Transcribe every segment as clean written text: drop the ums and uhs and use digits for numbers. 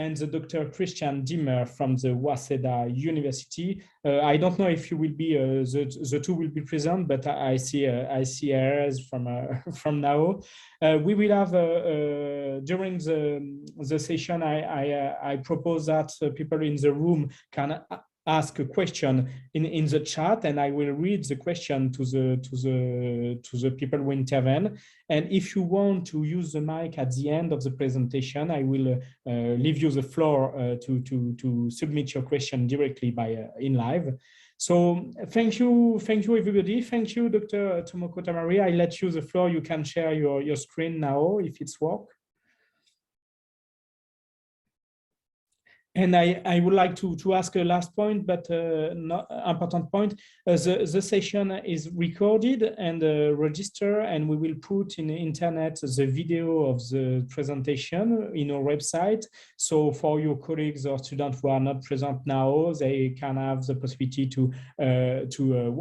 and the Dr. Christian Dimmer from the Waseda University. I don't know if you will be the two will be present, but I see Erez from now. We will have during the session. I propose that people in the room can ask a question in the chat, and I will read the question to the people who intervene. And if you want to use the mic at the end of the presentation, I will leave you the floor to submit your question directly by in live. So thank you everybody. Thank you, Dr. Tomoko, Tamari. I let you the floor. You can share your screen now if it's work. And I would like to ask a last point, but not important point. The session is recorded and registered, and we will put in the internet the video of the presentation in our website. So for your colleagues or students who are not present now, they can have the possibility to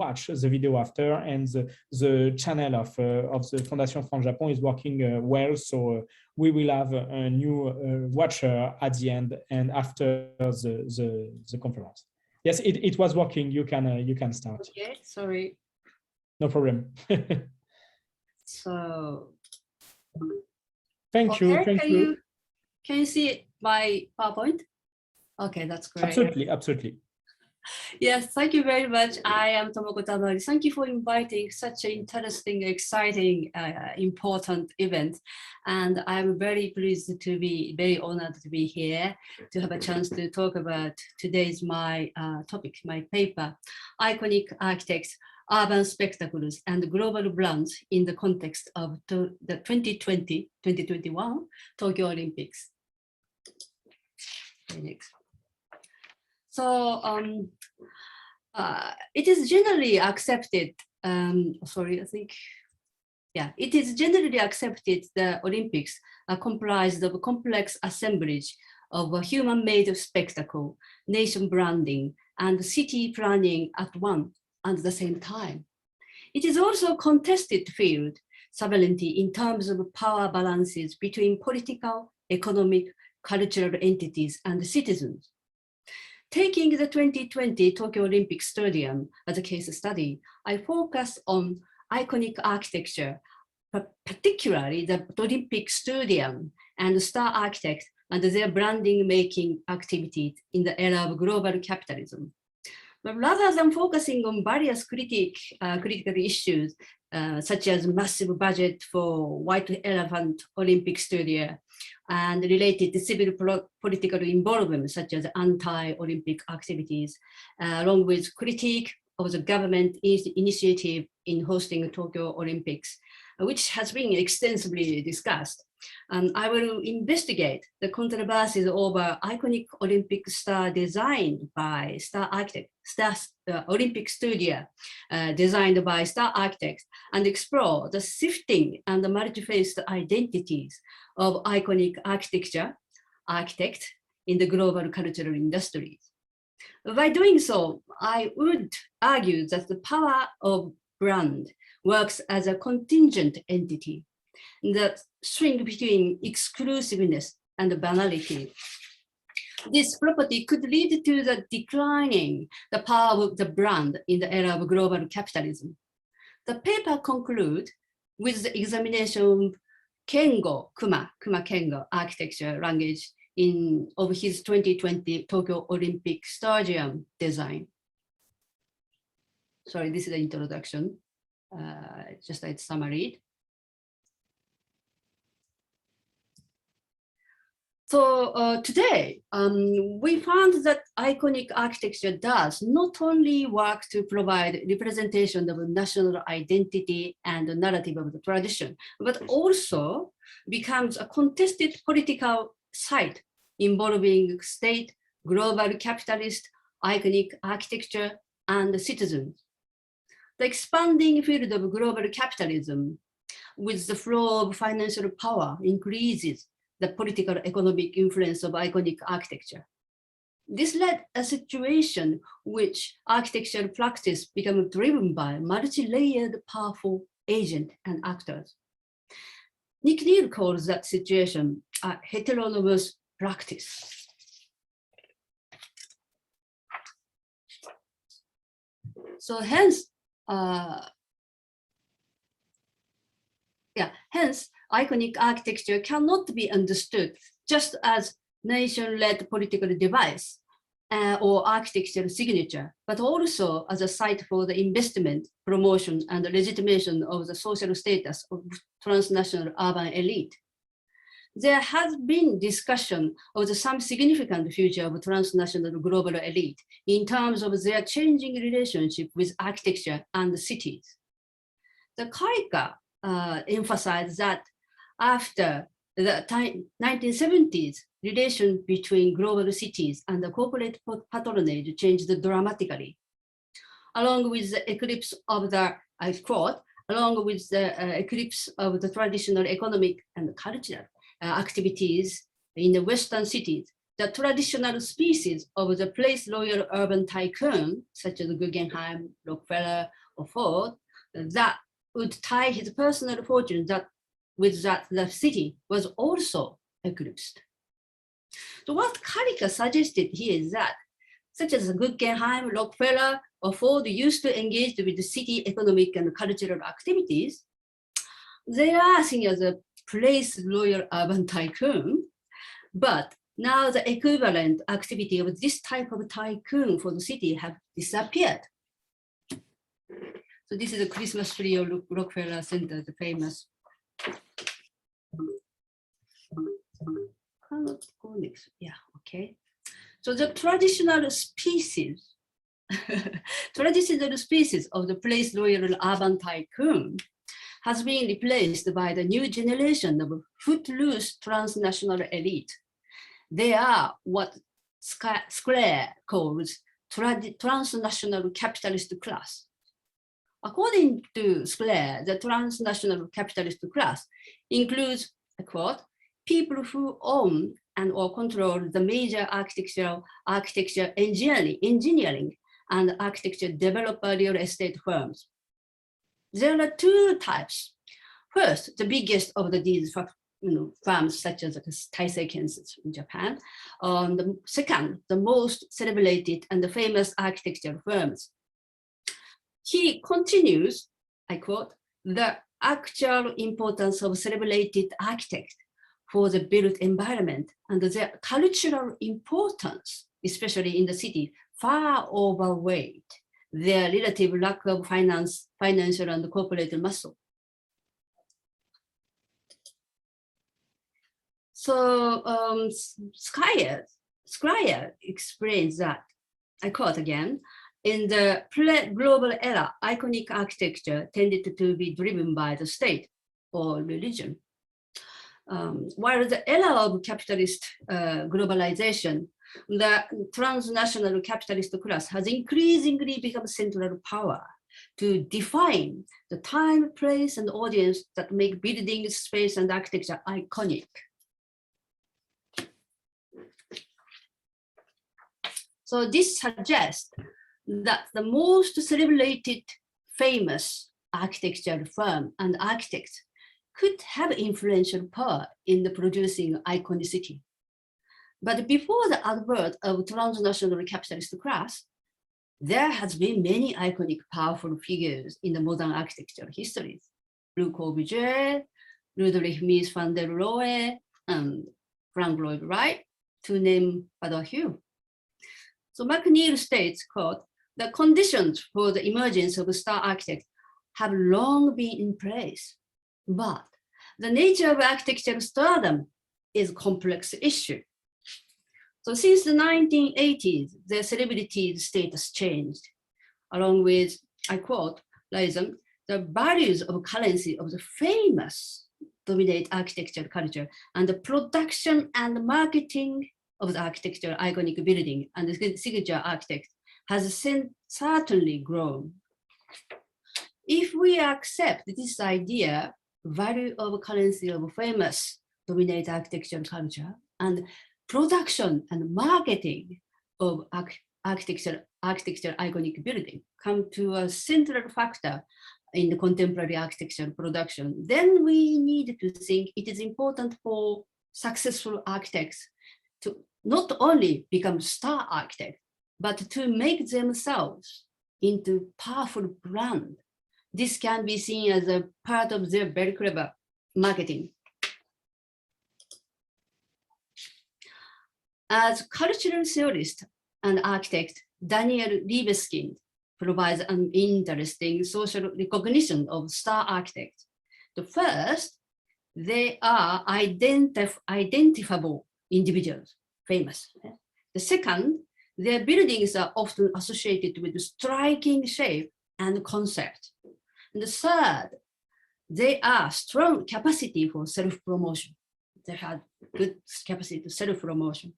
watch the video after. And the channel of the Fondation France-Japon is working well. So we will have a new watcher at the end and after the conference. Yes, it was working. You can start. Okay, sorry. No problem. So thank you. Thank you. Can you see my PowerPoint? Okay, that's great. Absolutely, absolutely. Yes, thank you very much. I am Tomoko Tamari. Thank you for inviting such an interesting, exciting, important event. And I'm very pleased to be, very honored to be here to have a chance to talk about today's my topic, my paper, Iconic Architects, Urban Spectacles and Global Brands in the context of the 2020-2021 Tokyo Olympics. Okay, next. So it is generally accepted, it is generally accepted the Olympics are comprised of a complex assemblage of a human-made spectacle, nation branding, and city planning at one and the same time. It is also a contested field, sovereignty in terms of power balances between political, economic, cultural entities and citizens. Taking the 2020 Tokyo Olympic Stadium as a case study, I focus on iconic architecture, particularly the Olympic Stadium and star architects and their branding making activities in the era of global capitalism. But rather than focusing on various critical issues, such as massive budget for White Elephant Olympic Stadium and related civil political involvement, such as anti-Olympic activities, along with critique of the government initiative in hosting Tokyo Olympics, which has been extensively discussed. I will investigate the controversies over iconic Olympic star designed by star architect, Olympic studio designed by star architects, and explore the shifting and the multi-faced identities of iconic architect in the global cultural industries. By doing so, I would argue that the power of brand works as a contingent entity that swing between exclusiveness and banality. This property could lead to the declining the power of the brand in the era of global capitalism. The paper concludes with the examination of Kengo, Kuma Kengo architecture language of his 2020 Tokyo Olympic Stadium design. Sorry, this is the introduction, just like summary. So today, we found that iconic architecture does not only work to provide representation of national identity and the narrative of the tradition, but also becomes a contested political site involving state, global capitalist, iconic architecture, and citizens. The expanding field of global capitalism with the flow of financial power increases the political economic influence of iconic architecture. This led a situation which architectural practice became driven by multi-layered powerful agent and actors. Nick Neal calls that situation a heteronomous practice. So hence, hence iconic architecture cannot be understood just as nation-led political device or architectural signature, but also as a site for the investment, promotion, and legitimation of the social status of transnational urban elite. There has been discussion of some significant future of transnational global elite in terms of their changing relationship with architecture and cities. The Karika emphasized that after the 1970s, relation between global cities and the corporate patronage changed dramatically. Along with the eclipse of the, I quote, along with the eclipse of the traditional economic and cultural activities in the Western cities, the traditional species of the place loyal urban tycoon, such as Guggenheim, Rockefeller, or Ford, that would tie his personal fortune with that the city was also eclipsed. So what Karika suggested here is that, such as Guggenheim, Rockefeller, or Ford used to engage with the city economic and cultural activities, they are seen as a place loyal urban tycoon, but now the equivalent activity of this type of tycoon for the city have disappeared. So this is a Christmas tree of Rockefeller Center, the famous. Cannot go next. Yeah, okay. So the traditional species, traditional species of the place loyal urban tycoon has been replaced by the new generation of footloose transnational elite. They are what Square calls transnational capitalist class. According to Square, the transnational capitalist class includes, I quote, people who own and or control the major architecture engineering and architecture developer real estate firms. There are two types. First, the biggest of these firms, such as Taisei Kensetsu in Japan. The second, the most celebrated and the famous architecture firms. He continues, I quote, the actual importance of celebrated architects for the built environment and their cultural importance, especially in the city, far overweight their relative lack of financial and corporate muscle. So Schreier explains that, I quote again, in the global era, iconic architecture tended to be driven by the state or religion. While the era of capitalist globalization, the transnational capitalist class has increasingly become central power to define the time, place, and audience that make buildings, space, and architecture iconic. So this suggests that the most celebrated famous architectural firm and architects could have influential power in the producing iconicity. But before the advent of transnational capitalist class, there has been many iconic, powerful figures in the modern architectural history. Le Corbusier, Ludwig Mies van der Rohe, and Frank Lloyd Wright, to name but a few. So McNeil states, quote, the conditions for the emergence of star architects have long been in place, but the nature of architectural stardom is a complex issue. So since the 1980s, the celebrity status changed, along with, I quote, Liaison, the values of currency of the famous dominate architectural culture, and the production and marketing of the architectural iconic building and the signature architect has certainly grown. If we accept this idea, value of currency of famous dominate architectural culture and production and marketing of architectural iconic building come to a central factor in the contemporary architectural production, then we need to think it is important for successful architects to not only become star architects, but to make themselves into powerful brand. This can be seen as a part of their very clever marketing. As cultural theorist and architect, Daniel Libeskind provides an interesting social recognition of star architects. The first, they are identifiable individuals, famous. The second, their buildings are often associated with striking shape and concept. And the third, they are strong capacity for self-promotion. They have good capacity to self-promotion.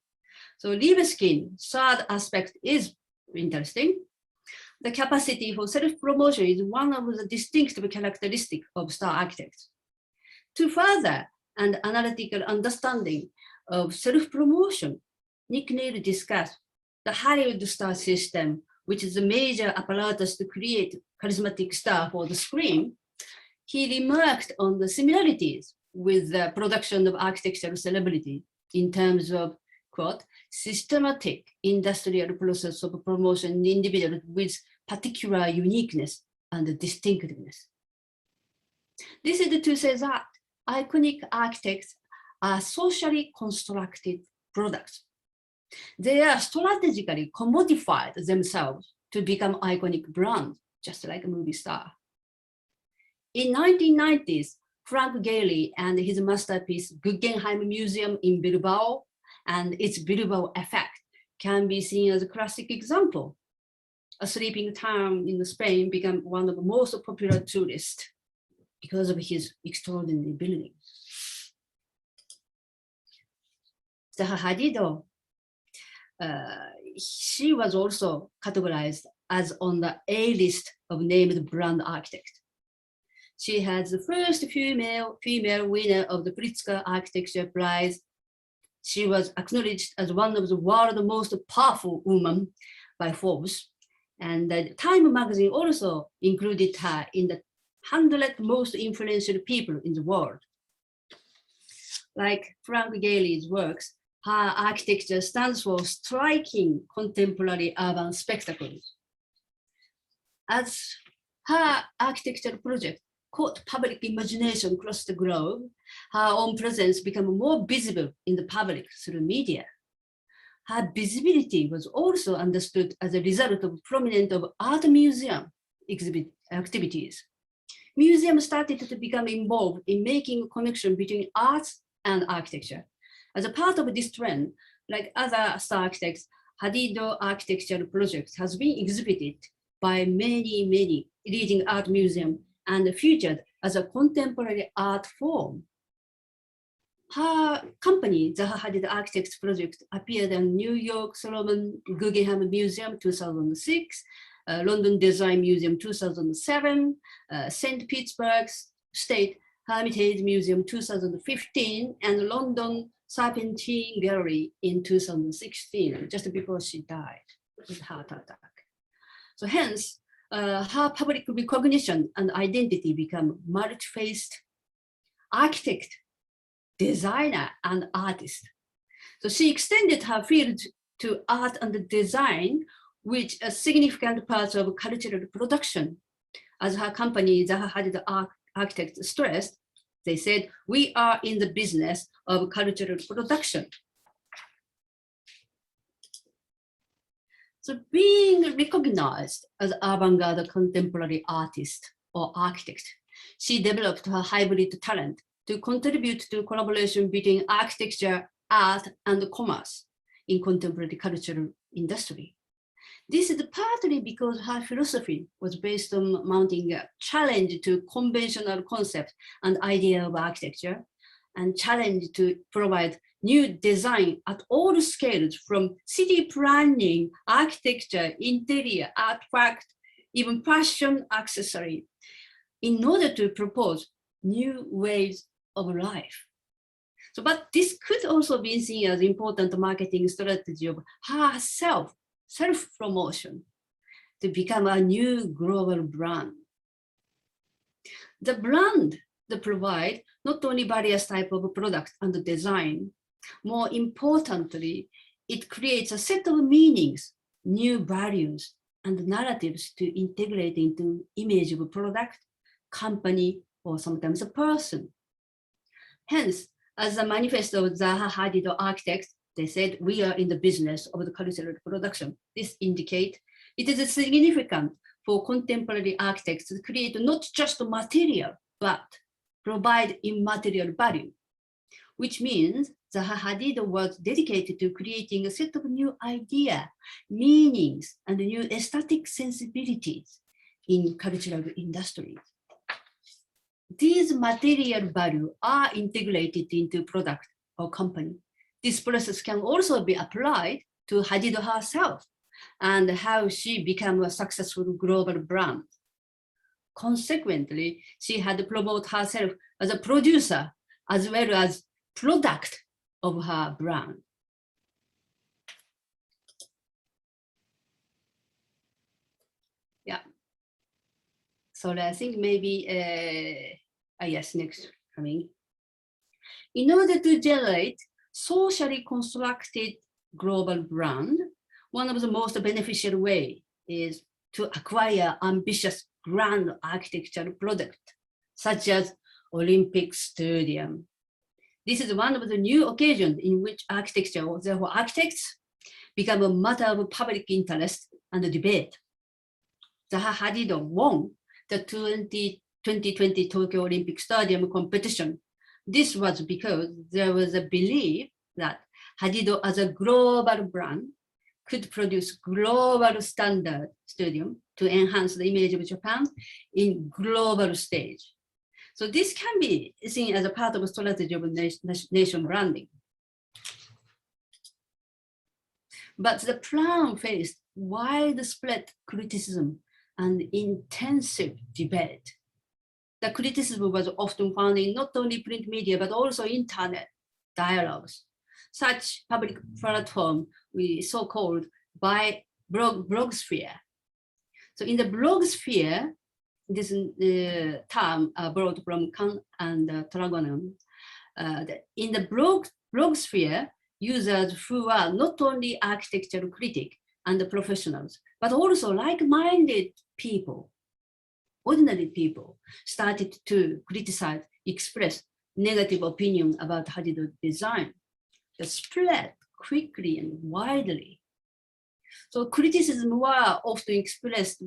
So Libeskind, third aspect is interesting. The capacity for self-promotion is one of the distinctive characteristics of star architects. To further an analytical understanding of self-promotion, Nick Neal discussed the Hollywood star system, which is a major apparatus to create charismatic star for the screen. He remarked on the similarities with the production of architectural celebrity in terms of, quote, systematic industrial process of promotion in individuals with particular uniqueness and distinctiveness. This is to say that iconic architects are socially constructed products. They are strategically commodified themselves to become iconic brands, just like a movie star. In 1990s, Frank Gehry and his masterpiece Guggenheim Museum in Bilbao and its Bilbao effect can be seen as a classic example. A sleeping town in Spain became one of the most popular tourists because of his extraordinary building. Zaha Hadid, she was also categorized as on the A-list of named brand architects. She has the first female winner of the Pritzker Architecture Prize. She was acknowledged as one of the world's most powerful women by Forbes. And the Time magazine also included her in the 100 most influential people in the world. Like Frank Gehry's works, her architecture stands for striking contemporary urban spectacles. As her architectural project caught public imagination across the globe, her own presence became more visible in the public through media. Her visibility was also understood as a result of prominent of art museum exhibit activities. Museums started to become involved in making a connection between arts and architecture. As a part of this trend, like other star architects, Hadid architectural projects has been exhibited by many leading art museums and featured as a contemporary art form. Her company, Zaha Hadid Architects Project, appeared in New York Solomon Guggenheim Museum 2006, London Design Museum 2007, St. Petersburg State Hermitage Museum 2015, and London Serpentine Gallery in 2016, just before she died with heart attack. So hence, her public recognition and identity become multi-faced architect, designer, and artist. So she extended her field to art and design, which are significant parts of cultural production. As her company, Zaha Hadid Architects, stressed, they said, we are in the business of cultural production. So being recognized as avant-garde contemporary artist or architect, she developed her hybrid talent to contribute to collaboration between architecture, art, and commerce in contemporary cultural industry. This is partly because her philosophy was based on mounting a challenge to conventional concept and idea of architecture, and challenge to provide new design at all scales, from city planning, architecture, interior, artwork, even fashion accessory, in order to propose new ways of life. So, but this could also be seen as important marketing strategy of herself, self-promotion, to become a new global brand. The brand that provide not only various type of product and design, more importantly, it creates a set of meanings, new values, and narratives to integrate into image of a product, company, or sometimes a person. Hence, as a manifesto of Zaha Hadid architects, they said, we are in the business of the cultural production. This indicates it is significant for contemporary architects to create not just material, but provide immaterial value, which means Zaha Hadid was dedicated to creating a set of new ideas, meanings, and new aesthetic sensibilities in cultural industries. These material values are integrated into product or company. This process can also be applied to Hadid herself and how she became a successful global brand. Consequently, she had promoted herself as a producer as well as product of her brand. Yeah. So I think maybe, yes, next coming. In order to generate socially constructed global brand, one of the most beneficial ways is to acquire ambitious grand architectural product, such as Olympic Stadium. This is one of the new occasions in which architecture, or therefore architects, become a matter of public interest and debate. Zaha Hadid won the 2020 Tokyo Olympic Stadium competition. This was because there was a belief that Hadid as a global brand could produce global standard stadium to enhance the image of Japan in global stage. So this can be seen as a part of a strategy of nation branding. But the plan faced widespread criticism and intensive debate. The criticism was often found in not only print media, but also internet dialogues. Such public platform we so-called by blogsphere. So in the blogsphere, this term borrowed from Kant and Tragonon. In the blogsphere, users who are not only architectural critics and professionals, but also like-minded people, ordinary people, started to criticize, express negative opinion about Hadid's design. That spread quickly and widely. So criticism were often expressed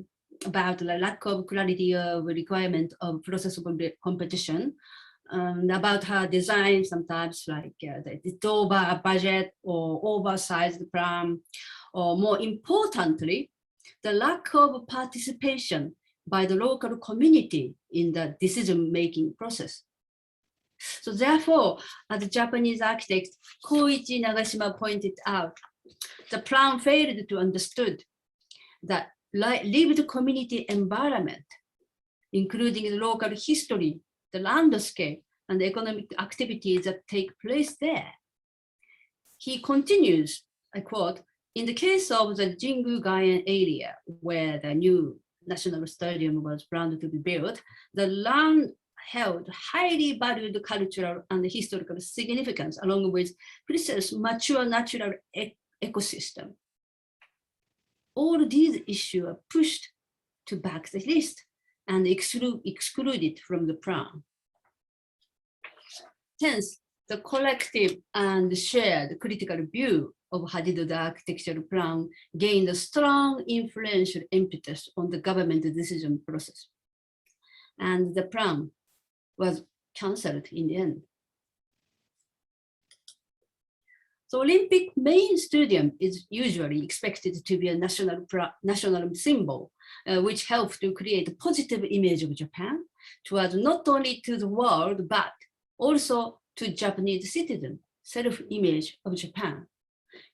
about the lack of clarity of requirement of process of competition, about her design, sometimes like the over budget or oversized plan, or more importantly, the lack of participation by the local community in the decision-making process. So therefore, as Japanese architect Koichi Nagashima pointed out, the plan failed to understood that lived community environment, including the local history, the landscape, and the economic activities that take place there. He continues, I quote, in the case of the Jingu-Gaien area, where the new national stadium was planned to be built, the land held highly valued cultural and historical significance, along with precious mature natural ecosystem. All these issues are pushed to back the list and excluded from the plan. Hence, the collective and shared critical view of Hadid's architectural plan gained a strong influential impetus on the government decision process. And the plan was cancelled in the end. So Olympic main stadium is usually expected to be a national symbol, which helps to create a positive image of Japan towards not only to the world, but also to Japanese citizens, self-image of Japan.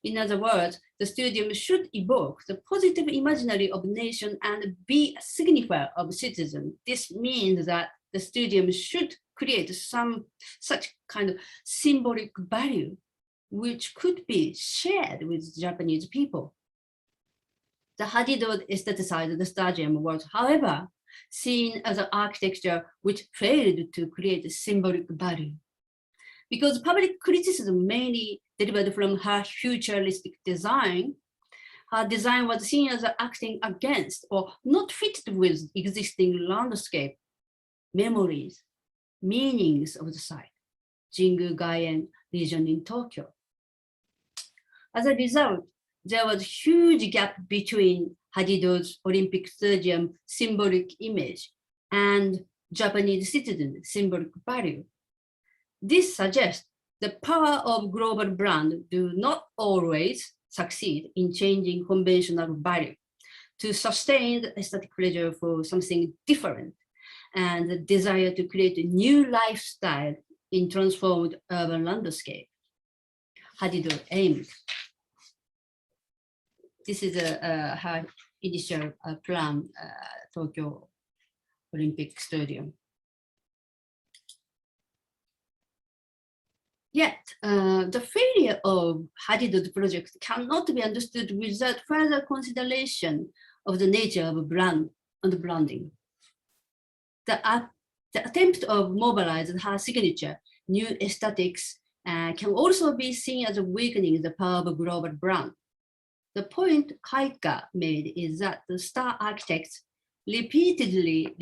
In other words, the stadium should evoke the positive imaginary of nation and be a signifier of citizen. This means that the stadium should create some such kind of symbolic value which could be shared with Japanese people. The Hadid aestheticized the stadium was, however, seen as an architecture which failed to create a symbolic value. Because public criticism mainly derivated from her futuristic design, her design was seen as acting against or not fitted with existing landscape, memories, meanings of the site, Jingu-Gaien region in Tokyo. As a result, there was a huge gap between Hadido's Olympic Stadium symbolic image and Japanese citizen symbolic value. This suggests the power of global brand do not always succeed in changing conventional value to sustain the aesthetic pleasure for something different and the desire to create a new lifestyle in transformed urban landscape. Hadido aimed. This is her initial plan, Tokyo Olympic Stadium. Yet, the failure of Hadido's project cannot be understood without further consideration of the nature of brand and branding. The attempt of mobilizing her signature, new aesthetics, can also be seen as weakening the power of a global brand. The point Kaika made is that the star architects repeatedly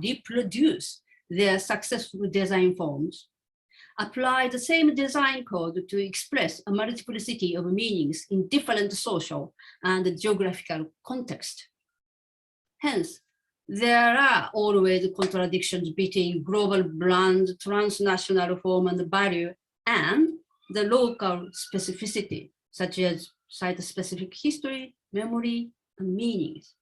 reproduce their successful design forms, apply the same design code to express a multiplicity of meanings in different social and geographical contexts. Hence, there are always contradictions between global brand, transnational form and value, and the local specificity, such as site-specific history, memory, and meanings.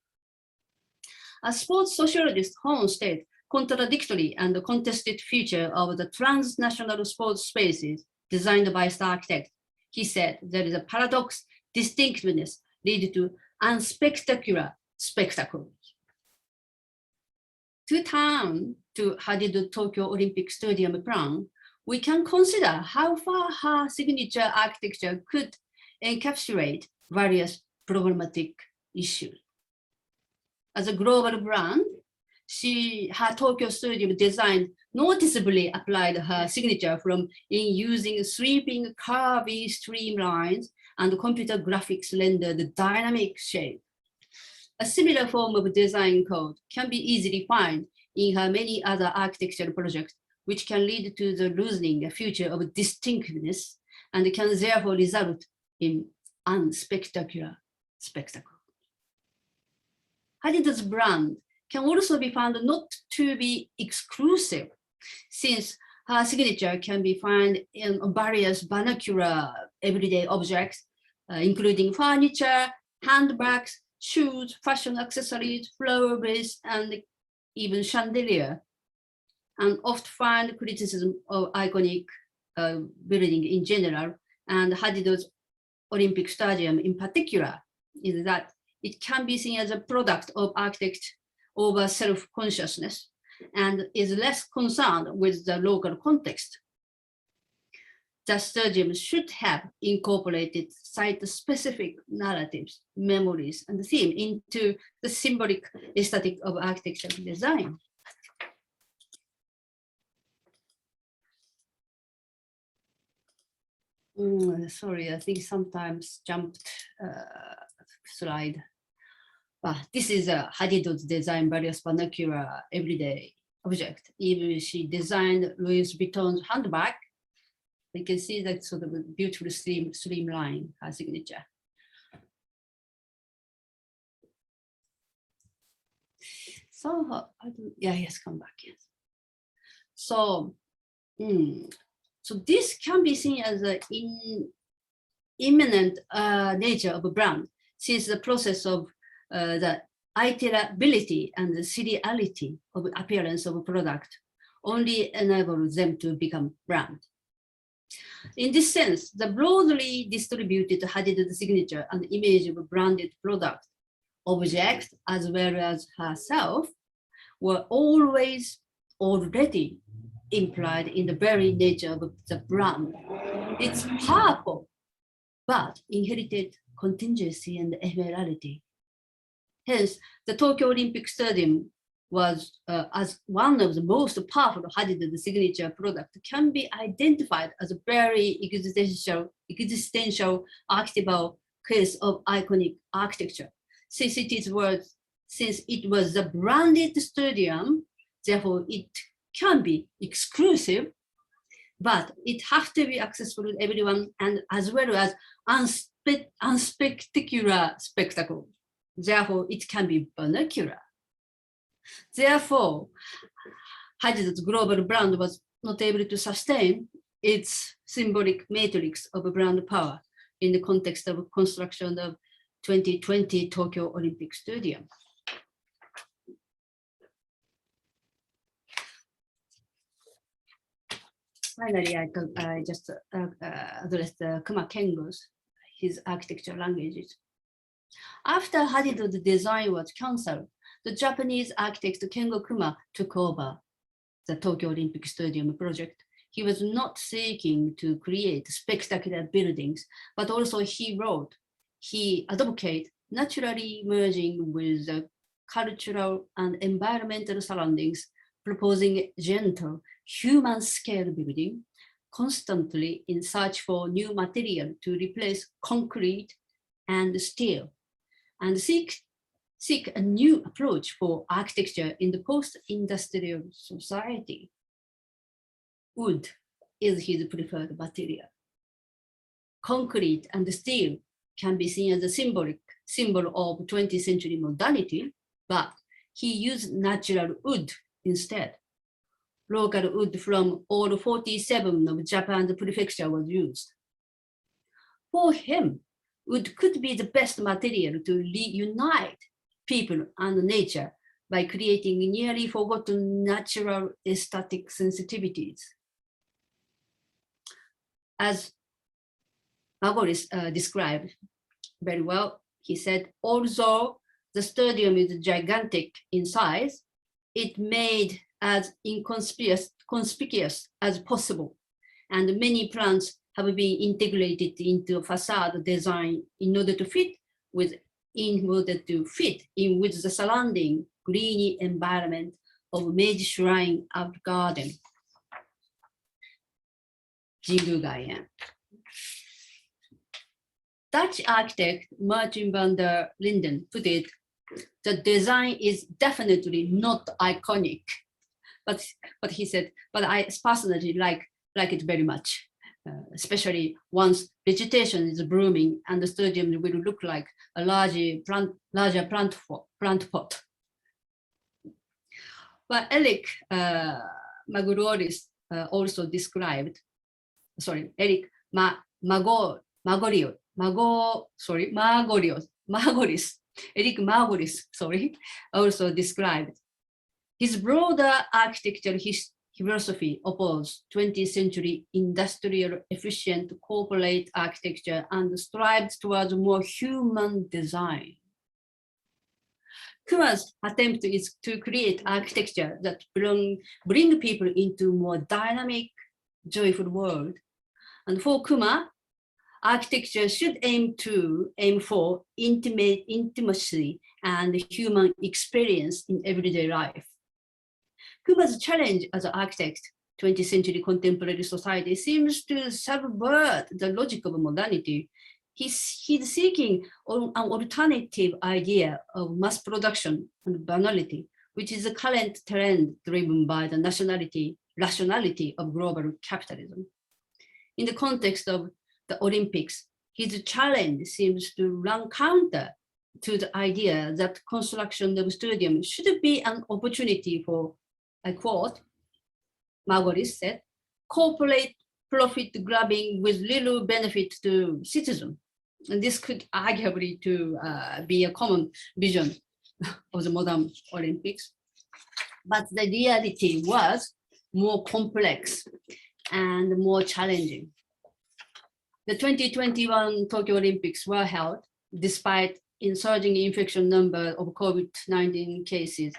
As sports sociologist Horn states, contradictory and contested feature of the transnational sports spaces designed by star architects, he said there is a paradox, distinctiveness lead to unspectacular spectacles. To turn to Hadido Tokyo Olympic Stadium plan, we can consider how far her signature architecture could encapsulate various problematic issues. As a global brand, her Tokyo Stadium design noticeably applied her signature in using sweeping curvy streamlines and computer graphics rendered dynamic shape. A similar form of design code can be easily found in her many other architectural projects, which can lead to the losing a future of distinctiveness and can therefore result in unspectacular spectacle. Hadido's brand can also be found not to be exclusive, since her signature can be found in various vernacular everyday objects, including furniture, handbags, shoes, fashion accessories, flower base, and even chandelier, and oft find criticism of iconic building in general, and Hadido's Olympic Stadium in particular, is that it can be seen as a product of architect over self-consciousness and is less concerned with the local context. The stadium should have incorporated site-specific narratives, memories, and theme into the symbolic aesthetic of architectural design. Sorry, I think sometimes jumped slide. This is Hadido's design various vernacular everyday object. Even she designed Louis Vuitton's handbag. You can see that sort of a beautiful streamline, her signature. So, yes, come back, yes. So, so this can be seen as an imminent nature of a brand, since the process of the iterability and the seriality of appearance of a product only enables them to become brand. In this sense, the broadly distributed Hadido signature and image of a branded product, object as well as herself, were always already implied in the very nature of the brand. It's powerful, but inherited contingency and ephemerality. Hence, the Tokyo Olympic Stadium was as one of the most powerful Hadido signature product can be identified as a very existential archetypal case of iconic architecture. Since it was a branded stadium, therefore it can be exclusive, but it has to be accessible to everyone and as well as unspectacular spectacle. Therefore, it can be vernacular. Therefore, Hadid's global brand was not able to sustain its symbolic matrix of brand power in the context of construction of 2020 Tokyo Olympic Stadium. Finally, I just addressed Kuma Kengo's, his architecture languages. After Hadid's design was cancelled, the Japanese architect Kengo Kuma took over the Tokyo Olympic Stadium project. He was not seeking to create spectacular buildings, but also he advocated naturally merging with the cultural and environmental surroundings, proposing gentle human-scale building, constantly in search for new material to replace concrete and steel, and seek a new approach for architecture in the post-industrial society. Wood is his preferred material. Concrete and steel can be seen as a symbol of 20th century modernity, but he used natural wood instead. Local wood from all 47 of Japan's prefecture was used. For him, wood could be the best material to reunite people and nature by creating nearly forgotten natural aesthetic sensitivities. As Magoris described very well, he said, although the stadium is gigantic in size, it made as inconspicuous as possible, and many plants have been integrated into facade design in order to fit in with the surrounding greeny environment of Meiji Shrine Art Garden. Jingu-gaien. Dutch architect Martin van der Linden put it, the design is definitely not iconic, but he said, but I personally like it very much, especially once vegetation is blooming and the stadium will look like a larger plant pot. But Eric Maguroris also described, Eric Magoris also described his broader architectural philosophy opposed 20th century industrial efficient corporate architecture and strived towards more human design. Kuma's attempt is to create architecture that bring people into a more dynamic, joyful world. And for Kuma, architecture should aim for intimacy and human experience in everyday life. Kuma's challenge as an architect, 20th century contemporary society seems to subvert the logic of modernity. He's seeking an alternative idea of mass production and banality, which is a current trend driven by the rationality of global capitalism. In the context of the Olympics, his challenge seems to run counter to the idea that construction of stadium should be an opportunity for, I quote, Magoris said, corporate profit grabbing with little benefit to citizens. And this could arguably be a common vision of the modern Olympics. But the reality was more complex and more challenging. The 2021 Tokyo Olympics were held despite a surging infection number of COVID-19 cases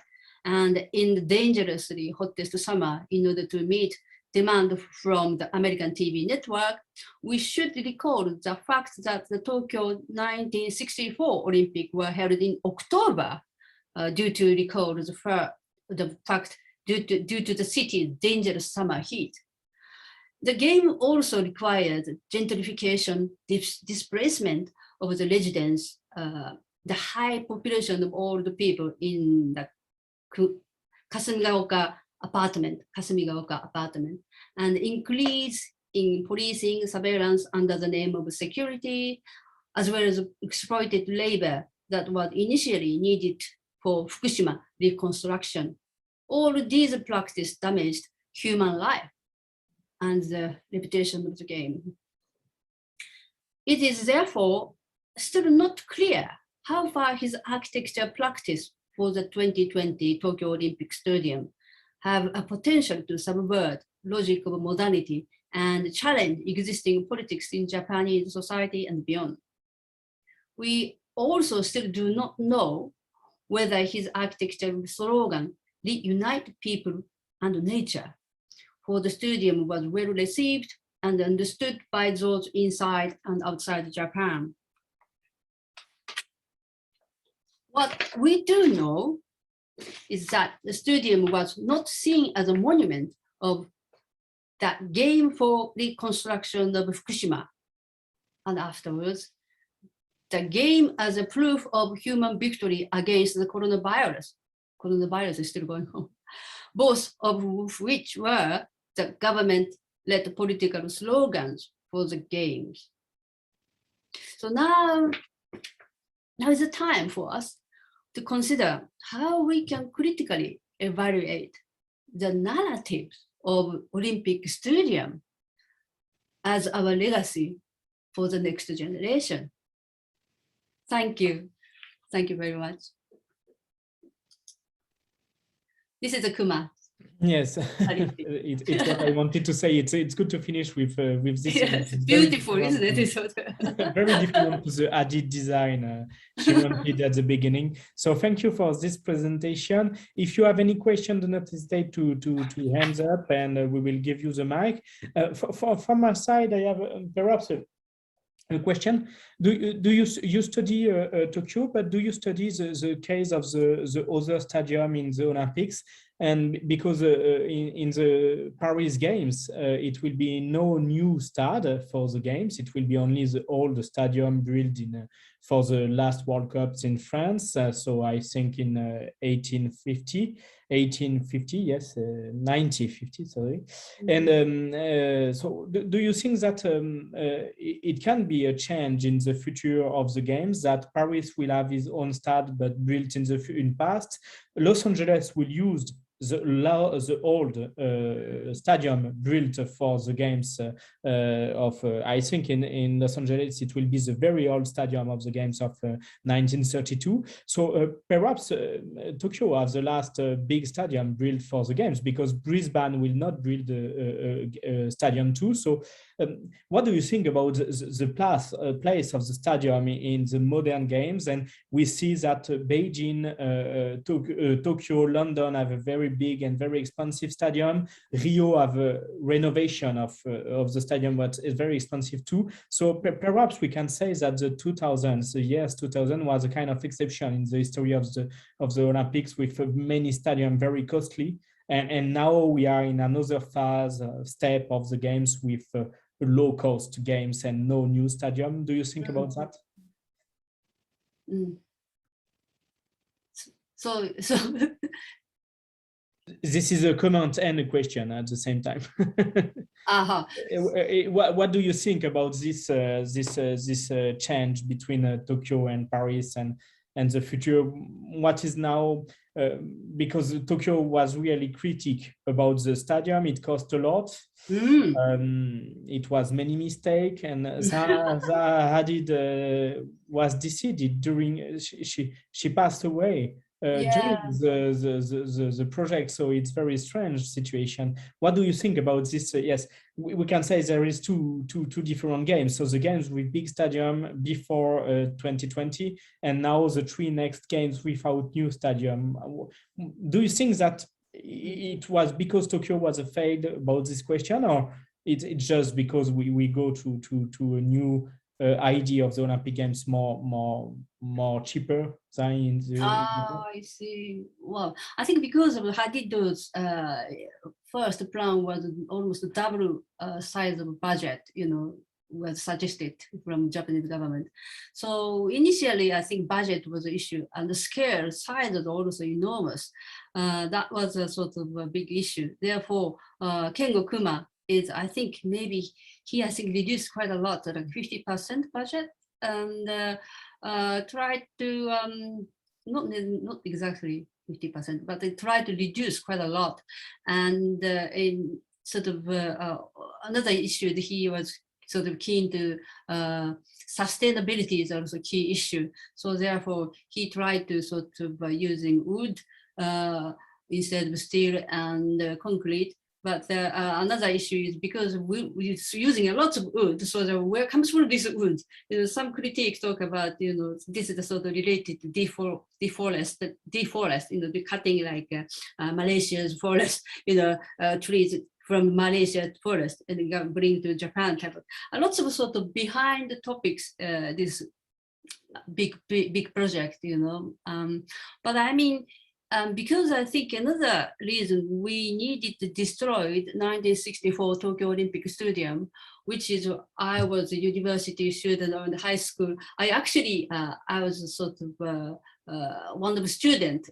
and in the dangerously hottest summer. In order to meet demand from the American TV network, we should recall the fact that the Tokyo 1964 Olympics were held in October due to the city's dangerous summer heat. The game also required gentrification, displacement of the residents, the high population of all the people in the Kasumigaoka apartment, and increase in policing surveillance under the name of security, as well as exploited labor that was initially needed for Fukushima reconstruction. All these practices damaged human life and the reputation of the game. It is therefore still not clear how far his architecture practice for the 2020 Tokyo Olympic Stadium have a potential to subvert logic of modernity and challenge existing politics in Japanese society and beyond. We also still do not know whether his architectural slogan, "Reunite people and nature," for the stadium was well received and understood by those inside and outside Japan. What we do know is that the stadium was not seen as a monument of that game for reconstruction of Fukushima, and afterwards, the game as a proof of human victory against the coronavirus. Coronavirus is still going on. Both of which were the government-led political slogans for the games. So now is the time for us to consider how we can critically evaluate the narrative of Olympic Stadium as our legacy for the next generation. Thank you. Thank you very much. This is a Kuma. Yes, it's what I wanted to say. It's good to finish with this. Yes, beautiful, isn't it? Very different to the added design she wanted at the beginning. So thank you for this presentation. If you have any question, do not hesitate to hands up, and we will give you the mic. From my side, I have perhaps a question. Do you study Tokyo, but do you study the case of the other stadium in the Olympics? And because in the Paris Games, it will be no new stade for the games. It will be only the old stadium built in for the last World Cups in France. So I think in 1850, yes, 1950, sorry. And so do you think that it can be a change in the future of the games, that Paris will have his own stade but built in past? Los Angeles will use the old stadium built for the games I think in Los Angeles it will be the very old stadium of the games of 1932. So perhaps Tokyo has the last big stadium built for the games, because Brisbane will not build a stadium too. So what do you think about the place of the stadium in the modern games? And we see that Beijing, Tokyo, London have a very big and very expensive stadium. Rio have a renovation of the stadium, but it's very expensive too. So perhaps we can say that the years 2000 was a kind of exception in the history of the Olympics, with many stadiums very costly. And now we are in another step of the games with low-cost games and no new stadium. Do you think about that? So this is a comment and a question at the same time. What do you think about this change between Tokyo and Paris and the future? What is now, because Tokyo was really critic about the stadium, it cost a lot. It was many mistakes, and Zaha Hadid was decided during, she passed away during the project, so it's very strange situation. What do you think about this? Yes, we can say there is two different games. So the games with big stadium before 2020, and now the 3 next games without new stadium. Do you think that it was because Tokyo was a failed about this question, or it's just because we go to a new idea of the Olympic Games more cheaper than in the I see. Well, I think because of Hadid's first plan was almost double size of budget, was suggested from Japanese government. So initially, I think budget was an issue, and the scale size was also enormous. That was a sort of a big issue. Therefore, Kengo Kuma is, I think, maybe he, I think, reduced quite a lot, like 50% budget, and tried to, not exactly 50%, but they tried to reduce quite a lot. And in sort of another issue that he was sort of keen to, sustainability is also a key issue. So therefore, he tried to sort of using wood instead of steel and concrete. But another issue is because we're using a lot of wood, so where comes from this wood? Some critics talk about, this is the sort of related to deforest, the cutting like Malaysia's forest, trees from Malaysia forest and bring to Japan type of, lots of sort of behind the topics, this big project, but I mean, because I think another reason we needed to destroy the 1964 Tokyo Olympic Stadium, which is, I was a university student or in high school. I actually, I was a sort of one of the students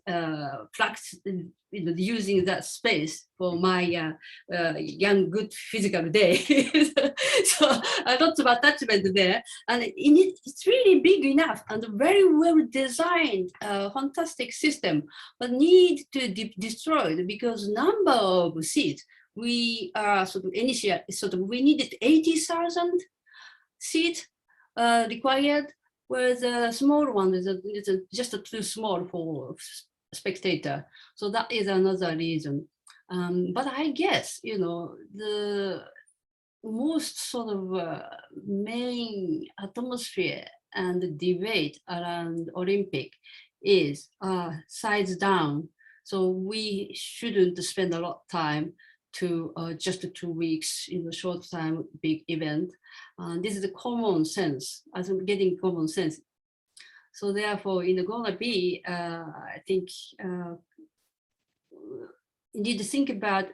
using that space for my young, good physical day. So lots of attachment there. And it's really big enough and very well designed, fantastic system, but need to be destroyed because number of seats, we are sort of we needed 80,000 seats required, whereas the small one is just too small for spectator. So that is another reason. But I guess, the most sort of main atmosphere and debate around Olympic is sides down. So we shouldn't spend a lot of time to just 2 weeks in a short time, big event. This is the common sense, as I'm getting common sense. So therefore, gonna be, I think, you need to think about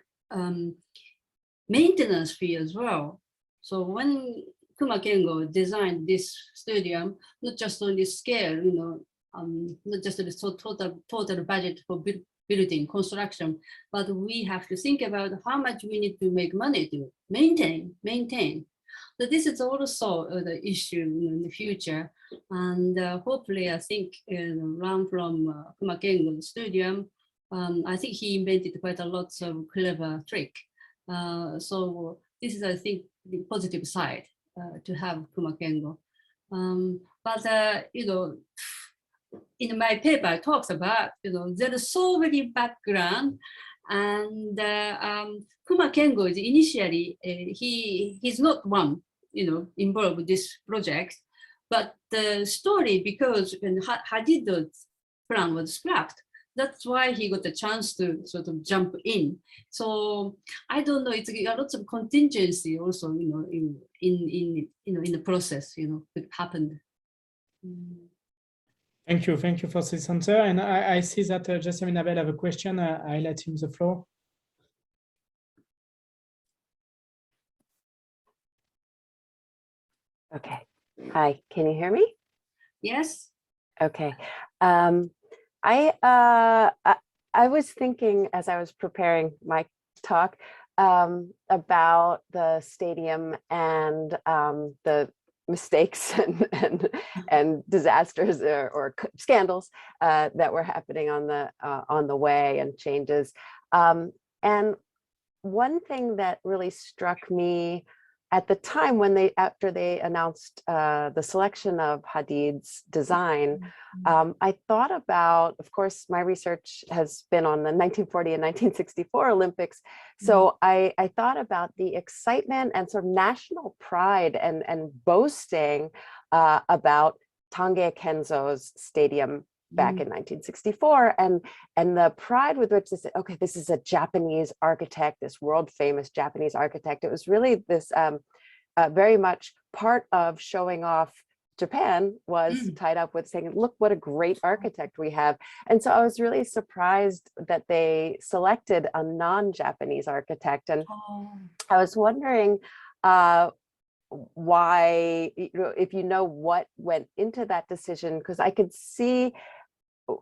maintenance fee as well. So when Kuma Kengo designed this stadium, not just on this scale, not just the total budget for building construction, but we have to think about how much we need to make money to maintain. So this is also the issue in the future, and hopefully, I think, run from Kuma Kengo Stadium. I think he invented quite a lot of clever trick. So this is, I think, the positive side to have Kuma Kengo. But in my paper, I talks about, there is so many background, and Kuma Kengo is initially, he's not one, involved with this project, but the story, because when Hadid's plan was scrapped, that's why he got the chance to sort of jump in. So I don't know, it's a lot of contingency also, in the process, it happened. Thank you for this answer. And I see that Jessamyn and Abel have a question. I let him the floor. Okay. Hi, can you hear me? Yes. Okay. I was thinking as I was preparing my talk about the stadium and the mistakes and disasters or scandals that were happening on the way and changes. And one thing that really struck me at the time when after they announced the selection of Hadid's design, I thought about, of course, my research has been on the 1940 and 1964 Olympics. So I thought about the excitement and sort of national pride and boasting about Tange Kenzo's stadium back in 1964, and the pride with which they said, okay, this is a Japanese architect, this world famous Japanese architect. It was really this very much part of showing off Japan was tied up with saying, look what a great architect we have. And so I was really surprised that they selected a non-Japanese architect. And I was wondering, why, if you know what went into that decision, because I could see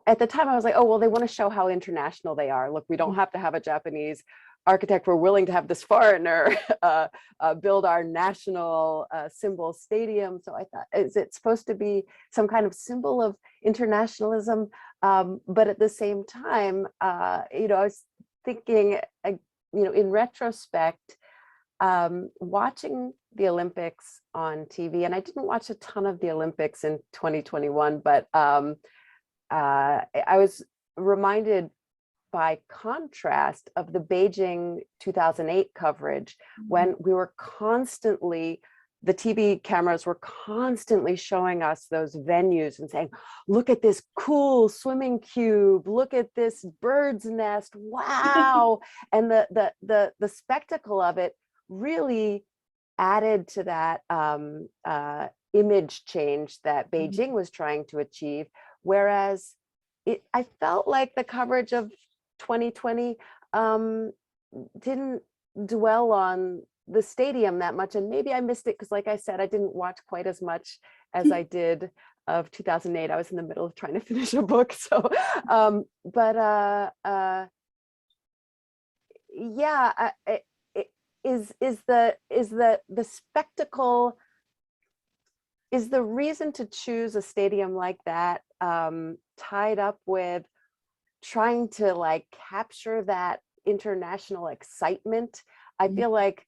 at the time I was like, oh, well, they want to show how international they are. Look, we don't have to have a Japanese architect. We're willing to have this foreigner build our national symbol stadium. So I thought, is it supposed to be some kind of symbol of internationalism? But at the same time, I was thinking, in retrospect, watching the Olympics on TV, and I didn't watch a ton of the Olympics in 2021, but I was reminded by contrast of the Beijing 2008 coverage, when we were constantly, the TV cameras were constantly showing us those venues and saying, look at this cool swimming cube, look at this bird's nest, wow. And the spectacle of it really added to that image change that Beijing was trying to achieve. Whereas I felt like the coverage of 2020 didn't dwell on the stadium that much. And maybe I missed it because, like I said, I didn't watch quite as much as I did of 2008. I was in the middle of trying to finish a book. So, yeah, is the spectacle, is the reason to choose a stadium like that tied up with trying to like capture that international excitement? I feel like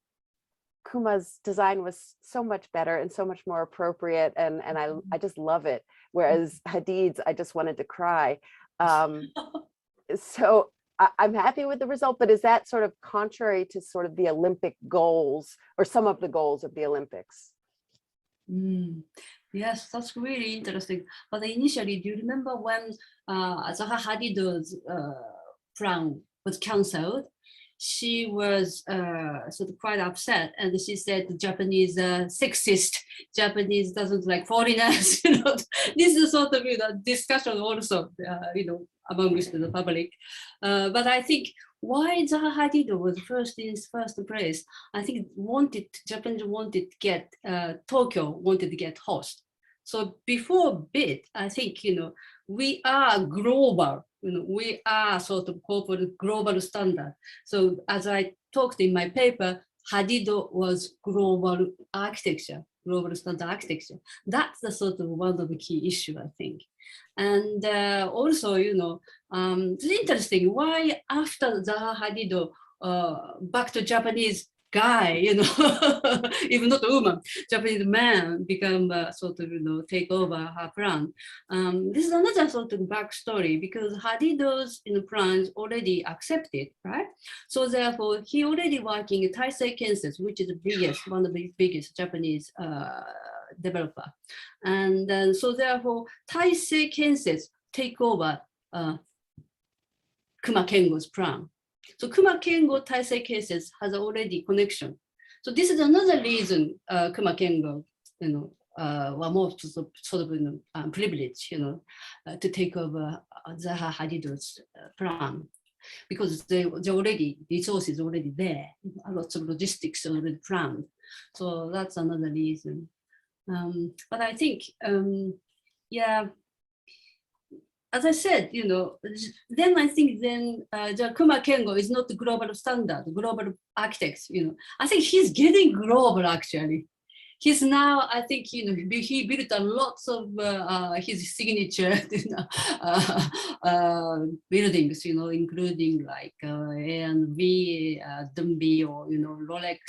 Kuma's design was so much better and so much more appropriate, and I just love it. Whereas Hadid's, I just wanted to cry. So I'm happy with the result, but is that sort of contrary to sort of the Olympic goals, or some of the goals of the Olympics? Yes, that's really interesting. But initially, do you remember when Zaha Hadid's plan was cancelled? She was sort of quite upset, and she said the Japanese sexist, Japanese doesn't like foreigners. This is sort of discussion also amongst the public. But I think why Zaha Hadid was first place, I think Japan wanted to get Tokyo wanted to get host. So before bid, I think we are global. We are sort of corporate global standard. So as I talked in my paper, Hadid was global architecture, global standard architecture. That's the sort of one of the key issues, I think. And also, it's interesting why after Zaha Hadid back to Japanese guy, even not a woman, Japanese man become sort of, take over her plan. This is another sort of backstory, because Hadid's plans already accepted, right? So therefore, he already working in Taisei Kensetsu, which is the biggest, one of the biggest Japanese developer. And then, so therefore, Taisei Kensetsu take over Kuma Kengo's plan. So Kuma Kengo Taisei Kensetsu has already connection. So this is another reason Kuma Kengo, were more sort of privileged, to take over Zaha Hadid's plan, because they already, resources already there, lots of logistics already planned. So that's another reason. But I think, yeah, as I said, then I think the Kuma Kengo is not the global standard, global architects, I think he's getting global actually. He's now, I think, he built a lots of his signature buildings, including like A&B, Dumbi, or, Rolex,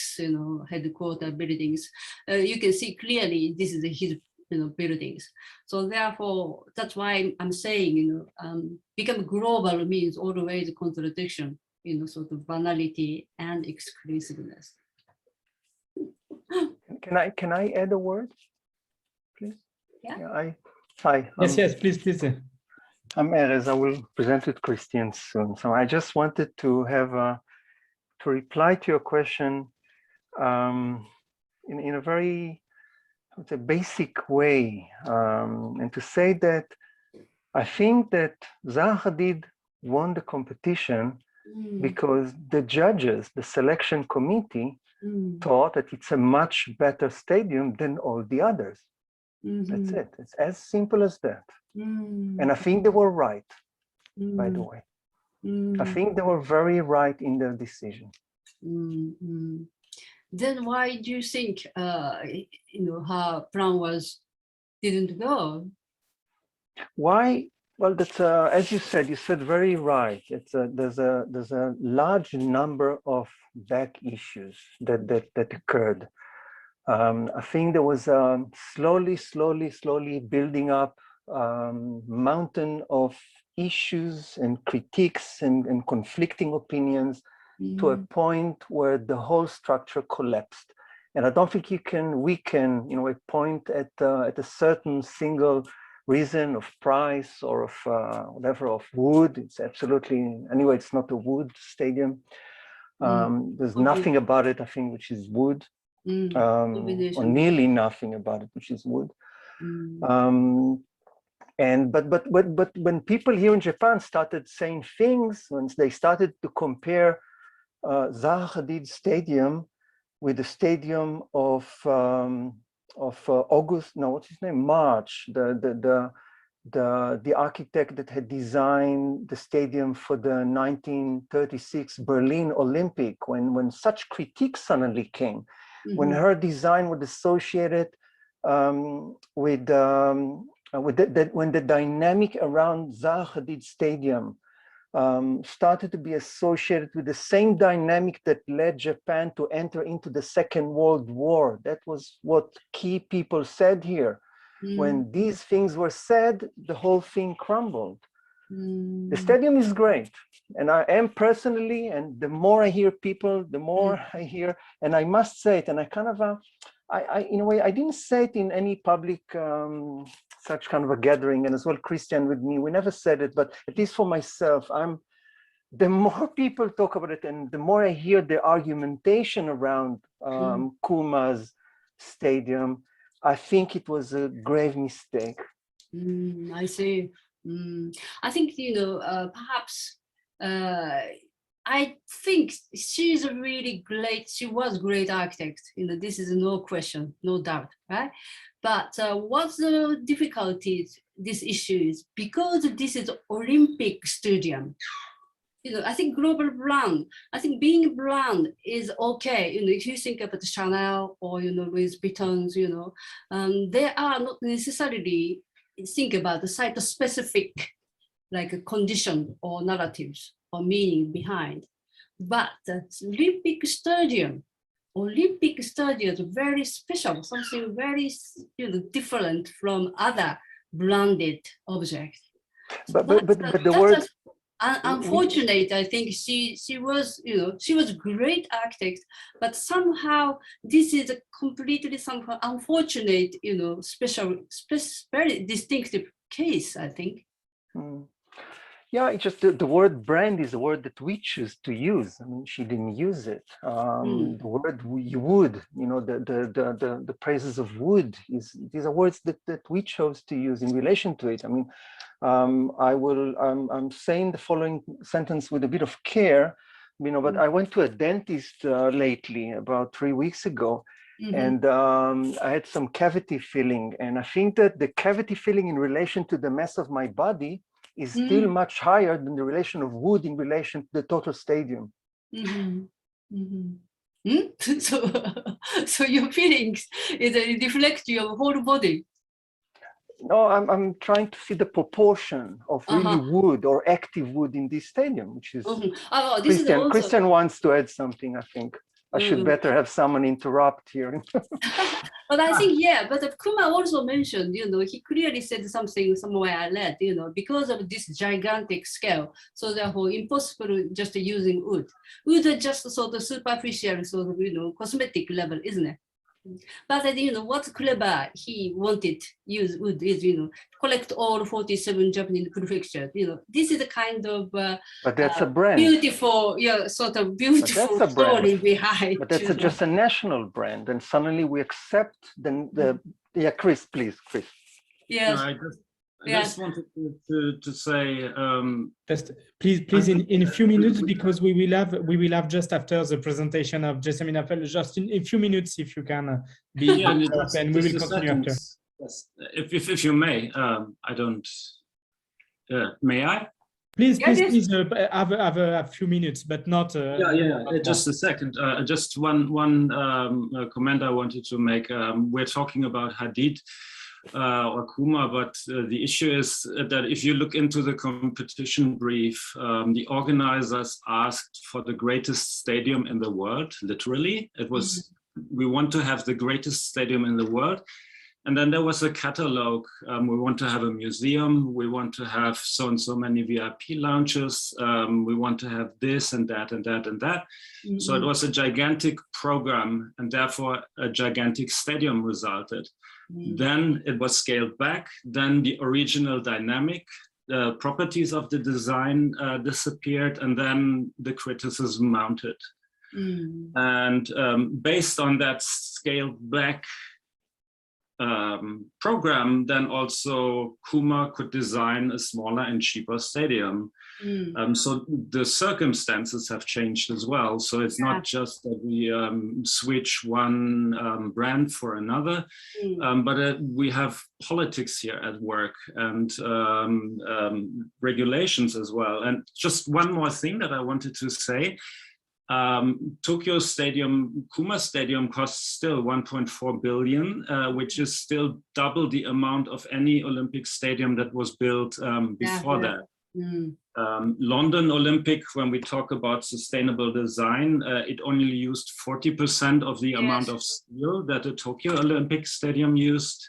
headquarter buildings. You can see clearly this is his buildings. So therefore, that's why I'm saying, become global means always contradiction, sort of banality and exclusiveness. Can I add a word, please? Yeah. Hi. Yes, please. I'm Erez. I will present with Christian soon. So I just wanted to have to reply to your question in a very, I would say, basic way, and to say that I think that Zaha Hadid won the competition because the judges, the selection committee, thought that it's a much better stadium than all the others. That's it. It's as simple as that. And I think they were right, by the way. I think they were very right in their decision. Then why do you think her plan didn't go? Why? Well, that's as you said very right. It's there's a large number of back issues that occurred. I think there was slowly building up mountain of issues and critiques and conflicting opinions to a point where the whole structure collapsed. And I don't think we can point at a certain single reason of price or of whatever, of wood. It's absolutely, anyway, it's not a wood stadium. There's nothing about it, I think, which is wood, or nearly nothing about it, which is wood. But when people here in Japan started saying things, when they started to compare Zaha Hadid Stadium with the stadium of August, no, what's his name? March, the architect that had designed the stadium for the 1936 Berlin Olympic, when such critiques suddenly came, when her design was associated when the dynamic around Zaha Hadid Stadium started to be associated with the same dynamic that led Japan to enter into the Second World War. That was what key people said here. When these things were said, the whole thing crumbled. The stadium is great. And I am personally, and the more I hear people, the more I hear, and I must say it, and I kind of, in a way, I didn't say it in any public such kind of a gathering, and as well Christian with me, we never said it, but at least for myself, the more people talk about it and the more I hear the argumentation around Kuma's stadium, I think it was a grave mistake. I see. I think, perhaps, I think she's a really great, she was a great architect, this is no question, no doubt, right? But what's the difficulties, this issue is, because this is Olympic stadium, I think global brand, I think being brand is okay, if you think about Chanel or, Louis Vuittons, they are not necessarily think about the site-specific, like a condition or narratives or meaning behind. But the Olympic stadium is very special, something very different from other branded objects. But the word unfortunate, I think she was a great architect, but somehow this is a completely somehow unfortunate, special, very distinctive case, I think. Yeah, it's just the word brand is a word that we choose to use. I mean, she didn't use it. The word wood, the praises of wood these are words that we chose to use in relation to it. I mean, I'm saying the following sentence with a bit of care, but I went to a dentist lately, about 3 weeks ago, and I had some cavity filling, and I think that the cavity filling in relation to the mass of my body is still much higher than the relation of wood in relation to the total stadium. So your feelings reflect your whole body. No, I'm trying to see the proportion of really wood or active wood in this stadium, which is Christian wants to add something, I think. I should better have someone interrupt here. But I think, but Kuma also mentioned, he clearly said something somewhere I read, because of this gigantic scale, so therefore impossible just using wood. Wood is just sort of superficial, sort of, cosmetic level, isn't it? But what's clever, he wanted use wood is, collect all 47 Japanese prefectures. This is a kind of but that's a brand. Beautiful, sort of beautiful story behind. But that's just a national brand, and suddenly we accept Chris, please, Chris. Yes. No, I just wanted to say. Just please in a few minutes, because we will have just after the presentation of Jessamyn Abel, just in a few minutes, if you can be. Yeah, and we will continue after. Yes, if you may, I don't. May I? Please have a few minutes, but not. Just a second. Just one comment I wanted to make. We're talking about Hadid or Kuma, but the issue is that if you look into the competition brief, the organizers asked for the greatest stadium in the world. Literally, it was. We want to have the greatest stadium in the world. And then there was a catalog. We want to have a museum. We want to have so and so many VIP lounges. We want to have this and that and that and that. So it was a gigantic program, and therefore a gigantic stadium resulted. Then it was scaled back. Then the original dynamic properties of the design disappeared, and then the criticism mounted. And based on that scaled back program, then also Kuma could design a smaller and cheaper stadium. So the circumstances have changed as well. So it's not just that we switch one brand for another, but we have politics here at work and regulations as well. And just one more thing that I wanted to say. Tokyo Stadium, Kuma Stadium costs still 1.4 billion, which is still double the amount of any Olympic stadium that was built before that. London Olympic, when we talk about sustainable design, it only used 40% of the amount of steel that the Tokyo Olympic Stadium used.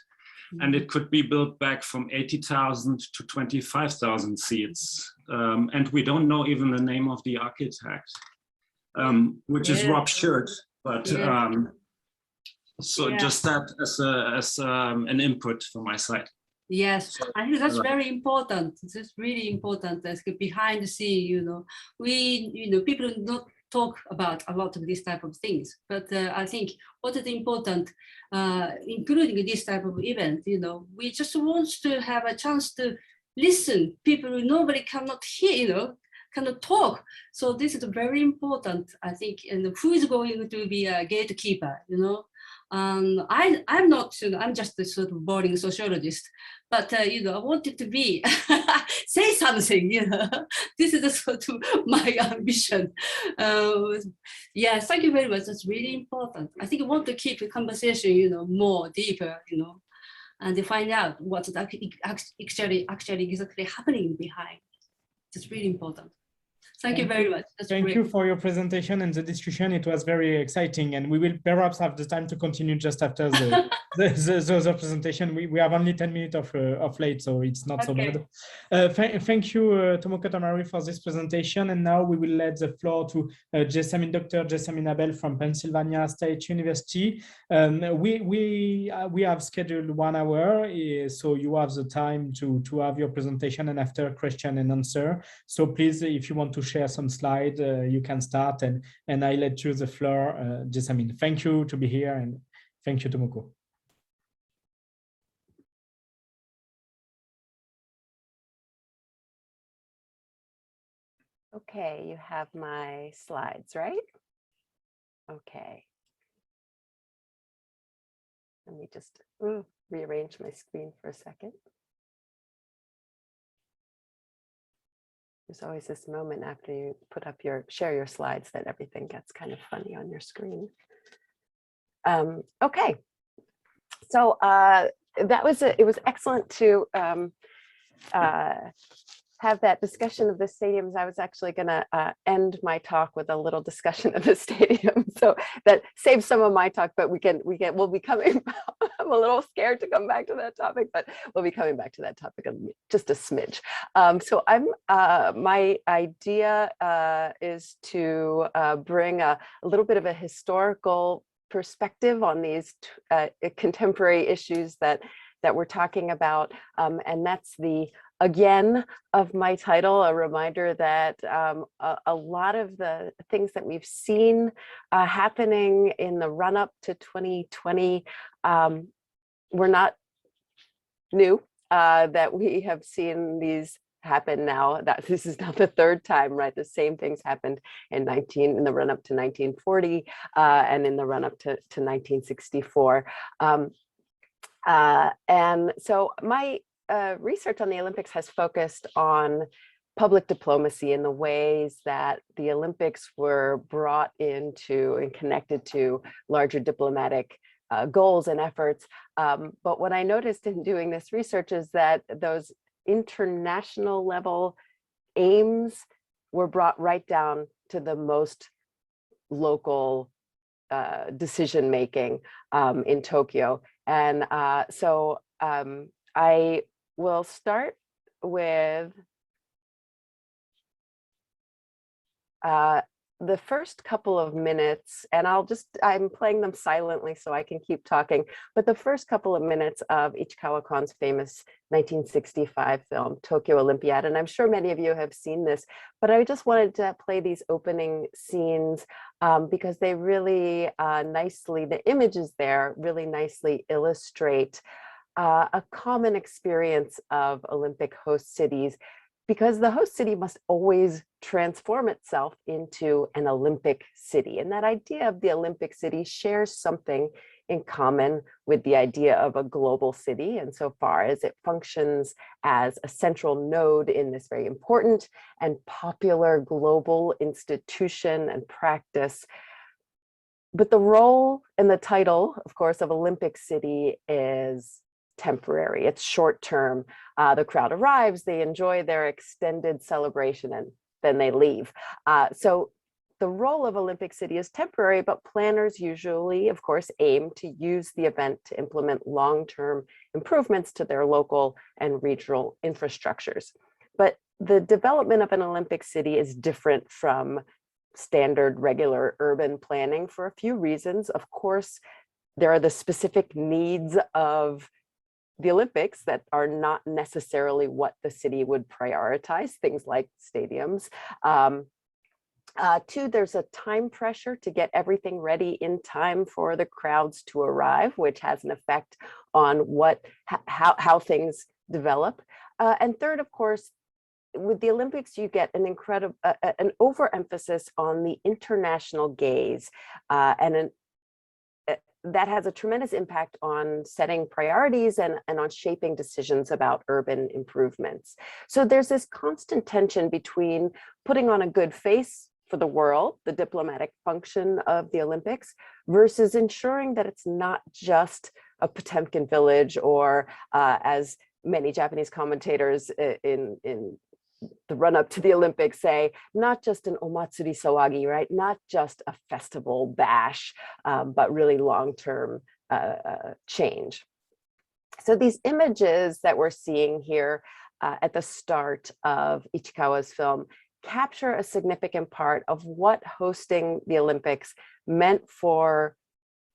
And it could be built back from 80,000 to 25,000 seats. And we don't know even the name of the architect. Which is Rob Shirt, but so just that as an input from my side. Yes, I think that's very important. It's really important. That's behind the scene, people don't talk about a lot of these type of things, but I think what is important, including this type of event, we just want to have a chance to listen. People who nobody cannot hear, cannot talk. So this is very important, I think, and who is going to be a gatekeeper, I'm not, I'm just a sort of boring sociologist, but, I wanted to be, say something, this is the sort of my ambition. Yes, thank you very much, that's really important. I think I want to keep the conversation, more deeper, and to find out what's actually exactly happening behind. It's really important. Thank you very much. Thank you for your presentation and the discussion. It was very exciting, and we will perhaps have the time to continue just after the presentation. We have only 10 minutes of late, so it's not so bad. Thank you, Tomoko, Tamari, for this presentation. And now we will let the floor to Dr. Jessamyn Abel from Pennsylvania State University. We have scheduled 1 hour, so you have the time to have your presentation and after question and answer. So please, if you want to share some slides, you can start, and I let you the floor, Jessamyn. Thank you to be here, and thank you, Tomoko. Okay, you have my slides, right? Okay. Let me just rearrange my screen for a second. There's always this moment after you share your slides that everything gets kind of funny on your screen. Okay, so it was excellent to have that discussion of the stadiums. I was actually going to end my talk with a little discussion of the stadium, so that saves some of my talk. But we'll be coming. I'm a little scared to come back to that topic, but we'll be coming back to that topic in just a smidge. So my idea is to bring a little bit of a historical perspective on these contemporary issues that we're talking about, and that's the again of my title, a reminder that a lot of the things that we've seen happening in the run-up to 2020 were not new. that we have seen these happen now. That this is now the third time, right? The same things happened in the run up to 1940 and in the run up to 1964. And so my research on the Olympics has focused on public diplomacy and the ways that the Olympics were brought into and connected to larger diplomatic goals and efforts. But what I noticed in doing this research is that those international level aims were brought right down to the most local decision making in Tokyo. And so I will start with the first couple of minutes, and I'm playing them silently so I can keep talking, but the first couple of minutes of Ichikawa Kon's famous 1965 film, Tokyo Olympiad. And I'm sure many of you have seen this, but I just wanted to play these opening scenes because they really nicely, the images there really nicely illustrate a common experience of Olympic host cities, because the host city must always transform itself into an Olympic city. And that idea of the Olympic city shares something in common with the idea of a global city, insofar as it functions as a central node in this very important and popular global institution and practice. But the role and the title, of course, of Olympic City is temporary. It's short term. The crowd arrives, they enjoy their extended celebration, and then they leave. So the role of Olympic City is temporary, but planners usually, of course, aim to use the event to implement long-term improvements to their local and regional infrastructures. But the development of an Olympic City is different from standard regular urban planning for a few reasons. Of course, there are the specific needs of the Olympics that are not necessarily what the city would prioritize, things like stadiums. Two, there's a time pressure to get everything ready in time for the crowds to arrive, which has an effect on how things develop. And third, of course, with the Olympics, you get an incredible, an overemphasis on the international gaze, and that has a tremendous impact on setting priorities and on shaping decisions about urban improvements. So there's this constant tension between putting on a good face for the world, the diplomatic function of the Olympics, versus ensuring that it's not just a Potemkin village, or as many Japanese commentators in the run up to the Olympics say, not just an omatsuri sawagi, right? Not just a festival bash, but really long-term change. So these images that we're seeing here at the start of Ichikawa's film capture a significant part of what hosting the Olympics meant for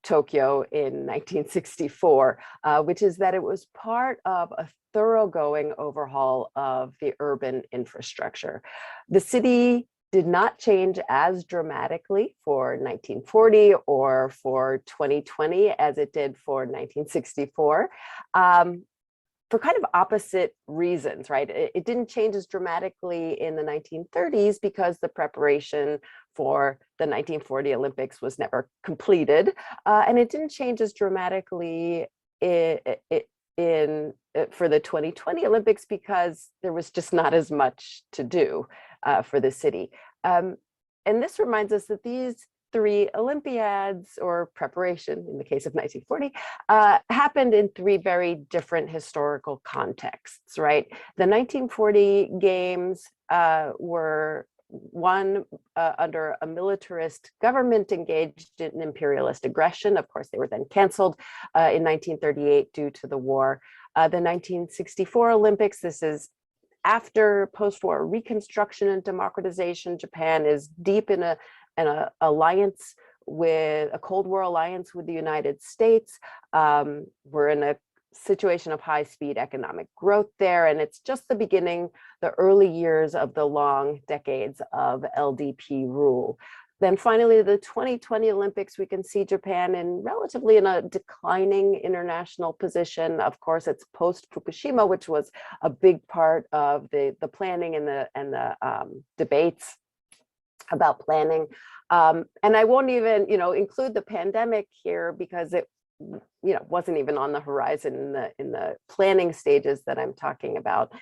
Tokyo in 1964, which is that it was part of a thoroughgoing overhaul of the urban infrastructure. The city did not change as dramatically for 1940 or for 2020 as it did for 1964. For kind of opposite reasons, right? It didn't change as dramatically in the 1930s because the preparation for the 1940 Olympics was never completed. And it didn't change as dramatically for the 2020 Olympics because there was just not as much to do for the city. And this reminds us that these three Olympiads, or preparation in the case of 1940, happened in three very different historical contexts, right? The 1940 games were one under a militarist government engaged in imperialist aggression. Of course, they were then canceled in 1938 due to the war. The 1964 Olympics, this is after post-war reconstruction and democratization. Japan is deep in an alliance with a Cold War alliance with the United States. We're in a situation of high-speed economic growth there, and it's just the beginning, the early years of the long decades of LDP rule. Then finally, the 2020 Olympics, we can see Japan relatively in a declining international position. Of course, it's post-Fukushima, which was a big part of the planning and the debates about planning. And I won't even, include the pandemic here because it, wasn't even on the horizon in the planning stages that I'm talking about.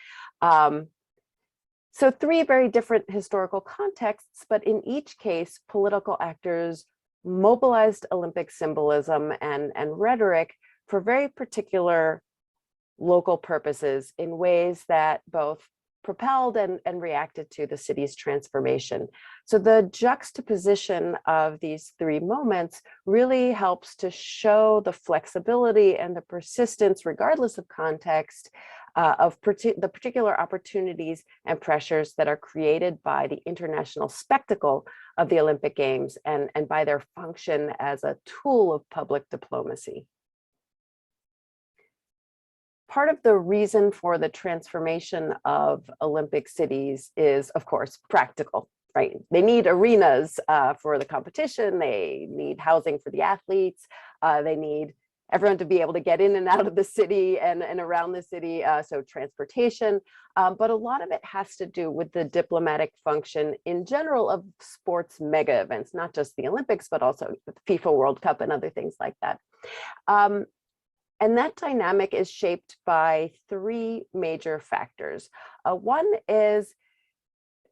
So three very different historical contexts, but in each case, political actors mobilized Olympic symbolism and rhetoric for very particular local purposes in ways that both propelled and reacted to the city's transformation. So the juxtaposition of these three moments really helps to show the flexibility and the persistence, regardless of context, of the particular opportunities and pressures that are created by the international spectacle of the Olympic Games and by their function as a tool of public diplomacy. Part of the reason for the transformation of Olympic cities is, of course, practical, right? They need arenas for the competition, they need housing for the athletes, they need everyone to be able to get in and out of the city and around the city, so transportation. But a lot of it has to do with the diplomatic function in general of sports mega events, not just the Olympics, but also the FIFA World Cup and other things like that. And that dynamic is shaped by three major factors. One is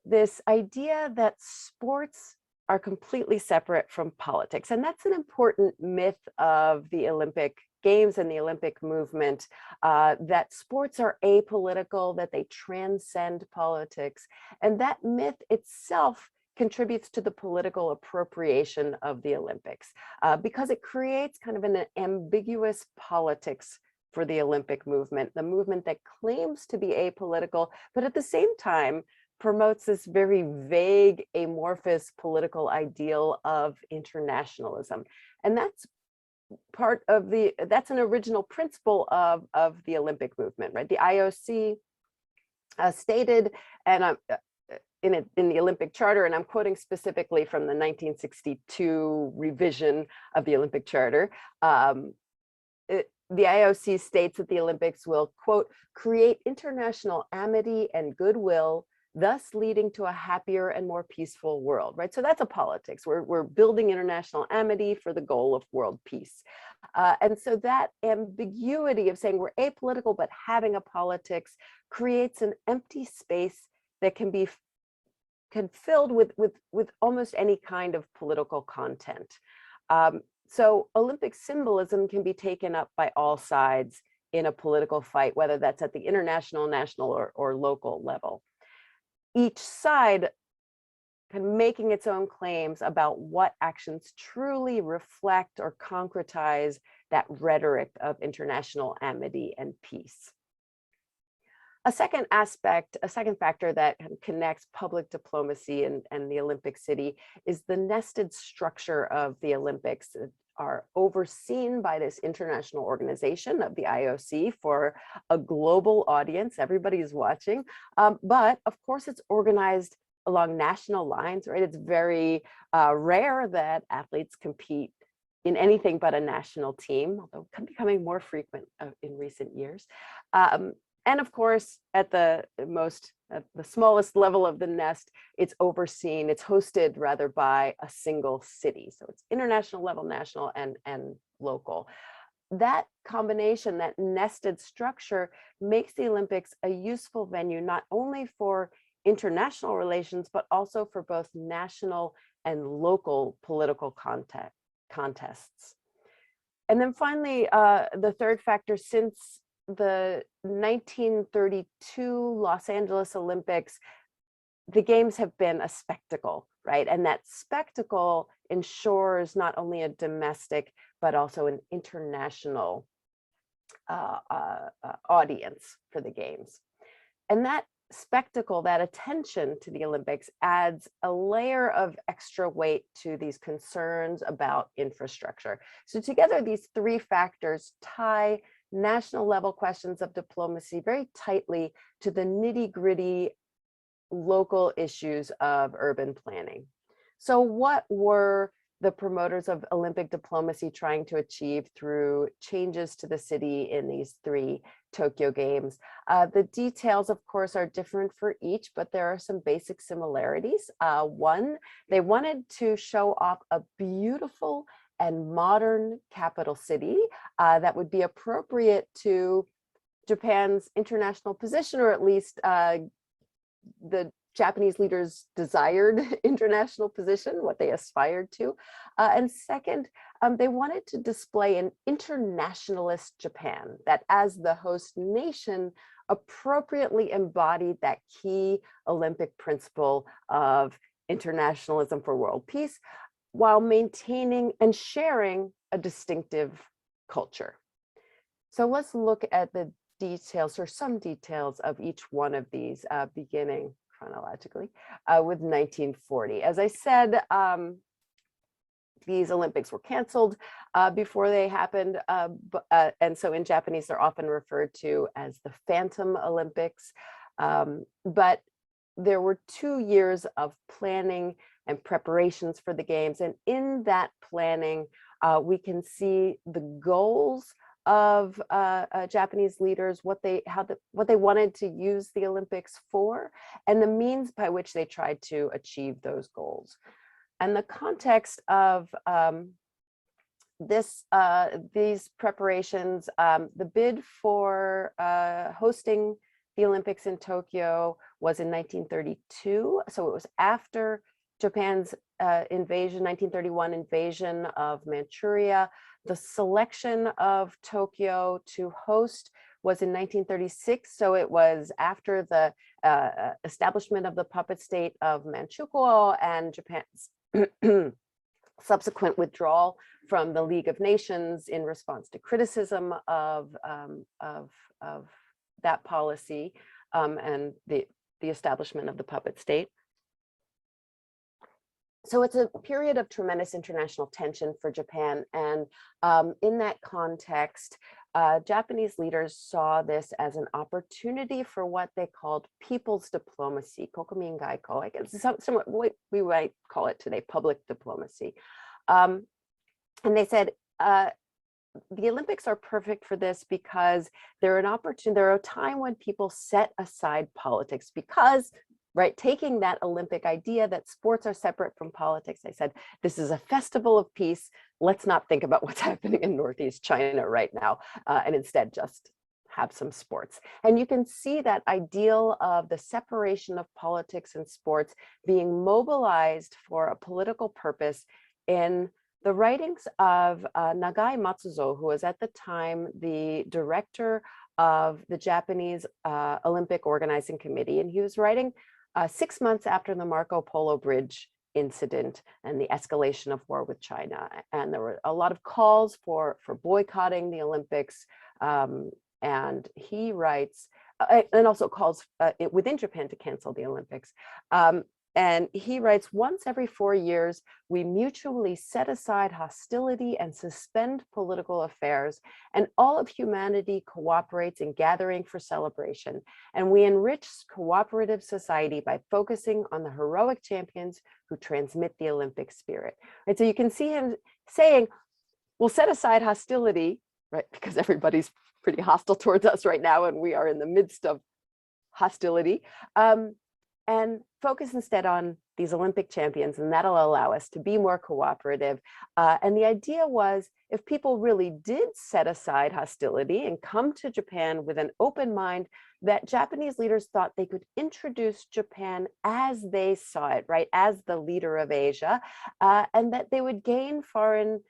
this idea that sports are completely separate from politics. And that's an important myth of the Olympic Games and the Olympic movement, that sports are apolitical, that they transcend politics. And that myth itself contributes to the political appropriation of the Olympics because it creates kind of an ambiguous politics for the Olympic movement, the movement that claims to be apolitical, but at the same time promotes this very vague, amorphous political ideal of internationalism. And that's part of that's an original principle of the Olympic movement, right? The IOC stated, and in the Olympic Charter, and I'm quoting specifically from the 1962 revision of the Olympic Charter, the IOC states that the Olympics will, quote, create international amity and goodwill, thus leading to a happier and more peaceful world, right? So that's a politics. We're building international amity for the goal of world peace. And so that ambiguity of saying we're apolitical but having a politics creates an empty space that can be filled with almost any kind of political content. So Olympic symbolism can be taken up by all sides in a political fight, whether that's at the international, national, or local level. Each side kind of making its own claims about what actions truly reflect or concretize that rhetoric of international amity and peace. A second aspect, a second factor that connects public diplomacy and the Olympic city is the nested structure of the Olympics that are overseen by this international organization of the IOC for a global audience. Everybody is watching, but of course it's organized along national lines, right? It's very rare that athletes compete in anything but a national team, although becoming more frequent in recent years. And of course, at the smallest level of the nest, it's overseen, it's hosted rather by a single city. So it's international level, national, and local. That combination, that nested structure makes the Olympics a useful venue, not only for international relations, but also for both national and local political contests. And then finally, the third factor, since the 1932 Los Angeles Olympics, the games have been a spectacle, right? And that spectacle ensures not only a domestic, but also an international audience for the games. And that spectacle, that attention to the Olympics adds a layer of extra weight to these concerns about infrastructure. So together, these three factors tie national level questions of diplomacy very tightly to the nitty-gritty local issues of urban planning. So what were the promoters of Olympic diplomacy trying to achieve through changes to the city in these 3 Tokyo Games? The details, of course, are different for each, but there are some basic similarities. One, they wanted to show off a beautiful and modern capital city that would be appropriate to Japan's international position, or at least the Japanese leaders' desired international position, what they aspired to. And second, they wanted to display an internationalist Japan that, as the host nation, appropriately embodied that key Olympic principle of internationalism for world peace, while maintaining and sharing a distinctive culture. So let's look at the details, or some details, of each one of these, beginning chronologically with 1940. As I said, these Olympics were canceled before they happened, and so in Japanese they're often referred to as the Phantom Olympics. But there were 2 years of planning and preparations for the games, and in that planning we can see the goals of Japanese leaders, what they wanted to use the Olympics for, and the means by which they tried to achieve those goals. And the context of these preparations, the bid for hosting the Olympics in Tokyo was in 1932, so it was after Japan's invasion, 1931 invasion of Manchuria. The selection of Tokyo to host was in 1936, so it was after the establishment of the puppet state of Manchukuo and Japan's subsequent withdrawal from the League of Nations in response to criticism of that policy and the establishment of the puppet state. So it's a period of tremendous international tension for Japan. And in that context, Japanese leaders saw this as an opportunity for what they called people's diplomacy, kokumin gaiko, I guess, somewhat what we might call it today, public diplomacy. And they said, the Olympics are perfect for this because they're an opportunity, they're a time when people set aside politics, because right, taking that Olympic idea that sports are separate from politics, they said, this is a festival of peace. Let's not think about what's happening in Northeast China right now, and instead just have some sports. And you can see that ideal of the separation of politics and sports being mobilized for a political purpose in the writings of Nagai Matsuzo, who was at the time the director of the Japanese Olympic Organizing Committee. And he was writing 6 months after the Marco Polo Bridge incident and the escalation of war with China. And there were a lot of calls for boycotting the Olympics. And he writes, and also calls within Japan to cancel the Olympics. And he writes, once every 4 years, we mutually set aside hostility and suspend political affairs, and all of humanity cooperates in gathering for celebration. And we enrich cooperative society by focusing on the heroic champions who transmit the Olympic spirit. Right, so you can see him saying, we'll set aside hostility, right, because everybody's pretty hostile towards us right now, and we are in the midst of hostility. And focus instead on these Olympic champions, and that'll allow us to be more cooperative. And the idea was, if people really did set aside hostility and come to Japan with an open mind, that Japanese leaders thought they could introduce Japan as they saw it, right, as the leader of Asia, and that they would gain foreign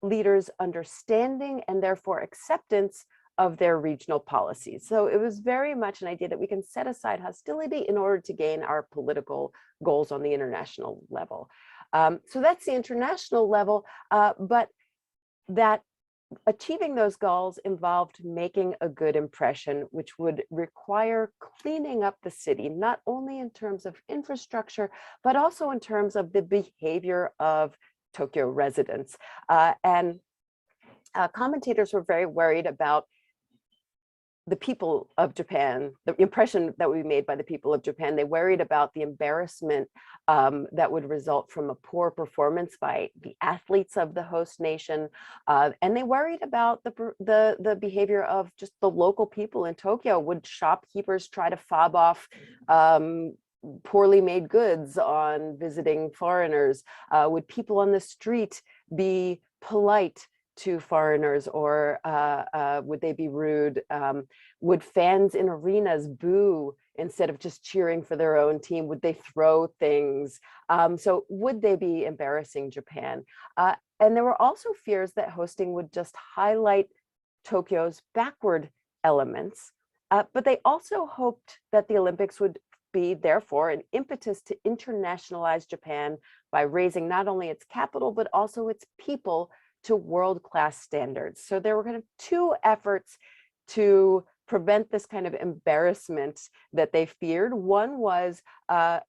leaders' understanding and therefore acceptance of their regional policies. So it was very much an idea that we can set aside hostility in order to gain our political goals on the international level. So that's the international level, but that achieving those goals involved making a good impression, which would require cleaning up the city, not only in terms of infrastructure, but also in terms of the behavior of Tokyo residents. And commentators were very worried about the people of Japan, the impression that we made by the people of Japan. They worried about the embarrassment that would result from a poor performance by the athletes of the host nation. And they worried about the behavior of just the local people in Tokyo. Would shopkeepers try to fob off poorly made goods on visiting foreigners? Would people on the street be polite to foreigners, or would they be rude? Would fans in arenas boo instead of just cheering for their own team? Would they throw things? So would they be embarrassing Japan? And there were also fears that hosting would just highlight Tokyo's backward elements, but they also hoped that the Olympics would be, therefore, an impetus to internationalize Japan by raising not only its capital, but also its people to world-class standards. So there were kind of two efforts to prevent this kind of embarrassment that they feared. One was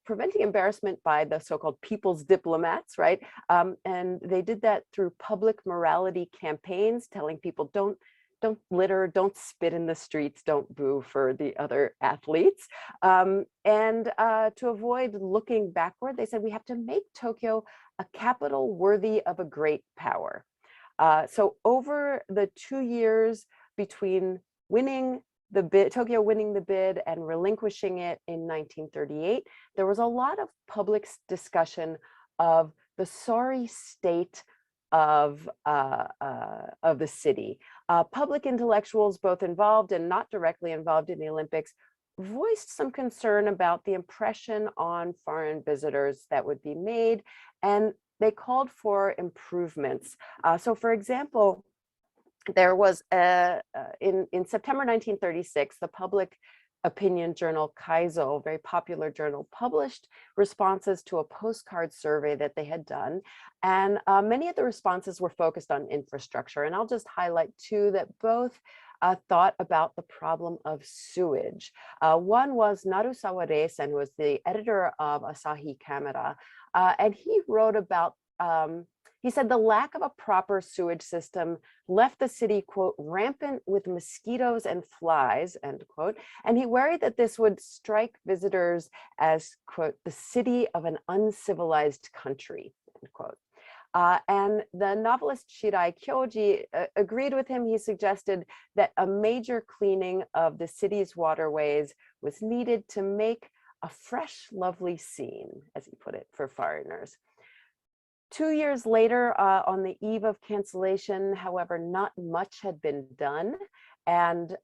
preventing embarrassment by the so-called people's diplomats, right? And they did that through public morality campaigns, telling people don't litter, don't spit in the streets, don't boo for the other athletes. And to avoid looking backward, they said we have to make Tokyo a capital worthy of a great power. So over the 2 years between winning the bid, Tokyo winning the bid and relinquishing it in 1938, there was a lot of public discussion of the sorry state of the city. Public intellectuals, both involved and not directly involved in the Olympics, voiced some concern about the impression on foreign visitors that would be made, and they called for improvements. So for example, there was in September 1936, the public opinion journal Kaizo, a very popular journal, published responses to a postcard survey that they had done. And many of the responses were focused on infrastructure. And I'll just highlight two that both thought about the problem of sewage. One was Narusawa Reisen, who was the editor of Asahi Camera, and he wrote about, he said the lack of a proper sewage system left the city, quote, rampant with mosquitoes and flies, end quote, and he worried that this would strike visitors as, quote, the city of an uncivilized country, end quote. And the novelist Shirai Kyoji agreed with him. He suggested that a major cleaning of the city's waterways was needed to make a fresh, lovely scene, as he put it, for foreigners. 2 years later, on the eve of cancellation, however, not much had been done. And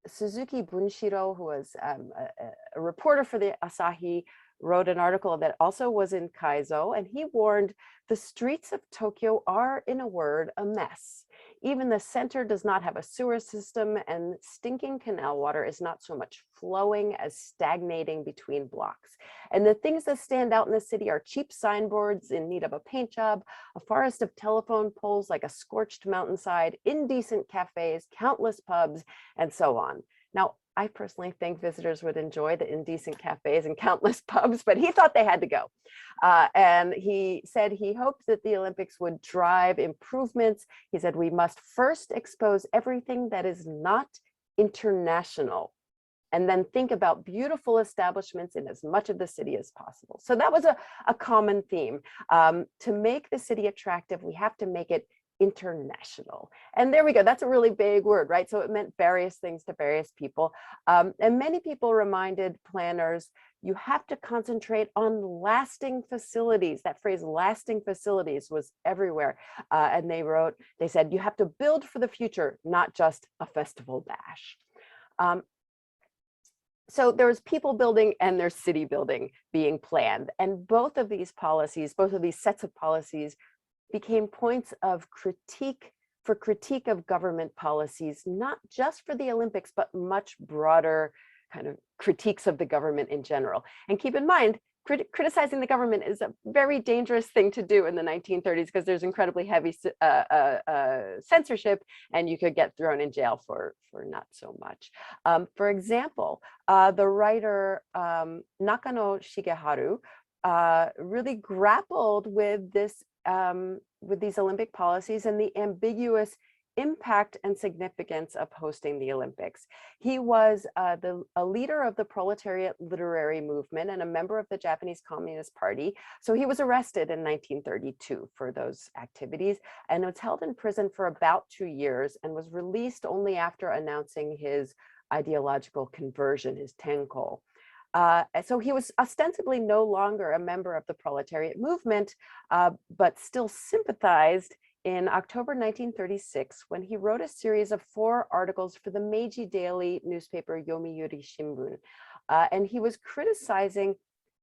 Suzuki Bunshiro, who was a reporter for the Asahi, wrote an article that also was in Kaizo, and he warned, the streets of Tokyo are, in a word, a mess. Even the center does not have a sewer system, and stinking canal water is not so much flowing as stagnating between blocks. And the things that stand out in the city are cheap signboards in need of a paint job, a forest of telephone poles like a scorched mountainside, indecent cafes, countless pubs, and so on. Now, I personally think visitors would enjoy the indecent cafes and countless pubs, but he thought they had to go. And he said he hoped that the Olympics would drive improvements. He said, we must first expose everything that is not international, and then think about beautiful establishments in as much of the city as possible. So that was a common theme. To make the city attractive, we have to make it international. And there we go. That's a really big word, right? So it meant various things to various people. And many people reminded planners, you have to concentrate on lasting facilities. That phrase, lasting facilities, was everywhere. And they said, you have to build for the future, not just a festival bash. So there was people building and there's city building being planned. And both of these policies, both of these sets of policies, became points of critique of government policies, not just for the Olympics, but much broader kind of critiques of the government in general. And keep in mind, criticizing the government is a very dangerous thing to do in the 1930s because there's incredibly heavy censorship, and you could get thrown in jail for not so much. For example, the writer Nakano Shigeharu really grappled with this with these Olympic policies and the ambiguous impact and significance of hosting the Olympics. He was a leader of the proletariat literary movement and a member of the Japanese Communist Party. So he was arrested in 1932 for those activities and was held in prison for about 2 years and was released only after announcing his ideological conversion, his tenko. So he was ostensibly no longer a member of the proletariat movement, but still sympathized in October 1936 when he wrote a series of 4 articles for the Meiji daily newspaper Yomiuri Shimbun. And he was criticizing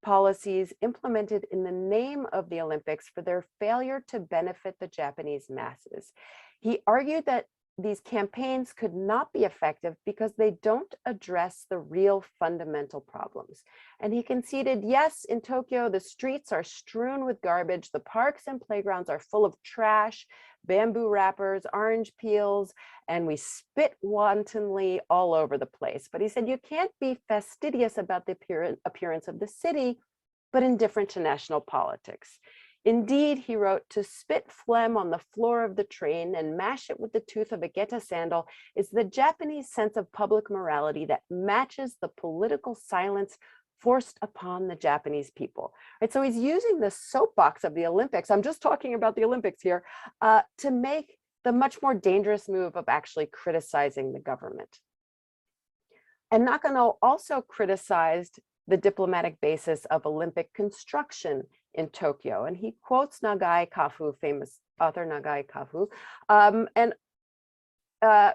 policies implemented in the name of the Olympics for their failure to benefit the Japanese masses. He argued that these campaigns could not be effective because they don't address the real fundamental problems. And he conceded, yes, in Tokyo, the streets are strewn with garbage, the parks and playgrounds are full of trash, bamboo wrappers, orange peels, and we spit wantonly all over the place. But he said, you can't be fastidious about the appearance of the city, but indifferent to national politics. Indeed, he wrote, to spit phlegm on the floor of the train and mash it with the tooth of a geta sandal is the Japanese sense of public morality that matches the political silence forced upon the Japanese people. Right, so he's using the soapbox of the Olympics, I'm just talking about the Olympics here, to make the much more dangerous move of actually criticizing the government. And Nakano also criticized the diplomatic basis of Olympic construction in Tokyo. And he quotes Nagai Kafu, famous author Nagai Kafu,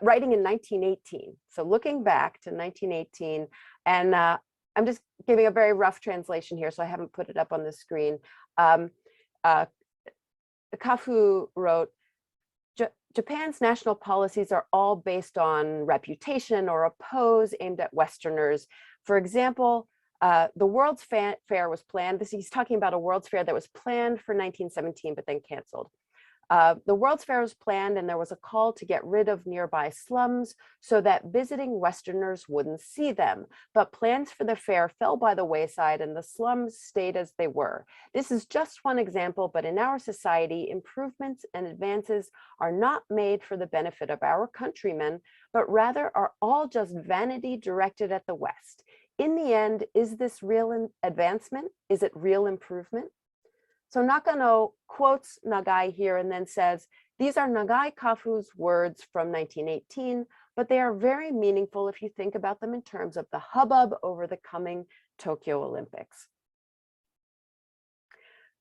writing in 1918. So looking back to 1918, and I'm just giving a very rough translation here, so I haven't put it up on the screen. Kafu wrote, Japan's national policies are all based on reputation or a pose aimed at Westerners. For example, the World's Fair was planned. He's talking about a World's Fair that was planned for 1917, but then canceled. The World's Fair was planned and there was a call to get rid of nearby slums so that visiting Westerners wouldn't see them. But plans for the fair fell by the wayside and the slums stayed as they were. This is just one example, but in our society, improvements and advances are not made for the benefit of our countrymen, but rather are all just vanity directed at the West. In the end, is this real advancement? Is it real improvement? So Nakano quotes Nagai here and then says, these are Nagai Kafu's words from 1918, but they are very meaningful if you think about them in terms of the hubbub over the coming Tokyo Olympics.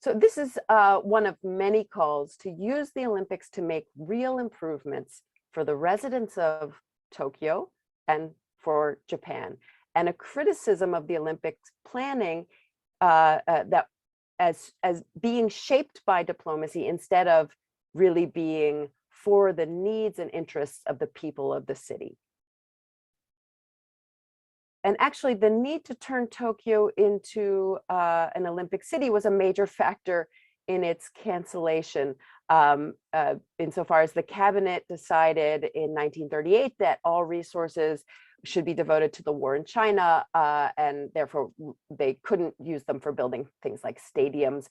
So this is one of many calls to use the Olympics to make real improvements for the residents of Tokyo and for Japan, and a criticism of the Olympics planning that as being shaped by diplomacy instead of really being for the needs and interests of the people of the city. And actually the need to turn Tokyo into an Olympic city was a major factor in its cancellation, insofar as the cabinet decided in 1938 that all resources should be devoted to the war in China, and therefore they couldn't use them for building things like stadiums.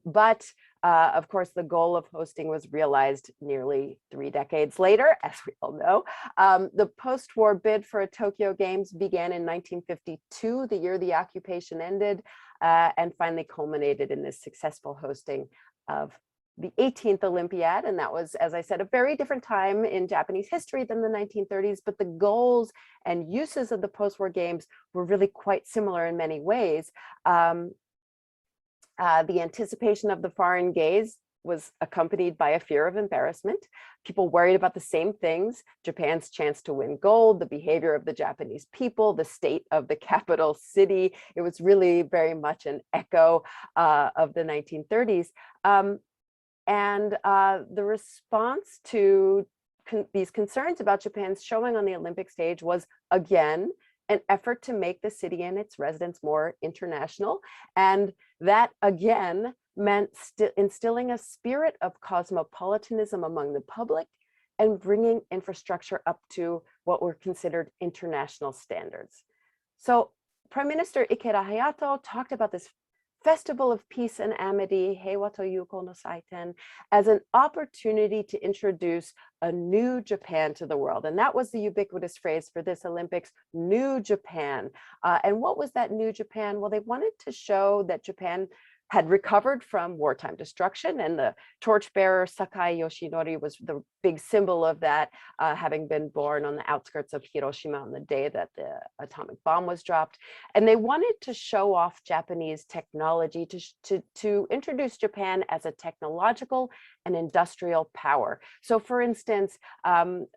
But of course, the goal of hosting was realized nearly 3 decades later, as we all know. The post-war bid for a Tokyo Games began in 1952, the year the occupation ended, and finally culminated in this successful hosting of the 18th Olympiad. And that was, as I said, a very different time in Japanese history than the 1930s, but the goals and uses of the post-war games were really quite similar in many ways. The anticipation of the foreign gaze was accompanied by a fear of embarrassment. People worried about the same things: Japan's chance to win gold, the behavior of the Japanese people, the state of the capital city. It was really very much an echo of the 1930s. And the response to these concerns about Japan's showing on the Olympic stage was, again, an effort to make the city and its residents more international. And that, again, meant instilling a spirit of cosmopolitanism among the public and bringing infrastructure up to what were considered international standards. So Prime Minister Ikeda Hayato talked about this Festival of Peace and Amity, Heiwa to Yuko no Saiten, as an opportunity to introduce a new Japan to the world. And that was the ubiquitous phrase for this Olympics, New Japan. And what was that New Japan? Well, they wanted to show that Japan had recovered from wartime destruction, and the torchbearer Sakai Yoshinori was the big symbol of that, having been born on the outskirts of Hiroshima on the day that the atomic bomb was dropped. And they wanted to show off Japanese technology, to introduce Japan as a technological and industrial power. So for instance,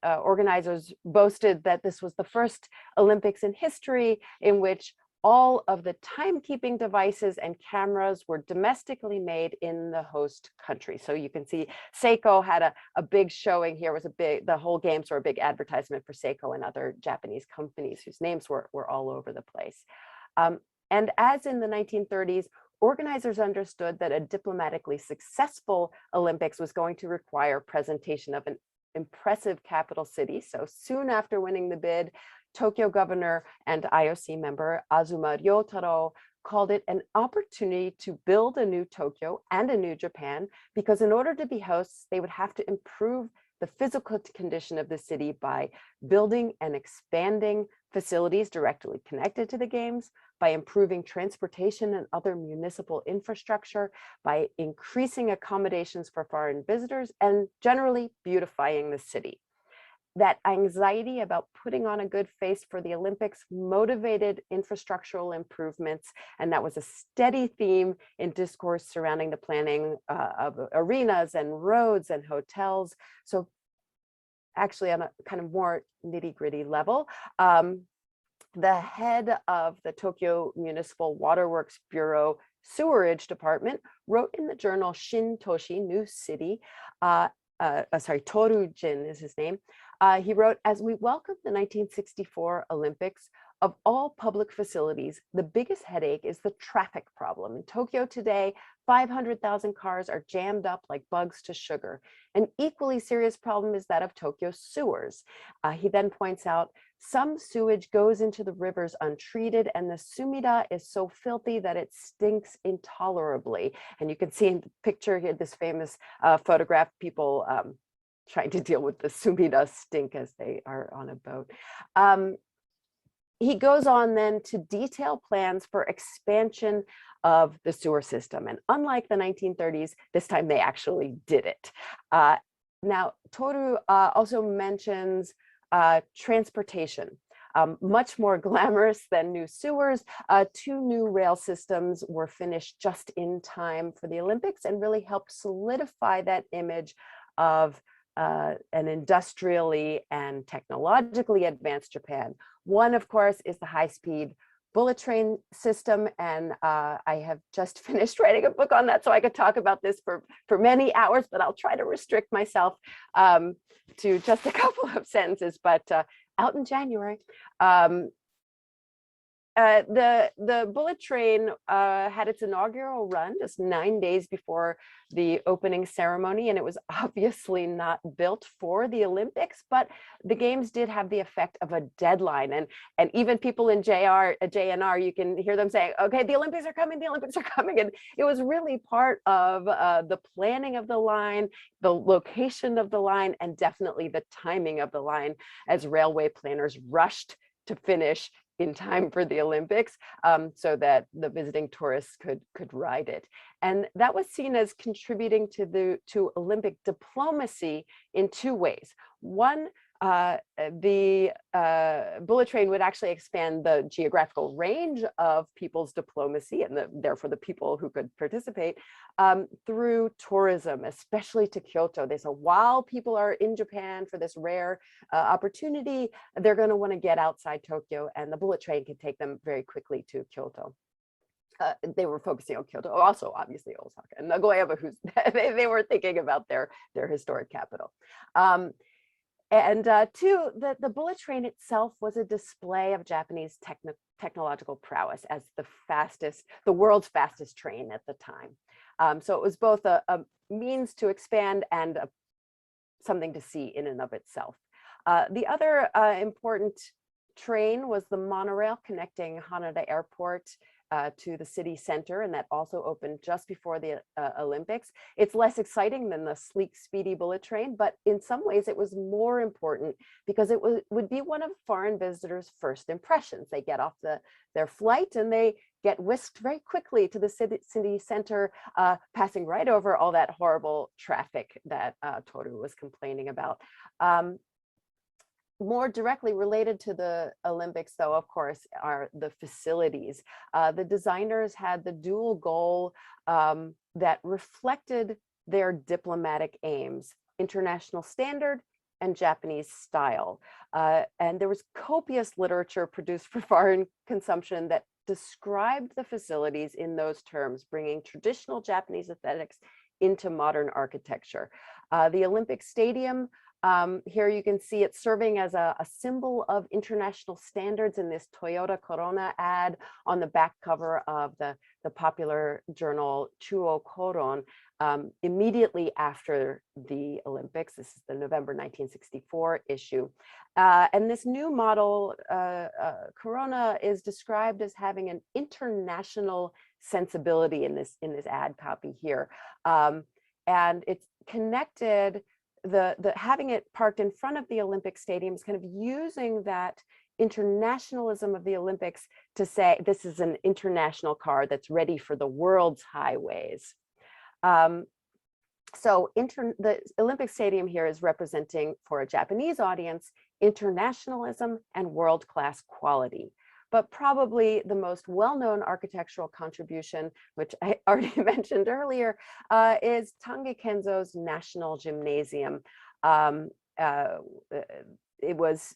organizers boasted that this was the first Olympics in history in which all of the timekeeping devices and cameras were domestically made in the host country. So you can see Seiko had a big showing here, the whole games were a big advertisement for Seiko and other Japanese companies whose names were all over the place. And as in the 1930s, organizers understood that a diplomatically successful Olympics was going to require presentation of an impressive capital city. So soon after winning the bid, Tokyo governor and IOC member Azuma Ryotaro called it an opportunity to build a new Tokyo and a new Japan, because in order to be hosts, they would have to improve the physical condition of the city by building and expanding facilities directly connected to the games, by improving transportation and other municipal infrastructure, by increasing accommodations for foreign visitors, and generally beautifying the city. That anxiety about putting on a good face for the Olympics motivated infrastructural improvements, and that was a steady theme in discourse surrounding the planning of arenas and roads and hotels. So actually on a kind of more nitty-gritty level, the head of the Tokyo Municipal Waterworks Bureau Sewerage Department wrote in the journal Shin Toshi, New City, Torujin is his name. He wrote, as we welcome the 1964 Olympics, of all public facilities, the biggest headache is the traffic problem. In Tokyo today, 500,000 cars are jammed up like bugs to sugar. An equally serious problem is that of Tokyo's sewers. He then points out, some sewage goes into the rivers untreated, and the sumida is so filthy that it stinks intolerably. And you can see in the picture here, this famous photograph, people trying to deal with the sumida stink as they are on a boat. He goes on then to detail plans for expansion of the sewer system. And unlike the 1930s, this time they actually did it. Now, Toru also mentions transportation. Much more glamorous than new sewers. 2 new rail systems were finished just in time for the Olympics and really helped solidify that image of an industrially and technologically advanced Japan. One, of course, is the high-speed bullet train system, and I have just finished writing a book on that, so I could talk about this for many hours, but I'll try to restrict myself to just a couple of sentences. But out in January, the bullet train had its inaugural run just 9 days before the opening ceremony, and it was obviously not built for the Olympics, but the games did have the effect of a deadline, and even people in JNR, you can hear them saying, okay, the Olympics are coming, and it was really part of the planning of the line, the location of the line, and definitely the timing of the line, as railway planners rushed to finish in time for the Olympics, so that the visiting tourists could ride it. And that was seen as contributing to Olympic diplomacy in 2 ways. One, the bullet train would actually expand the geographical range of people's diplomacy, and therefore the people who could participate, through tourism, especially to Kyoto. They said, while people are in Japan for this rare opportunity, they're going to want to get outside Tokyo, and the bullet train can take them very quickly to Kyoto. They were focusing on Kyoto, also obviously Osaka and Nagoya, who's they were thinking about their historic capital. And 2, the bullet train itself was a display of Japanese technological prowess as the world's fastest train at the time. So it was both a means to expand and something to see in and of itself. The other important train was the monorail connecting Haneda Airport to the city center, and that also opened just before the Olympics. It's less exciting than the sleek, speedy bullet train, but in some ways it was more important because it would be one of foreign visitors' first impressions. They get off their flight and they get whisked very quickly to the city center, passing right over all that horrible traffic that Toru was complaining about. More directly related to the Olympics, though, of course, are the facilities. The designers had the dual goal that reflected their diplomatic aims: international standard and Japanese style. And there was copious literature produced for foreign consumption that described the facilities in those terms, bringing traditional Japanese aesthetics into modern architecture. The Olympic Stadium, here you can see it serving as a symbol of international standards in this Toyota Corona ad on the back cover of the popular journal Chuo Koron, immediately after the Olympics. This is the November 1964 issue. And this new model, Corona, is described as having an international sensibility in this ad copy here. And it's connected, having it parked in front of the Olympic Stadium is kind of using that internationalism of the Olympics to say this is an international car that's ready for the world's highways. So the Olympic Stadium here is representing, for a Japanese audience, internationalism and world-class quality. But probably the most well-known architectural contribution, which I already mentioned earlier, is Tange Kenzo's National Gymnasium. It was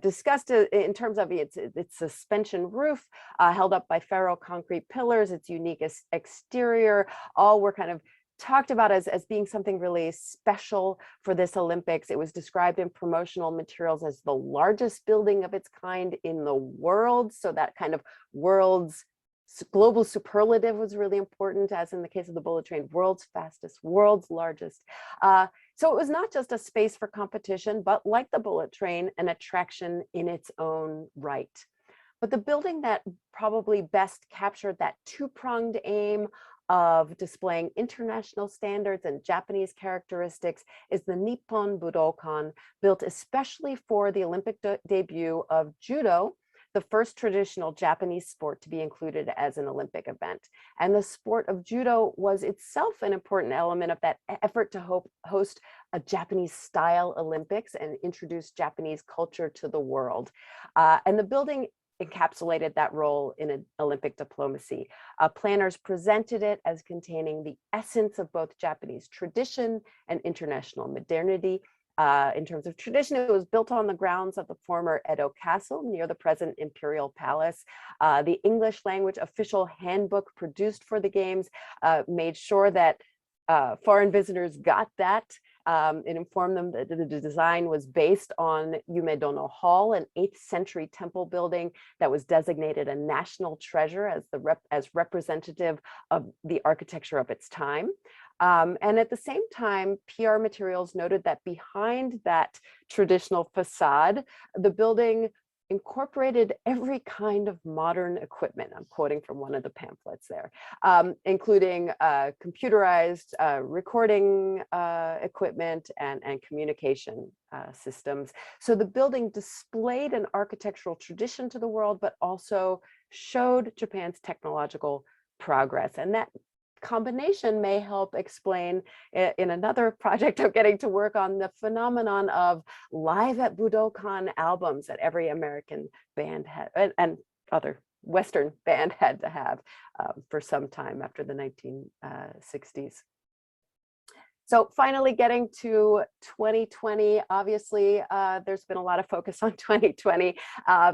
discussed in terms of its suspension roof, held up by ferro concrete pillars, its unique exterior, all were kind of talked about as being something really special for this Olympics. It was described in promotional materials as the largest building of its kind in the world. So that kind of world's global superlative was really important, as in the case of the bullet train, world's fastest, world's largest. So it was not just a space for competition, but like the bullet train, an attraction in its own right. But the building that probably best captured that two-pronged aim of displaying international standards and Japanese characteristics is the Nippon Budokan, built especially for the Olympic debut of judo, the first traditional Japanese sport to be included as an Olympic event. And the sport of judo was itself an important element of that effort to host a Japanese style Olympics and introduce Japanese culture to the world. And the building encapsulated that role in an Olympic diplomacy. Planners presented it as containing the essence of both Japanese tradition and international modernity. In terms of tradition, it was built on the grounds of the former Edo Castle near the present Imperial Palace. The English language official handbook produced for the Games made sure that foreign visitors got that. It informed them that the design was based on Yumedono Hall, an 8th century temple building that was designated a national treasure as representative of the architecture of its time. And at the same time, PR materials noted that behind that traditional facade, the building incorporated every kind of modern equipment. I'm quoting from one of the pamphlets there, including computerized recording equipment and communication systems. So the building displayed an architectural tradition to the world, but also showed Japan's technological progress. And that combination may help explain, in another project I'm getting to work on, the phenomenon of live at Budokan albums that every American band had and other Western band had to have for some time after the 1960s. So finally getting to 2020, obviously there's been a lot of focus on 2020.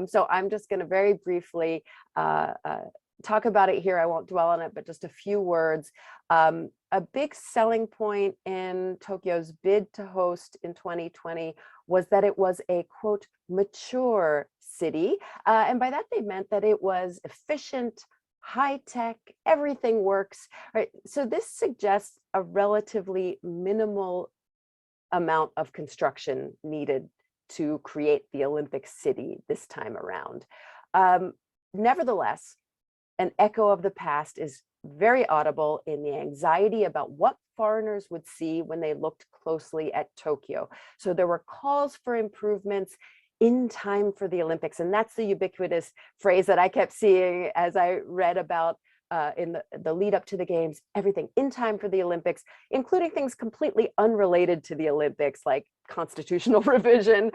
So I'm just going to very briefly talk about it here. I won't dwell on it, but just a few words. A big selling point in Tokyo's bid to host in 2020 was that it was a, quote, mature city. And by that they meant that it was efficient, high-tech, everything works, right? So this suggests a relatively minimal amount of construction needed to create the Olympic city this time around. nevertheless, an echo of the past is very audible in the anxiety about what foreigners would see when they looked closely at Tokyo. So there were calls for improvements in time for the Olympics. And that's the ubiquitous phrase that I kept seeing as I read about in the lead up to the games, everything in time for the Olympics, including things completely unrelated to the Olympics, like constitutional revision,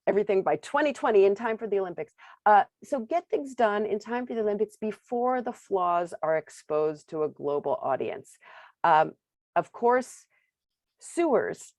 everything by 2020 in time for the Olympics. So get things done in time for the Olympics before the flaws are exposed to a global audience. Of course, sewers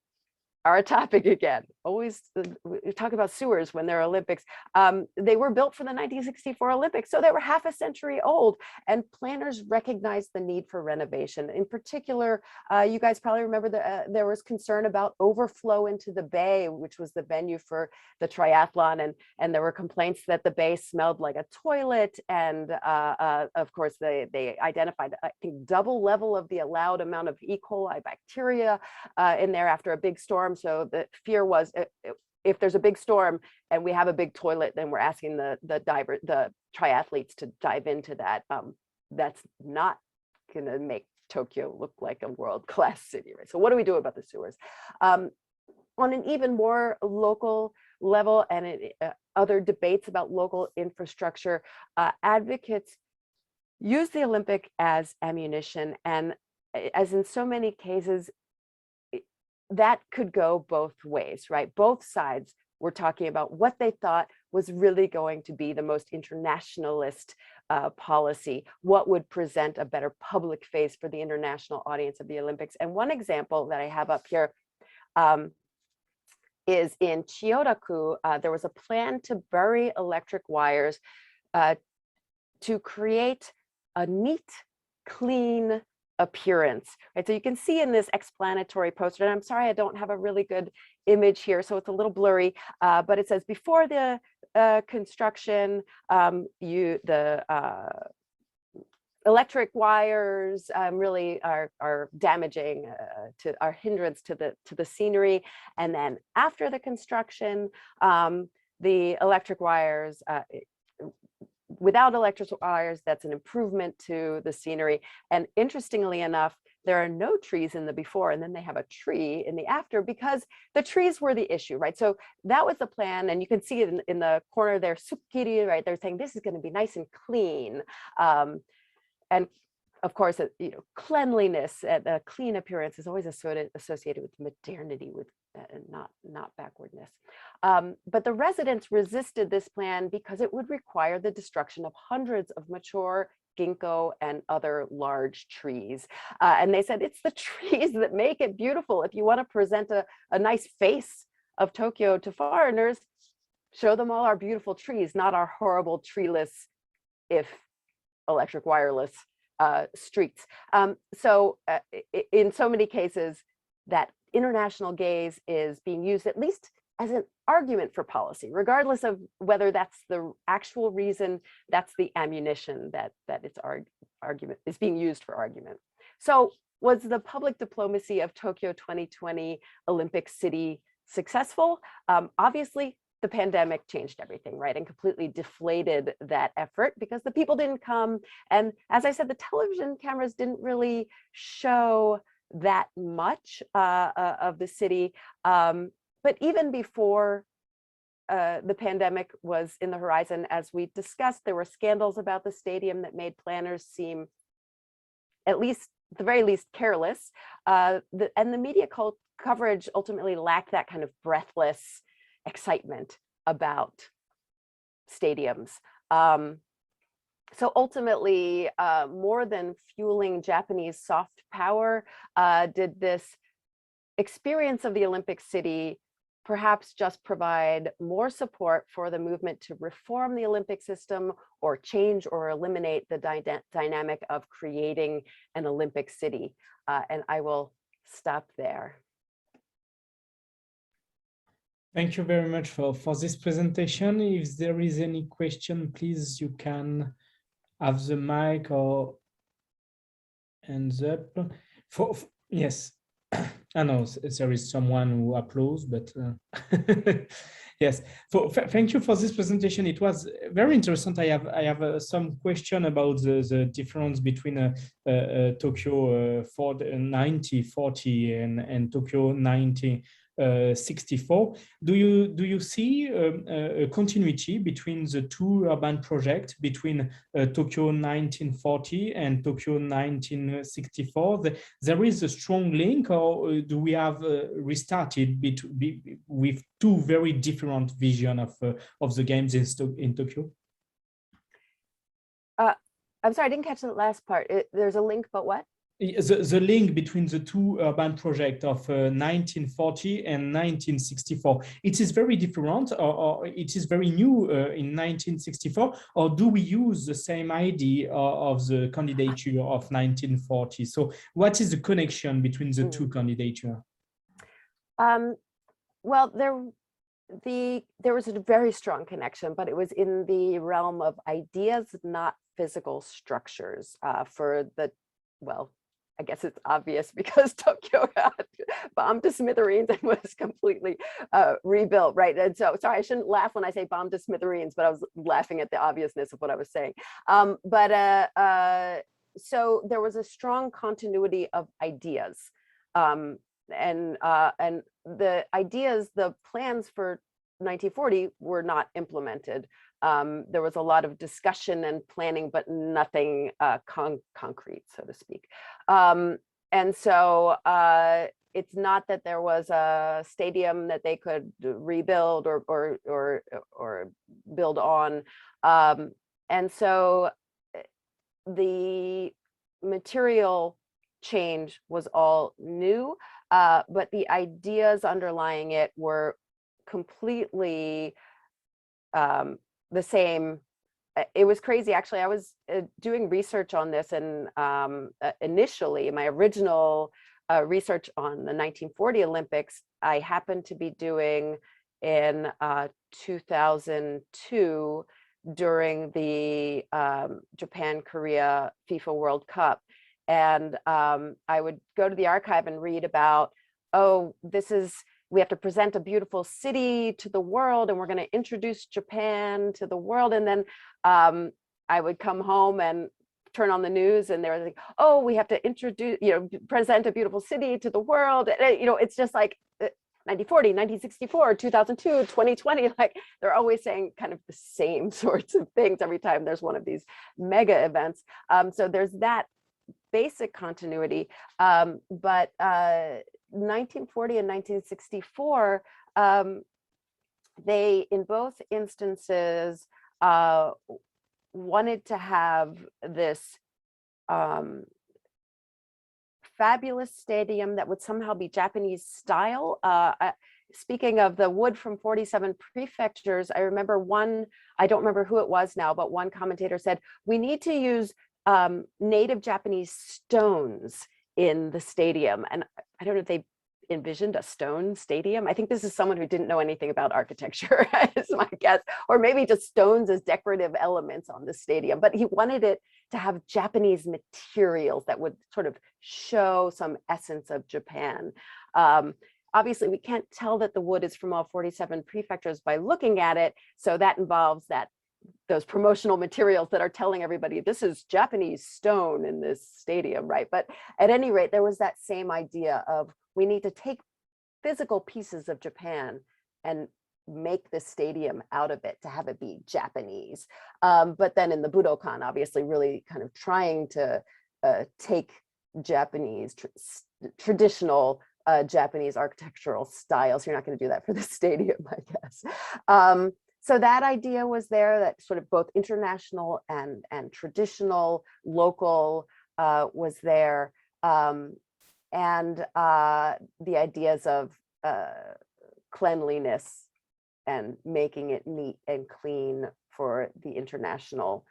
are a topic again. Always we talk about sewers when there are Olympics. They were built for the 1964 Olympics, so they were half a century old, and planners recognized the need for renovation. In particular, you guys probably remember that there was concern about overflow into the bay, which was the venue for the triathlon, and there were complaints that the bay smelled like a toilet, and of course they identified, I think, double level of the allowed amount of E. coli bacteria in there after a big storm. So the fear was, if there's a big storm and we have a big toilet, then we're asking the triathletes to dive into that. That's not going to make Tokyo look like a world-class city, right? So what do we do about the sewers? On an even more local level, and other debates about local infrastructure, advocates use the Olympic as ammunition, and as in so many cases, that could go both ways, right? Both sides were talking about what they thought was really going to be the most internationalist policy, what would present a better public face for the international audience of the Olympics. And one example that I have up here is in Chiyoda-ku. There was a plan to bury electric wires to create a neat, clean appearance, right? So you can see in this explanatory poster, and I'm sorry I don't have a really good image here, so it's a little blurry, but it says before the construction, electric wires really are damaging, are hindrance to the scenery, and then after the construction, the electric wires. Without electric wires, that's an improvement to the scenery. And interestingly enough, there are no trees in the before, and then they have a tree in the after, because the trees were the issue, right? So that was the plan, and you can see it in the corner there, sukkiri, right? They're saying this is going to be nice and clean. And of course, cleanliness and a clean appearance is always associated with modernity, with not backwardness. But the residents resisted this plan because it would require the destruction of hundreds of mature ginkgo and other large trees. And they said, it's the trees that make it beautiful. If you want to present a nice face of Tokyo to foreigners, show them all our beautiful trees, not our horrible treeless, if electric wireless streets. So in so many cases, that international gaze is being used at least as an argument for policy, regardless of whether that's the actual reason. That's the ammunition that its argument is being used for argument. So was the public diplomacy of Tokyo 2020 Olympic City successful? Obviously, the pandemic changed everything, right? And completely deflated that effort because the people didn't come. And as I said, the television cameras didn't really show that much of the city. But even before the pandemic was in the horizon, as we discussed, there were scandals about the stadium that made planners seem, at the very least, careless. And the media coverage ultimately lacked that kind of breathless excitement about stadiums. So ultimately, more than fueling Japanese soft power, did this experience of the Olympic City perhaps just provide more support for the movement to reform the Olympic system, or change or eliminate the dynamic of creating an Olympic city? And I will stop there. Thank you very much for this presentation. If there is any question, please, you can have the mic or hands up. Yes, I know there is someone who applauds, but Yes. So thank you for this presentation. It was very interesting. I have some question about the difference between Tokyo 9040 and Tokyo 9064. Do you see a continuity between the two urban projects, between Tokyo 1940 and Tokyo 1964? There is a strong link, or do we have restarted with two very different visions of the games in Tokyo? I'm sorry, I didn't catch the last part. There's a link, but what? The link between the two urban projects of 1940 and 1964. It is very different, or it is very new in 1964, or do we use the same idea of the candidature of 1940? So what is the connection between the two candidatures? Well, there was a very strong connection, but it was in the realm of ideas, not physical structures. For the, well, I guess it's obvious because Tokyo got bombed to smithereens and was completely rebuilt, right? And so, sorry, I shouldn't laugh when I say bombed to smithereens, but I was laughing at the obviousness of what I was saying. So there was a strong continuity of ideas, and the ideas, the plans for 1940 were not implemented. There was a lot of discussion and planning, but nothing concrete, so to speak. And so it's not that there was a stadium that they could rebuild or build on. And so the material change was all new, but the ideas underlying it were completely the same. It was crazy. Actually, I was doing research on this, and initially my original research on the 1940 Olympics, I happened to be doing in 2002 during the Japan-Korea FIFA World Cup. And I would go to the archive and read about, oh, we have to present a beautiful city to the world, and we're going to introduce Japan to the world. And then I would come home and turn on the news, and they were like, oh, we have to introduce, present a beautiful city to the world. And, it's just like 1940, 1964, 2002, 2020, like they're always saying kind of the same sorts of things every time there's one of these mega events. So there's that basic continuity, but 1940 and 1964, they, in both instances, wanted to have this fabulous stadium that would somehow be Japanese style. Speaking of the wood from 47 prefectures, I remember I don't remember who it was now, but one commentator said, we need to use native Japanese stones in the stadium. And I don't know if they envisioned a stone stadium. I think this is someone who didn't know anything about architecture, is my guess, or maybe just stones as decorative elements on the stadium. But he wanted it to have Japanese materials that would sort of show some essence of Japan. Obviously, we can't tell that the wood is from all 47 prefectures by looking at it. So that involves those promotional materials that are telling everybody this is Japanese stone in this stadium, right? But at any rate, there was that same idea of we need to take physical pieces of Japan and make the stadium out of it to have it be Japanese. But then in the Budokan, obviously really kind of trying to take Japanese, traditional Japanese architectural styles. You're not going to do that for the stadium, I guess. So that idea was there, that sort of both international and traditional, local was there. And the ideas of cleanliness and making it neat and clean for the international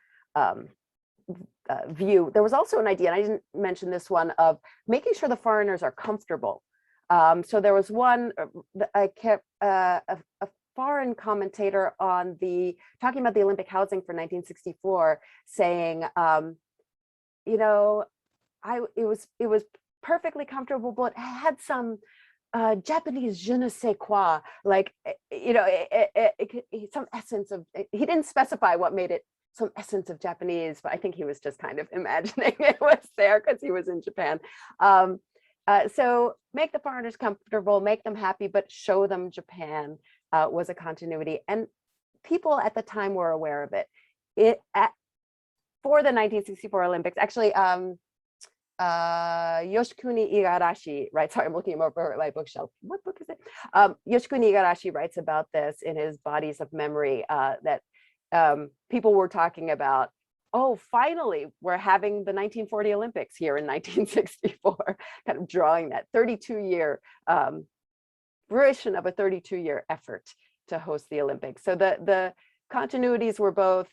view. There was also an idea, and I didn't mention this one, of making sure the foreigners are comfortable. So there was one, I kept a foreign commentator on talking about the Olympic housing for 1964, saying, it was perfectly comfortable, but it had some Japanese je ne sais quoi, like, you know, some essence of, he didn't specify what made it some essence of Japanese, but I think he was just kind of imagining it was there because he was in Japan. So make the foreigners comfortable, make them happy, but show them Japan was a continuity. And people at the time were aware of it. For the 1964 Olympics, actually, Yoshikuni Igarashi, right? Sorry, I'm looking over my bookshelf. What book is it? Yoshikuni Igarashi writes about this in his Bodies of Memory, that people were talking about, oh, finally, we're having the 1940 Olympics here in 1964, kind of drawing that 32-year fruition of a 32-year effort to host the Olympics. So the continuities were both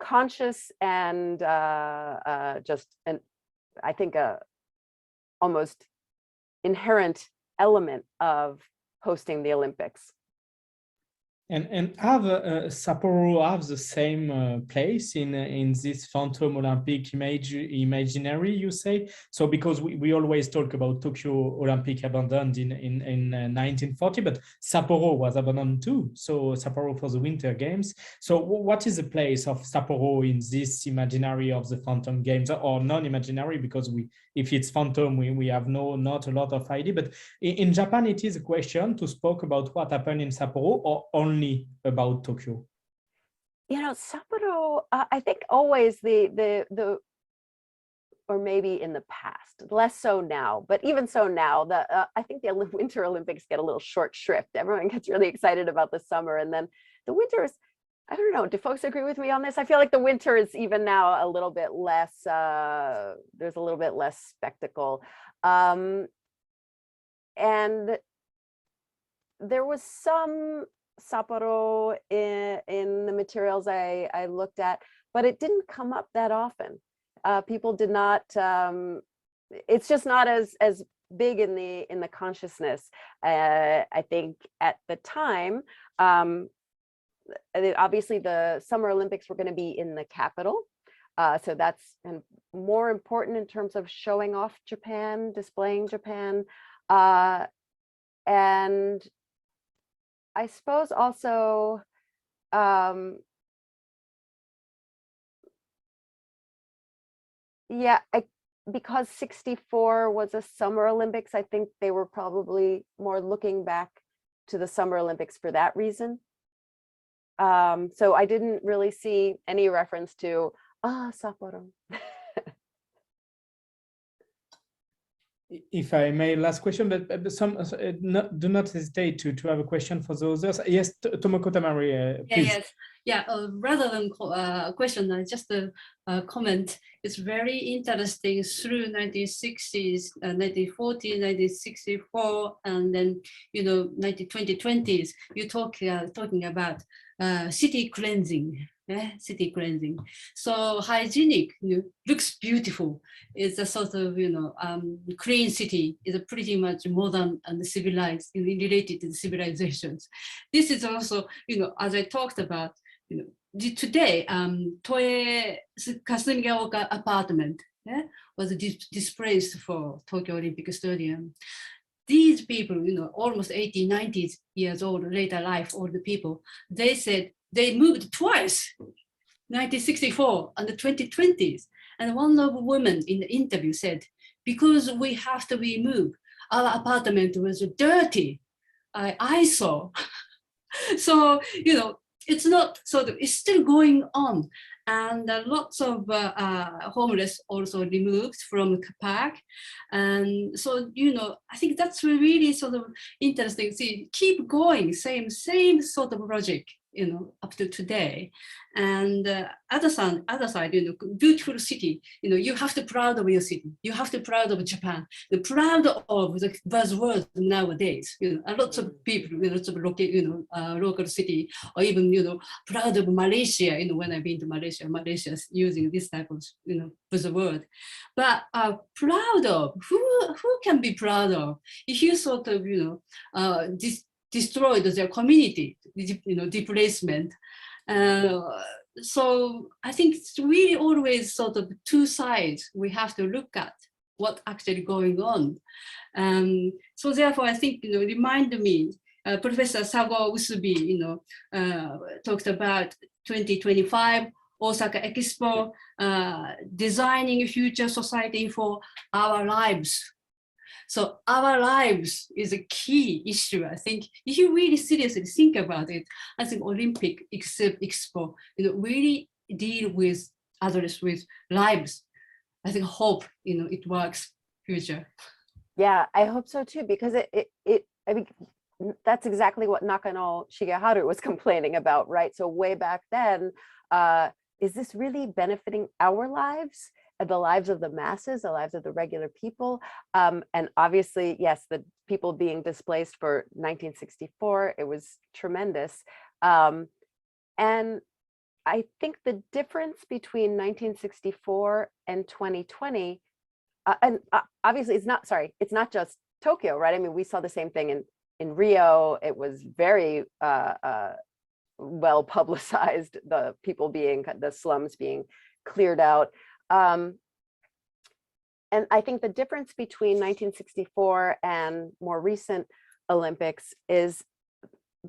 conscious and just I think almost inherent element of hosting the Olympics. And have Sapporo have the same place in this Phantom Olympic imaginary, you say? So because we always talk about Tokyo Olympic abandoned in 1940, but Sapporo was abandoned too. So Sapporo for the Winter Games. So what is the place of Sapporo in this imaginary of the Phantom Games, or non-imaginary? Because if it's Phantom, we have not a lot of idea. But in Japan, it is a question to speak about what happened in Sapporo, or only about Tokyo? You know, Sapporo, I think always the or maybe in the past, less so now, but even so now, I think the Winter Olympics get a little short shrift. Everyone gets really excited about the summer, and then the winter is, I don't know, do folks agree with me on this? I feel like the winter is even now a little bit less, there's a little bit less spectacle. And there was some Sapporo in the materials I looked at, but it didn't come up that often. People did not, it's just not as big in the consciousness. I think at the time, obviously the Summer Olympics were going to be in the capital. So that's more important in terms of showing off Japan, displaying Japan. And I suppose also, yeah, because 64 was a Summer Olympics, I think they were probably more looking back to the Summer Olympics for that reason. So I didn't really see any reference to, Sapporo. If I may, last question, but some do not hesitate to have a question for the others. Yes, Tomoko, Tamari, please. Yes, rather than a question, just a comment. It's very interesting through 1960s, 1940s, 1964, and then 2020s. You talking about city cleansing. City cleansing. So hygienic, looks beautiful. It's a sort of, clean city is a pretty much modern and civilized, related to the civilizations. This is also, as I talked about, today, Toe Kasumigaoka apartment was displaced for Tokyo Olympic Stadium. These people, almost 80, 90 years old, later life, older people, they said, they moved twice, 1964 and the 2020s. And one of the women in the interview said, because we have to be moved, our apartment was dirty. I saw. So, it's not sort of, it's still going on. And lots of homeless also removed from the park. And so, I think that's really sort of interesting. See, keep going, same sort of project, up to today. And other side, beautiful city, you have to be proud of your city. You have to be proud of Japan. You're proud of the buzzword nowadays. Lots of people, lots of local city, or even, proud of Malaysia. When I've been to Malaysia, Malaysia's using this type of, buzzword. But proud of, who can be proud of? If you sort of, destroyed their community, displacement. So I think it's really always sort of two sides we have to look at what actually going on. So therefore, I think, remind me, Professor Sago Usubi, talked about 2025 Osaka Expo, designing a future society for our lives. So our lives is a key issue. I think if you really seriously think about it, I think Olympic Expo, really deal with others with lives. I think hope, it works future. Yeah, I hope so too, because I mean, that's exactly what Nakano Shigeharu was complaining about, right? So way back then, is this really benefiting our lives, the lives of the masses, the lives of the regular people? And obviously, yes, the people being displaced for 1964, it was tremendous. And I think the difference between 1964 and 2020, and obviously it's not just Tokyo, right? I mean, we saw the same thing in Rio. It was very well publicized, the slums being cleared out. And I think the difference between 1964 and more recent Olympics is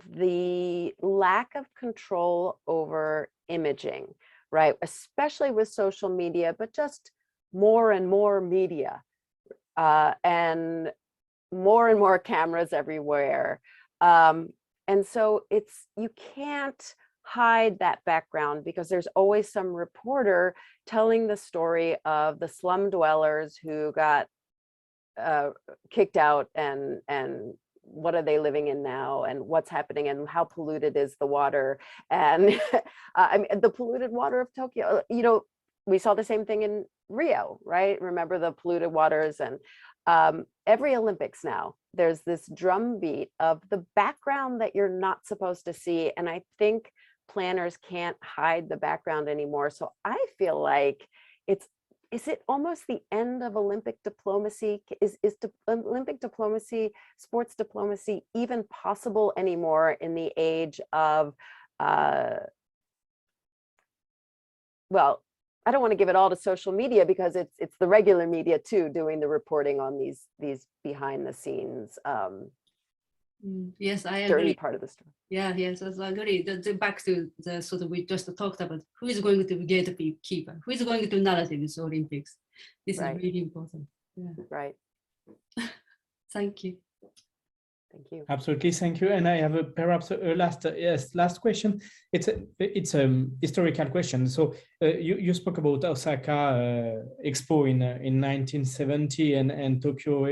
the lack of control over imaging, right? Especially with social media, but just more and more media and more cameras everywhere. And so you can't hide that background, because there's always some reporter telling the story of the slum dwellers who got kicked out, and what are they living in now, and what's happening, and how polluted is the water. And I mean, the polluted water of Tokyo, we saw the same thing in Rio, right? Remember the polluted waters. And every Olympics now, there's this drumbeat of the background that you're not supposed to see. And I think planners can't hide the background anymore. So I feel like is it almost the end of Olympic diplomacy? Is Olympic diplomacy, sports diplomacy, even possible anymore in the age of, well, I don't want to give it all to social media, because it's the regular media too doing the reporting on these behind the scenes yes, I dirty agree. part of the story. Yeah, yes, I agree. Back to the sort of we just talked about, who is going to be gatekeeper, who is going to narrative this Olympics. This is really important. Yeah. Right. Thank you. Thank you. Absolutely, thank you. And I have perhaps a last question. It's a historical question. So you spoke about Osaka Expo in 1970 and Tokyo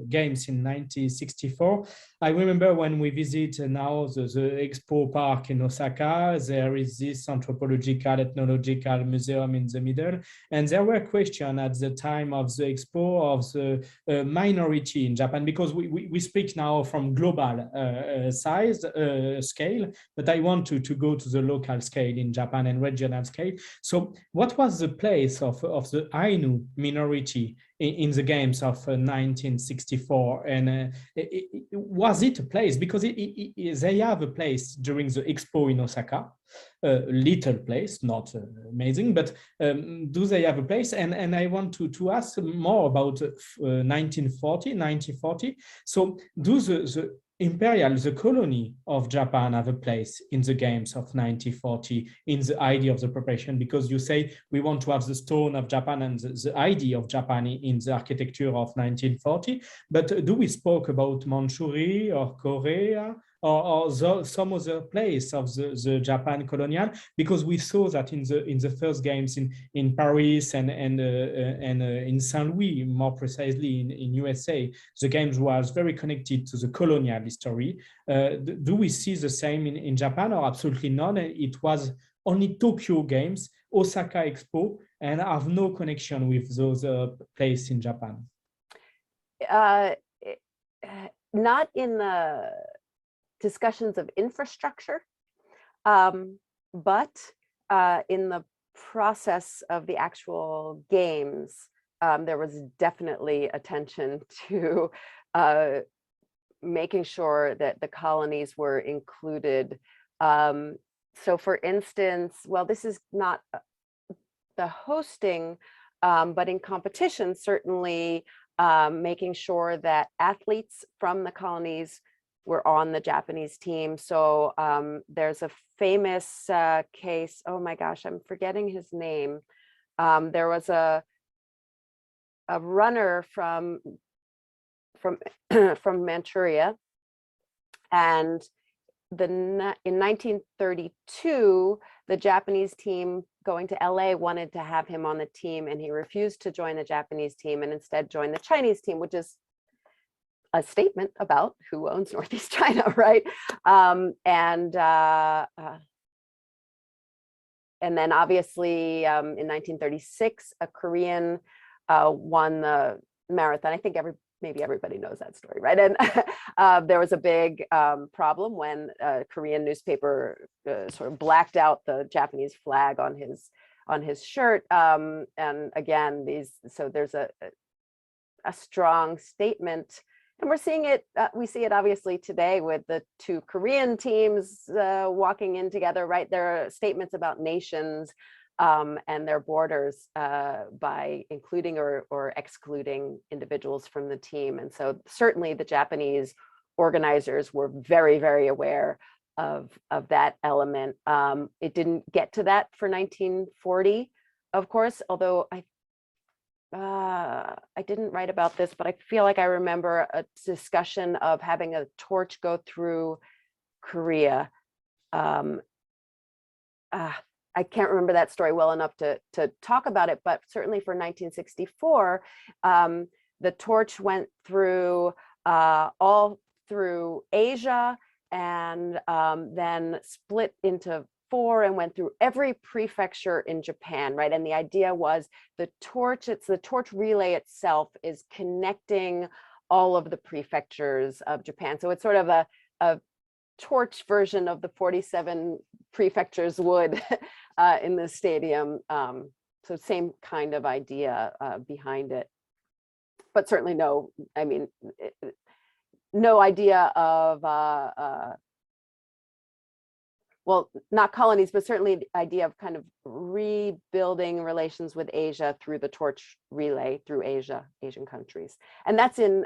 Games in 1964. I remember when we visit now the Expo Park in Osaka, there is this anthropological, ethnological museum in the middle. And there were questions at the time of the Expo of the minority in Japan, because we speak now from global scale, but I want to go to the local scale in Japan and regional scale. So what was the place of the Ainu minority in the games of 1964? And was it a place? Because they have a place during the Expo in Osaka, a little place, not amazing, but do they have a place? And I want to ask more about 1940. So do the imperial, the colony of Japan, have a place in the games of 1940 in the idea of the preparation? Because you say we want to have the stone of Japan and the idea of Japan in the architecture of 1940, but do we spoke about Manchuria or Korea or some other place of the Japan colonial? Because we saw that in the first games in Paris and in Saint Louis, more precisely in USA, the games was very connected to the colonial history. Do we see the same in Japan, or absolutely not? It was only Tokyo Games, Osaka Expo, and have no connection with those places in Japan? Not in the discussions of infrastructure, but in the process of the actual games, there was definitely attention to making sure that the colonies were included. So for instance, well, this is not the hosting but in competition, certainly making sure that athletes from the colonies were on the Japanese team. So there's a famous case, oh my gosh, I'm forgetting his name. There was a runner from Manchuria, and in 1932, the Japanese team going to LA wanted to have him on the team, and he refused to join the Japanese team and instead joined the Chinese team, which is a statement about who owns Northeast China, right? And then obviously in 1936, a Korean won the marathon. I think maybe everybody knows that story, right? And there was a big problem when a Korean newspaper sort of blacked out the Japanese flag on his shirt. And again, so there's a strong statement, and we're seeing it. We see it obviously today with the two Korean teams walking in together, right? There are statements about nations and their borders by including or excluding individuals from the team. And so certainly the Japanese organizers were very, very aware of that element. It didn't get to that for 1940, of course, although I didn't write about this, but I feel like I remember a discussion of having a torch go through Korea. I can't remember that story well enough to talk about it, but certainly for 1964, the torch went through all through Asia, and then split into 4 and went through every prefecture in Japan, right? And the idea was the torch relay itself is connecting all of the prefectures of Japan. So it's sort of a torch version of the 47 prefectures would in the stadium. So same kind of idea behind it, but certainly no idea of, well, not colonies, but certainly the idea of kind of rebuilding relations with Asia through the torch relay through Asian countries. And that's in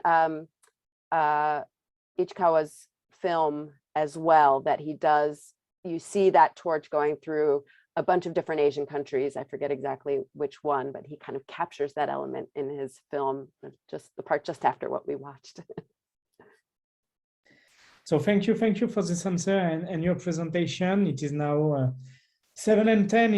Ichikawa's film as well, that he does, you see that torch going through a bunch of different Asian countries. I forget exactly which one, but he kind of captures that element in his film, just the part just after what we watched. So thank you for this answer and your presentation. It is now 7:10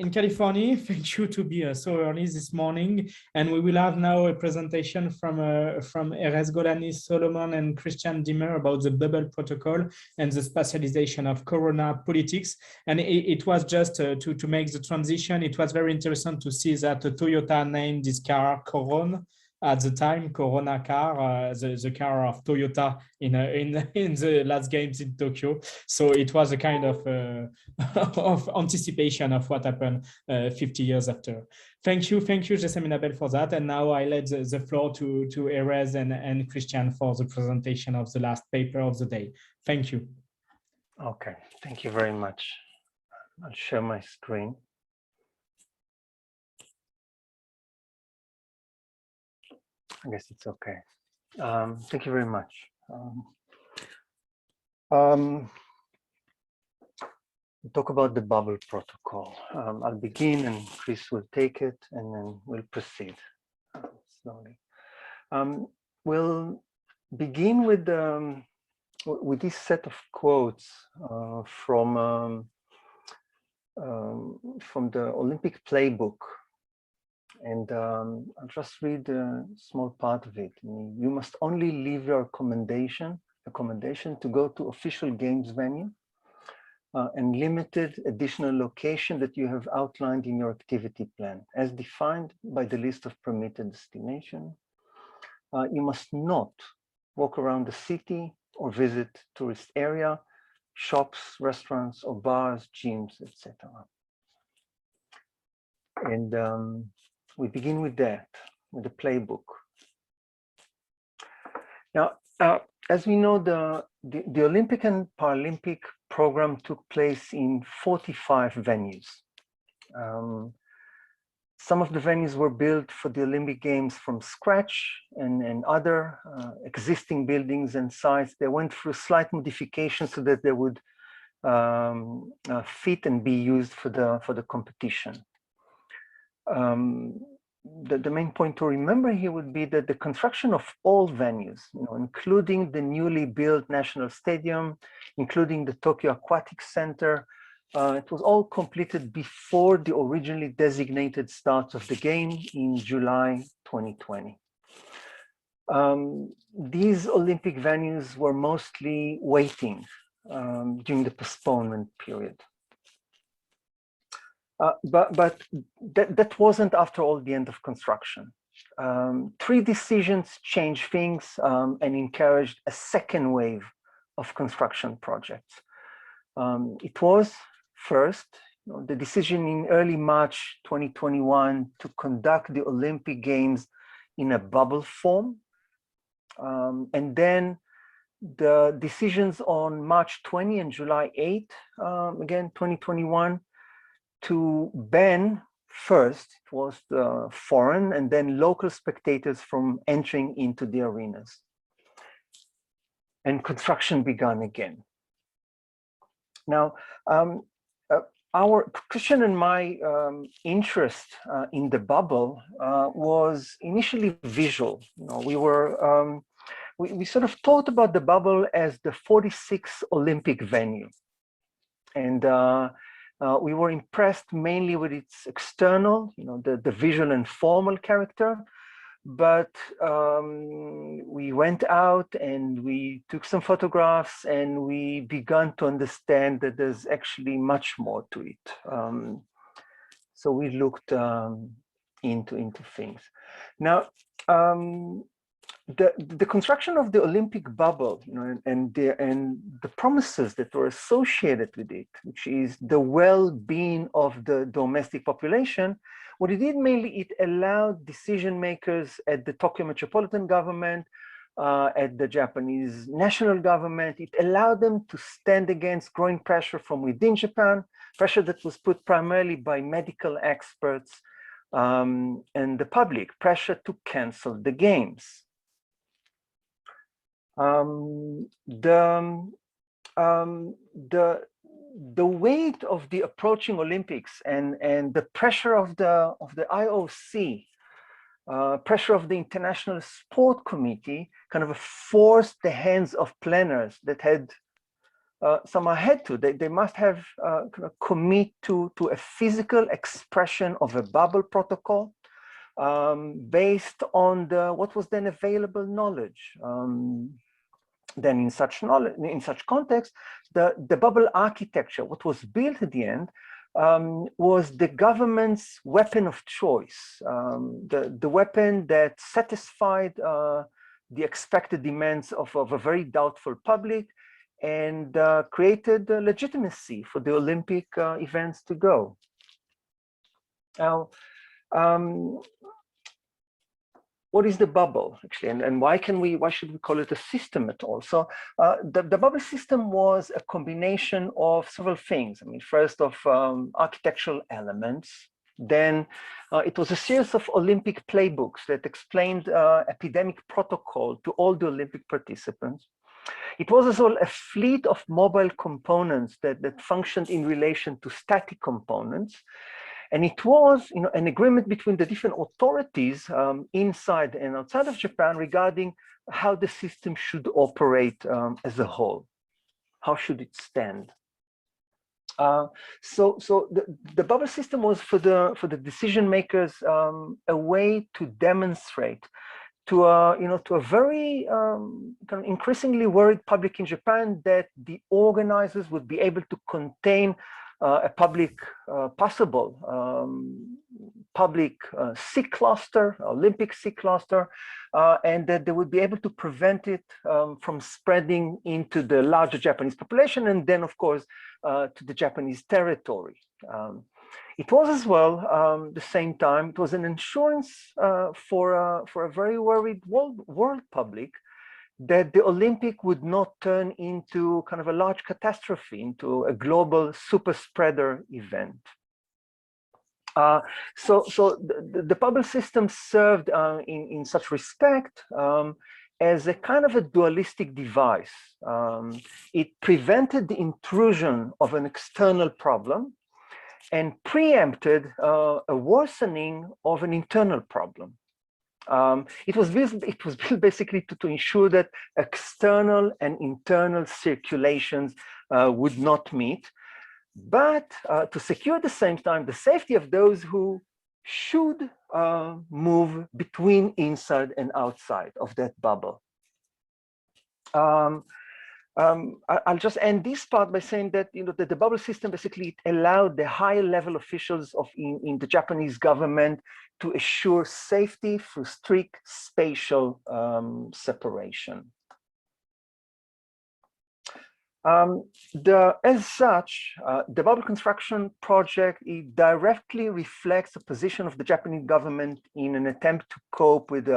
in California. Thank you to be so early this morning. And we will have now a presentation from Erez, Golani, Solomon, and Christian Dimmer about the bubble protocol and the spatialization of Corona politics. And it was just to make the transition. It was very interesting to see that Toyota named this car Corona. At the time, Corona car, the car of Toyota in the last games in Tokyo. So it was a kind of anticipation of what happened 50 years after. Thank you, Jessamyn, Abel, for that. And now I let the floor to Erez and Christian for the presentation of the last paper of the day. Thank you. Okay, thank you very much. I'll share my screen. I guess it's okay. Thank you very much. We'll talk about the bubble protocol. I'll begin and Chris will take it and then we'll proceed slowly. We'll begin with this set of quotes from the Olympic playbook. And I'll just read a small part of it. You must only leave your accommodation to go to official games venue and limited additional location that you have outlined in your activity plan, as defined by the list of permitted destination. You must not walk around the city or visit tourist area, shops, restaurants, or bars, gyms, etc. And we begin with that, with the playbook. Now, as we know, the Olympic and Paralympic program took place in 45 venues. Some of the venues were built for the Olympic Games from scratch, and other existing buildings and sites, they went through slight modifications so that they would fit and be used for the competition. The main point to remember here would be that the construction of all venues, including the newly built National Stadium, including the Tokyo Aquatic Center, it was all completed before the originally designated start of the game in July 2020. These Olympic venues were mostly waiting during the postponement period. But that wasn't, after all, the end of construction. 3 decisions changed things and encouraged a second wave of construction projects. It was, first, the decision in early March 2021 to conduct the Olympic Games in a bubble form. And then the decisions on March 20 and July 8, again, 2021, to ban first, it was the foreign and then local spectators from entering into the arenas. And construction began again. Now, Christian and my interest in the bubble was initially visual. We sort of thought about the bubble as the 46th Olympic venue. And we were impressed mainly with its external, the visual and formal character. But we went out and we took some photographs and we began to understand that there's actually much more to it. So we looked into things. Now, the construction of the Olympic bubble, and the promises that were associated with it, which is the well-being of the domestic population, what it did mainly, it allowed decision makers at the Tokyo Metropolitan Government, at the Japanese national government, it allowed them to stand against growing pressure from within Japan, pressure that was put primarily by medical experts and the public, pressure to cancel the games. The weight of the approaching Olympics and the pressure of the IOC, pressure of the International Sport Committee, kind of forced the hands of planners that had somehow had to. They must have kind of commit to a physical expression of a bubble protocol based on what was then available knowledge. Then in such context, the bubble architecture, what was built at the end, was the government's weapon of choice, the weapon that satisfied the expected demands of a very doubtful public and created legitimacy for the Olympic events to go. Now, what is the bubble actually, and why should we call it a system at all? So the bubble system was a combination of several things. I mean, first of architectural elements, then it was a series of Olympic playbooks that explained epidemic protocol to all the Olympic participants. It was as well a fleet of mobile components that functioned in relation to static components. And it was, an agreement between the different authorities inside and outside of Japan regarding how the system should operate as a whole. How should it stand? So the bubble system was for the decision makers a way to demonstrate to a very kind of increasingly worried public in Japan that the organizers would be able to contain a public public sick cluster, Olympic sick cluster, and that they would be able to prevent it from spreading into the larger Japanese population, and then, of course, to the Japanese territory. It was as well, the same time, it was an insurance for a very worried world public that the Olympic would not turn into kind of a large catastrophe, into a global super spreader event. So the bubble system served in such respect as a kind of a dualistic device. It prevented the intrusion of an external problem and preempted a worsening of an internal problem. It was built basically to ensure that external and internal circulations would not meet, but to secure at the same time the safety of those who should move between inside and outside of that bubble. I'll just end this part by saying that that the bubble system basically allowed the higher level officials in the Japanese government to assure safety through strict spatial separation. As such, the bubble construction project, it directly reflects the position of the Japanese government in an attempt to cope with,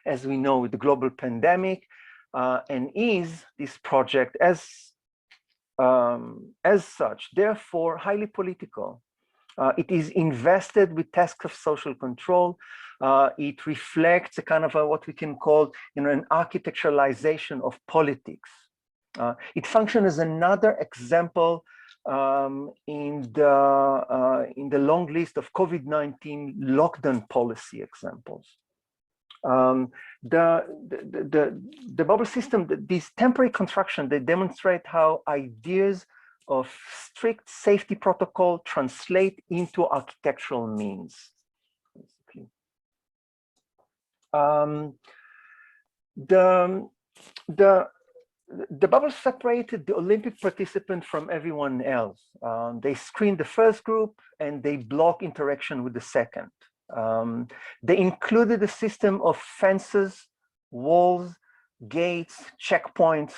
as we know, with the global pandemic, and is this project as such, therefore, highly political. It is invested with tasks of social control. It reflects a kind of what we can call, an architecturalization of politics. It functions as another example in the long list of COVID-19 lockdown policy examples. The bubble system, these temporary construction, they demonstrate how ideas of strict safety protocol translate into architectural means. The bubble separated the Olympic participant from everyone else. They screened the first group and they block interaction with the second. They included a system of fences, walls, gates, checkpoints,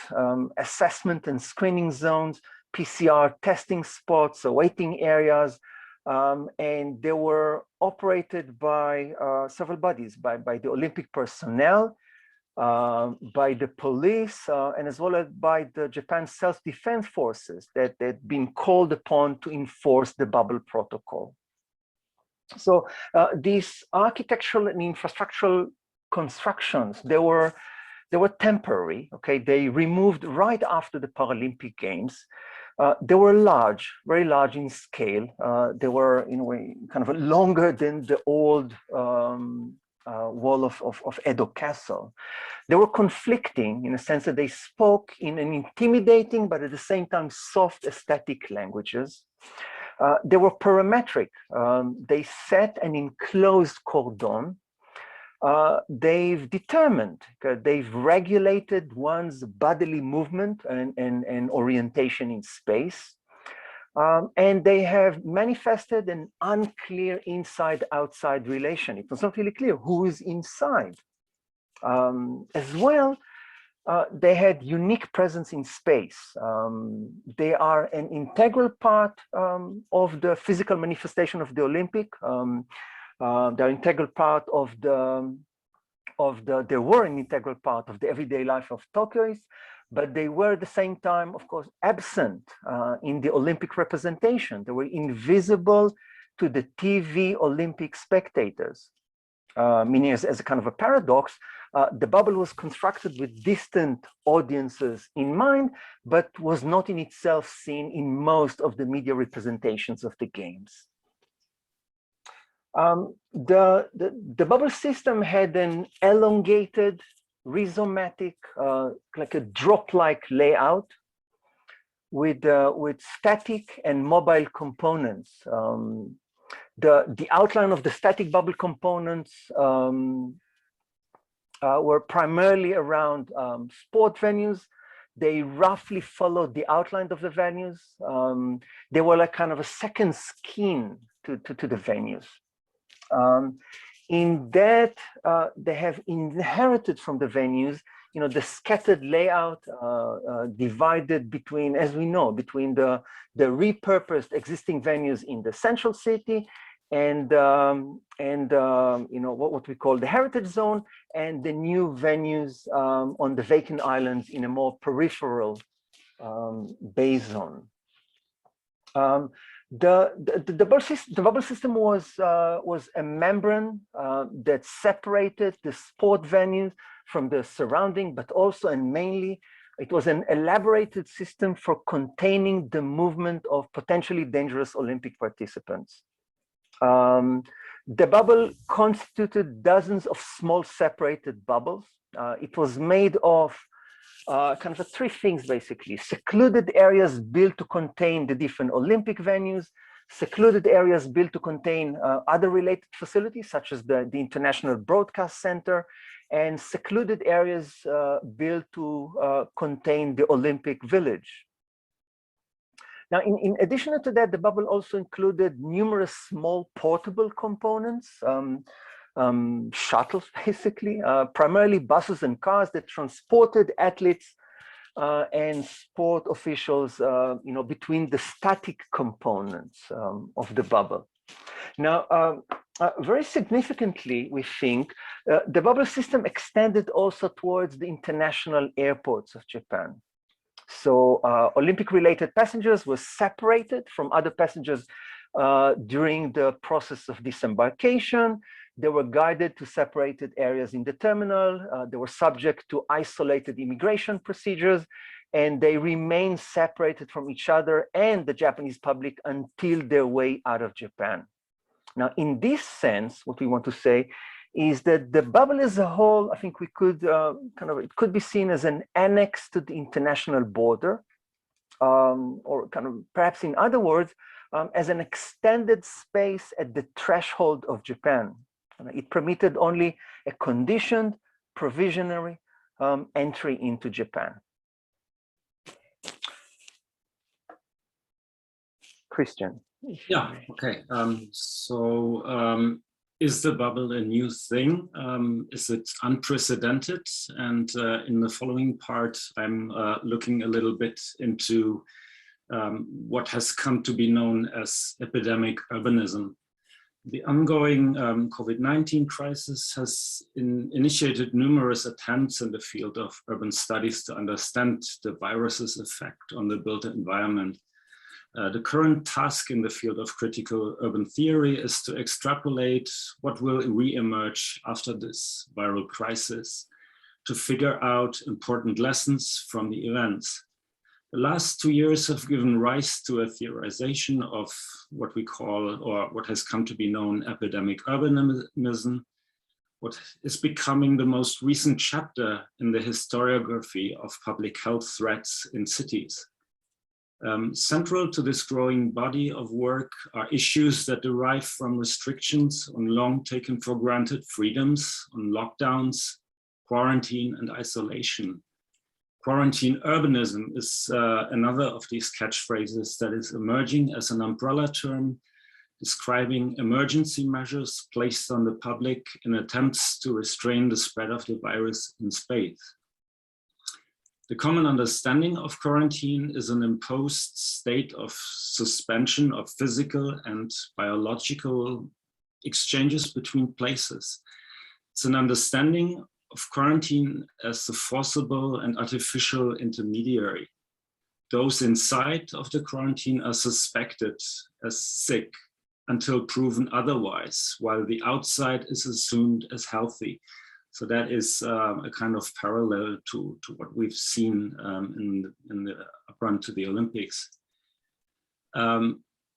assessment and screening zones, PCR testing spots, waiting areas, and they were operated by several bodies, by the Olympic personnel, by the police, and as well as by the Japan self-defense forces that had been called upon to enforce the bubble protocol. So these architectural and infrastructural constructions, they were temporary. Okay, they removed right after the Paralympic Games. They were large, very large in scale. They were in a way kind of longer than the old wall of Edo Castle. They were conflicting in a sense that they spoke in an intimidating but at the same time soft aesthetic languages. They were parametric. They set an enclosed cordon. They've determined, they've regulated one's bodily movement and orientation in space. And they have manifested an unclear inside-outside relation. It was not really clear who is inside. As well, they had unique presence in space. They are an integral part of the physical manifestation of the Olympic. They're integral part they were an integral part of the everyday life of Tokyoites, but they were at the same time, of course, absent in the Olympic representation. They were invisible to the TV Olympic spectators, meaning as a kind of a paradox, the bubble was constructed with distant audiences in mind, but was not in itself seen in most of the media representations of the games. The bubble system had an elongated, rhizomatic, like a drop-like layout with static and mobile components. The outline of the static bubble components were primarily around sport venues. They roughly followed the outline of the venues. They were like kind of a second skin to the venues. In that, they have inherited from the venues, the scattered layout divided between, as we know, between the repurposed existing venues in the central city and what we call the heritage zone, and the new venues on the vacant islands in a more peripheral base zone. The bubble system was a membrane that separated the sport venues from the surrounding, but also and mainly it was an elaborated system for containing the movement of potentially dangerous Olympic participants. The bubble constituted dozens of small separated bubbles. It was made of kind of three things, basically: secluded areas built to contain the different Olympic venues, secluded areas built to contain other related facilities, such as the International Broadcast Center, and secluded areas built to contain the Olympic Village. Now, in addition to that, the bubble also included numerous small portable components, shuttles, basically, primarily buses and cars that transported athletes and sport officials, between the static components of the bubble. Now, very significantly, we think, the bubble system extended also towards the international airports of Japan. So Olympic-related passengers were separated from other passengers during the process of disembarkation. They were guided to separated areas in the terminal. They were subject to isolated immigration procedures, and they remained separated from each other and the Japanese public until their way out of Japan. Now, in this sense, what we want to say is that the bubble as a whole, I think we could it could be seen as an annex to the international border, or perhaps in other words, as an extended space at the threshold of Japan. It permitted only a conditioned, provisionary entry into Japan. Christian. Yeah, okay. Is the bubble a new thing? Is it unprecedented? And in the following part, I'm looking a little bit into what has come to be known as epidemic urbanism. The ongoing COVID-19 crisis has initiated numerous attempts in the field of urban studies to understand the virus's effect on the built environment. The current task in the field of critical urban theory is to extrapolate what will re-emerge after this viral crisis, to figure out important lessons from the events. The last 2 years have given rise to a theorization of what we call, or what has come to be known, epidemic urbanism, what is becoming the most recent chapter in the historiography of public health threats in cities. Central to this growing body of work are issues that derive from restrictions on long taken for granted freedoms, on lockdowns, quarantine, and isolation. Quarantine urbanism is another of these catchphrases that is emerging as an umbrella term describing emergency measures placed on the public in attempts to restrain the spread of the virus in space. The common understanding of quarantine is an imposed state of suspension of physical and biological exchanges between places. It's an understanding of quarantine as the forcible and artificial intermediary. Those inside of the quarantine are suspected as sick until proven otherwise, while the outside is assumed as healthy. So that is a kind of parallel to what we've seen in the run to the Olympics.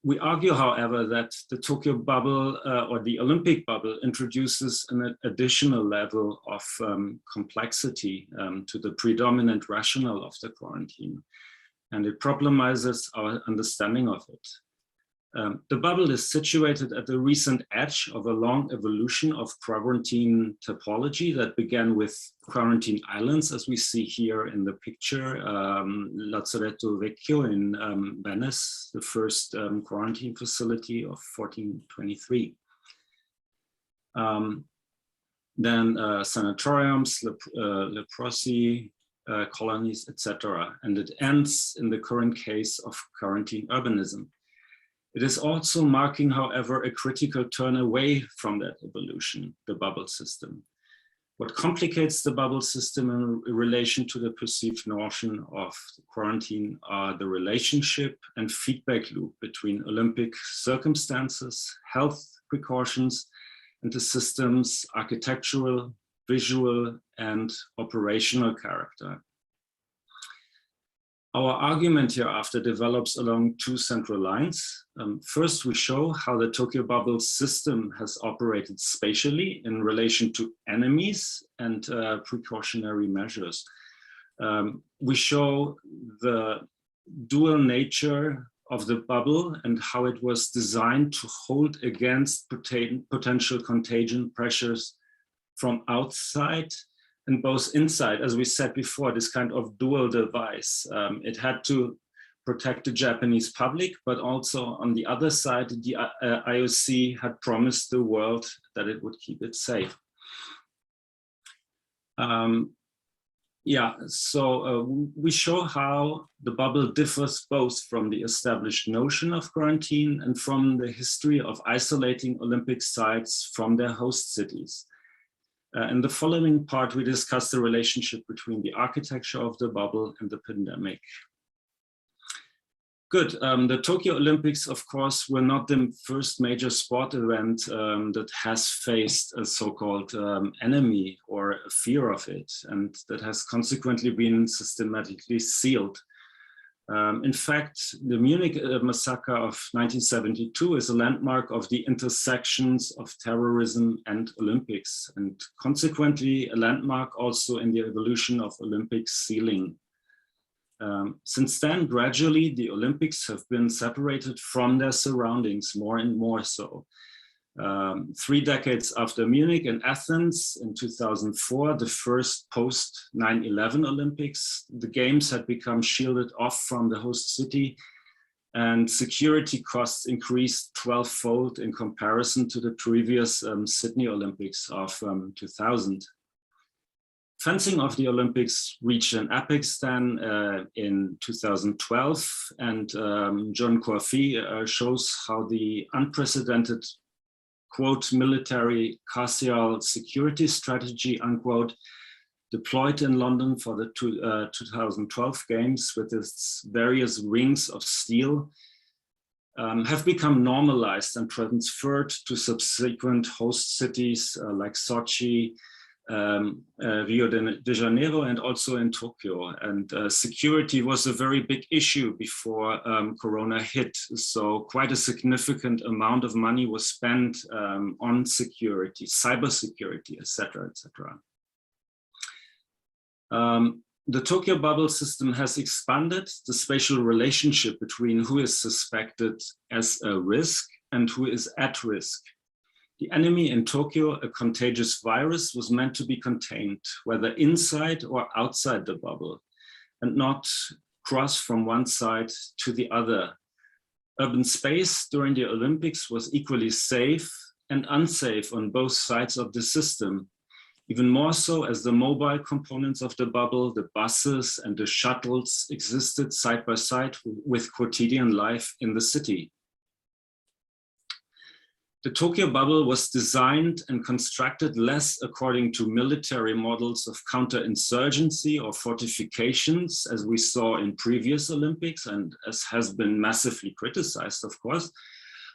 We argue, however, that the Tokyo bubble or the Olympic bubble introduces an additional level of complexity to the predominant rationale of the quarantine, and it problematizes our understanding of it. The bubble is situated at the recent edge of a long evolution of quarantine topology that began with quarantine islands, as we see here in the picture, Lazzaretto Vecchio in Venice, the first quarantine facility of 1423. Then sanatoriums, leprosy, colonies, etc. And it ends in the current case of quarantine urbanism. It is also marking, however, a critical turn away from that evolution, the bubble system. What complicates the bubble system in relation to the perceived notion of quarantine are the relationship and feedback loop between Olympic circumstances, health precautions, and the system's architectural, visual, and operational character. Our argument hereafter develops along two central lines. First, we show how the Tokyo bubble system has operated spatially in relation to enemies and precautionary measures. We show the dual nature of the bubble and how it was designed to hold against potential contagion pressures from outside and both inside, as we said before, this kind of dual device. It had to protect the Japanese public, but also on the other side, the IOC had promised the world that it would keep it safe. We show how the bubble differs both from the established notion of quarantine and from the history of isolating Olympic sites from their host cities. In the following part, we discuss the relationship between the architecture of the bubble and the pandemic. Good. The Tokyo Olympics, of course, were not the first major sport event that has faced a so-called enemy or a fear of it, and that has consequently been systematically sealed. In fact, the Munich massacre of 1972 is a landmark of the intersections of terrorism and Olympics, and consequently a landmark also in the evolution of Olympic sealing. Since then, gradually, the Olympics have been separated from their surroundings more and more so. 3 decades after Munich and Athens in 2004, the first post 9/11 Olympics, the games had become shielded off from the host city, and security costs increased 12-fold in comparison to the previous Sydney Olympics of 2000. Fencing of the Olympics reached an apex then in 2012, and John Coffey shows how the unprecedented quote, military carceral security strategy, unquote, deployed in London for the 2012 games with its various rings of steel, have become normalized and transferred to subsequent host cities like Sochi, Rio de Janeiro, and also in Tokyo. And security was a very big issue before Corona hit. So quite a significant amount of money was spent on security, cybersecurity, etc., etc. The Tokyo bubble system has expanded the spatial relationship between who is suspected as a risk and who is at risk. The enemy in Tokyo, a contagious virus, was meant to be contained, whether inside or outside the bubble, and not cross from one side to the other. Urban space during the Olympics was equally safe and unsafe on both sides of the system, even more so as the mobile components of the bubble, the buses and the shuttles, existed side by side with quotidian life in the city. The Tokyo bubble was designed and constructed less according to military models of counterinsurgency or fortifications, as we saw in previous Olympics and as has been massively criticized, of course,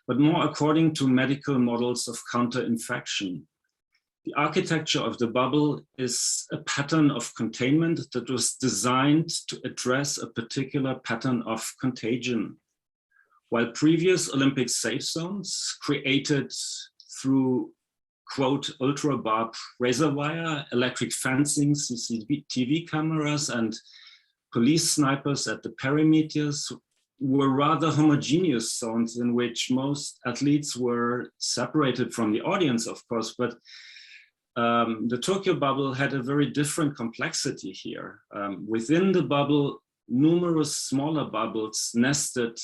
but more according to medical models of counter-infection. The architecture of the bubble is a pattern of containment that was designed to address a particular pattern of contagion. While previous Olympic safe zones created through, quote, ultra-barbed razor wire, electric fencing, CCTV cameras, and police snipers at the perimeters were rather homogeneous zones in which most athletes were separated from the audience, of course, but the Tokyo bubble had a very different complexity here. Within the bubble, numerous smaller bubbles nested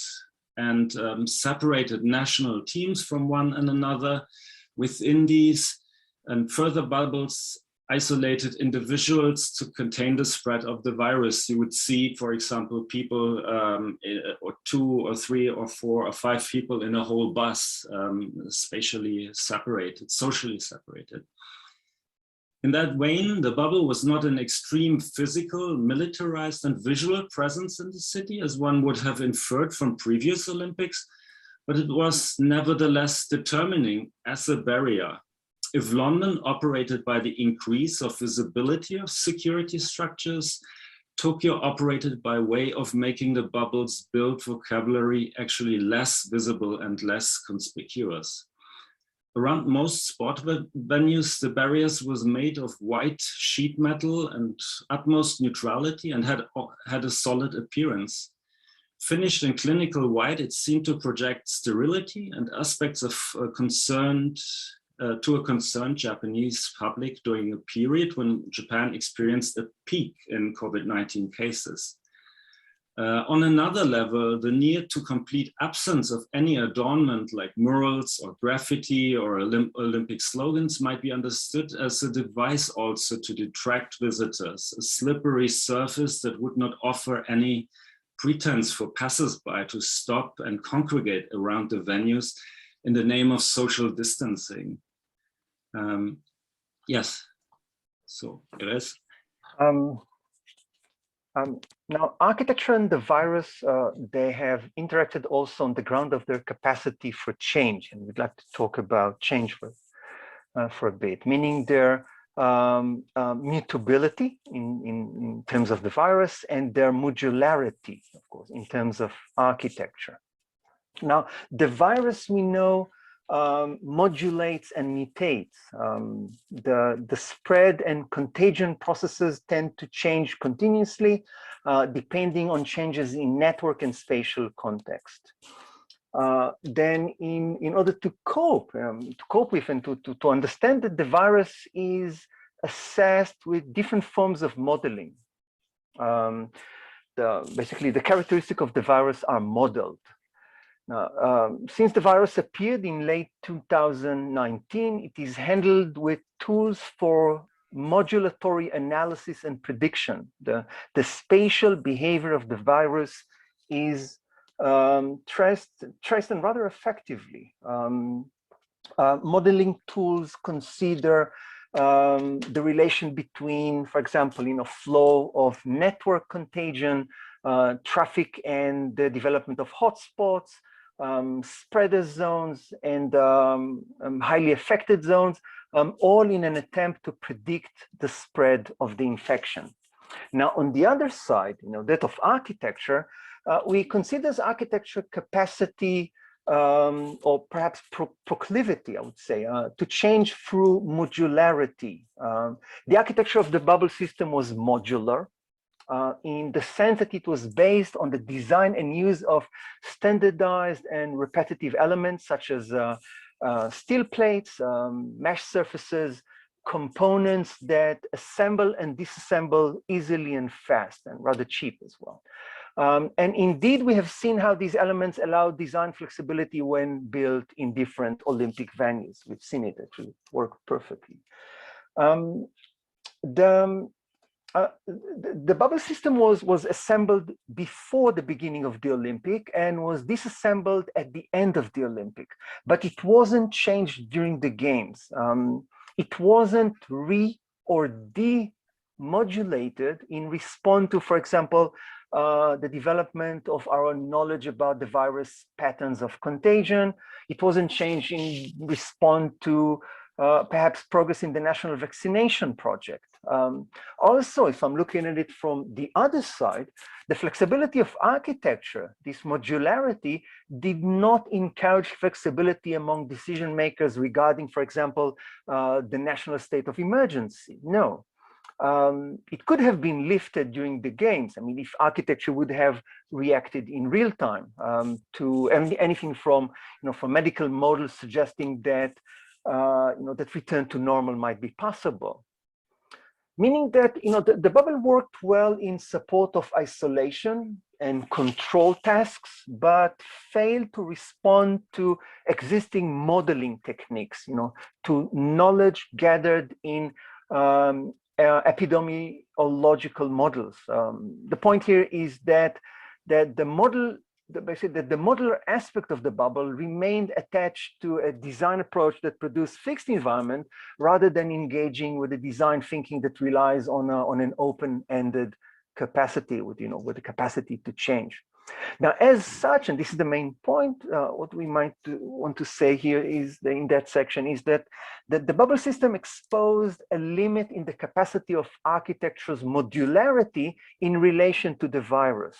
and separated national teams from one another. Within these and further bubbles isolated individuals to contain the spread of the virus. You would see, for example, people or 2 or 3 or 4 or 5 people in a whole bus, spatially separated, socially separated. In that vein, the bubble was not an extreme physical, militarized and visual presence in the city, as one would have inferred from previous Olympics, but it was nevertheless determining as a barrier. If London operated by the increase of visibility of security structures, Tokyo operated by way of making the bubble's built vocabulary actually less visible and less conspicuous. Around most sport venues, the barriers was made of white sheet metal and utmost neutrality and had a solid appearance. Finished in clinical white, it seemed to project sterility and aspects of to a concerned Japanese public during a period when Japan experienced a peak in COVID-19 cases. On another level, the near to complete absence of any adornment like murals or graffiti or Olympic slogans might be understood as a device also to detract visitors, a slippery surface that would not offer any pretense for passers-by to stop and congregate around the venues in the name of social distancing. Yes, so Erez. Now, architecture and the virus, they have interacted also on the ground of their capacity for change. And we'd like to talk about change for a bit, meaning their mutability in terms of the virus and their modularity, of course, in terms of architecture. Now, the virus, we know, modulates and mutates. The spread and contagion processes tend to change continuously, depending on changes in network and spatial context. Then in order to cope with and to understand that the virus is assessed with different forms of modeling. Basically, the characteristics of the virus are modeled. Now, since the virus appeared in late 2019, it is handled with tools for modulatory analysis and prediction. The spatial behavior of the virus is traced and rather effectively. Modeling tools consider the relation between, for example, flow of network contagion, traffic and the development of hotspots, spreader zones and highly affected zones, all in an attempt to predict the spread of the infection. Now, on the other side, that of architecture, we consider architecture capacity or perhaps proclivity, I would say, to change through modularity. The architecture of the bubble system was modular, in the sense that it was based on the design and use of standardized and repetitive elements such as steel plates, mesh surfaces, components that assemble and disassemble easily and fast and rather cheap as well. And indeed, we have seen how these elements allow design flexibility when built in different Olympic venues. We've seen it actually work perfectly. The bubble system was assembled before the beginning of the Olympic and was disassembled at the end of the Olympic, but it wasn't changed during the games. It wasn't or demodulated in response to, for example, the development of our knowledge about the virus patterns of contagion. It wasn't changed in response to perhaps progress in the national vaccination project. Also, if I'm looking at it from the other side, the flexibility of architecture, this modularity, did not encourage flexibility among decision makers regarding, for example, the national state of emergency. No. It could have been lifted during the games. I mean, if architecture would have reacted in real time to anything from, from medical models suggesting that, that return to normal might be possible. Meaning that, the bubble worked well in support of isolation and control tasks, but failed to respond to existing modeling techniques, to knowledge gathered in epidemiological models. The point here is that the basically the modular aspect of the bubble remained attached to a design approach that produced fixed environment rather than engaging with a design thinking that relies on an open-ended capacity with the capacity to change. Now, as such, and this is the main point, what we might want to say here is in that section is that the bubble system exposed a limit in the capacity of architecture's modularity in relation to the virus.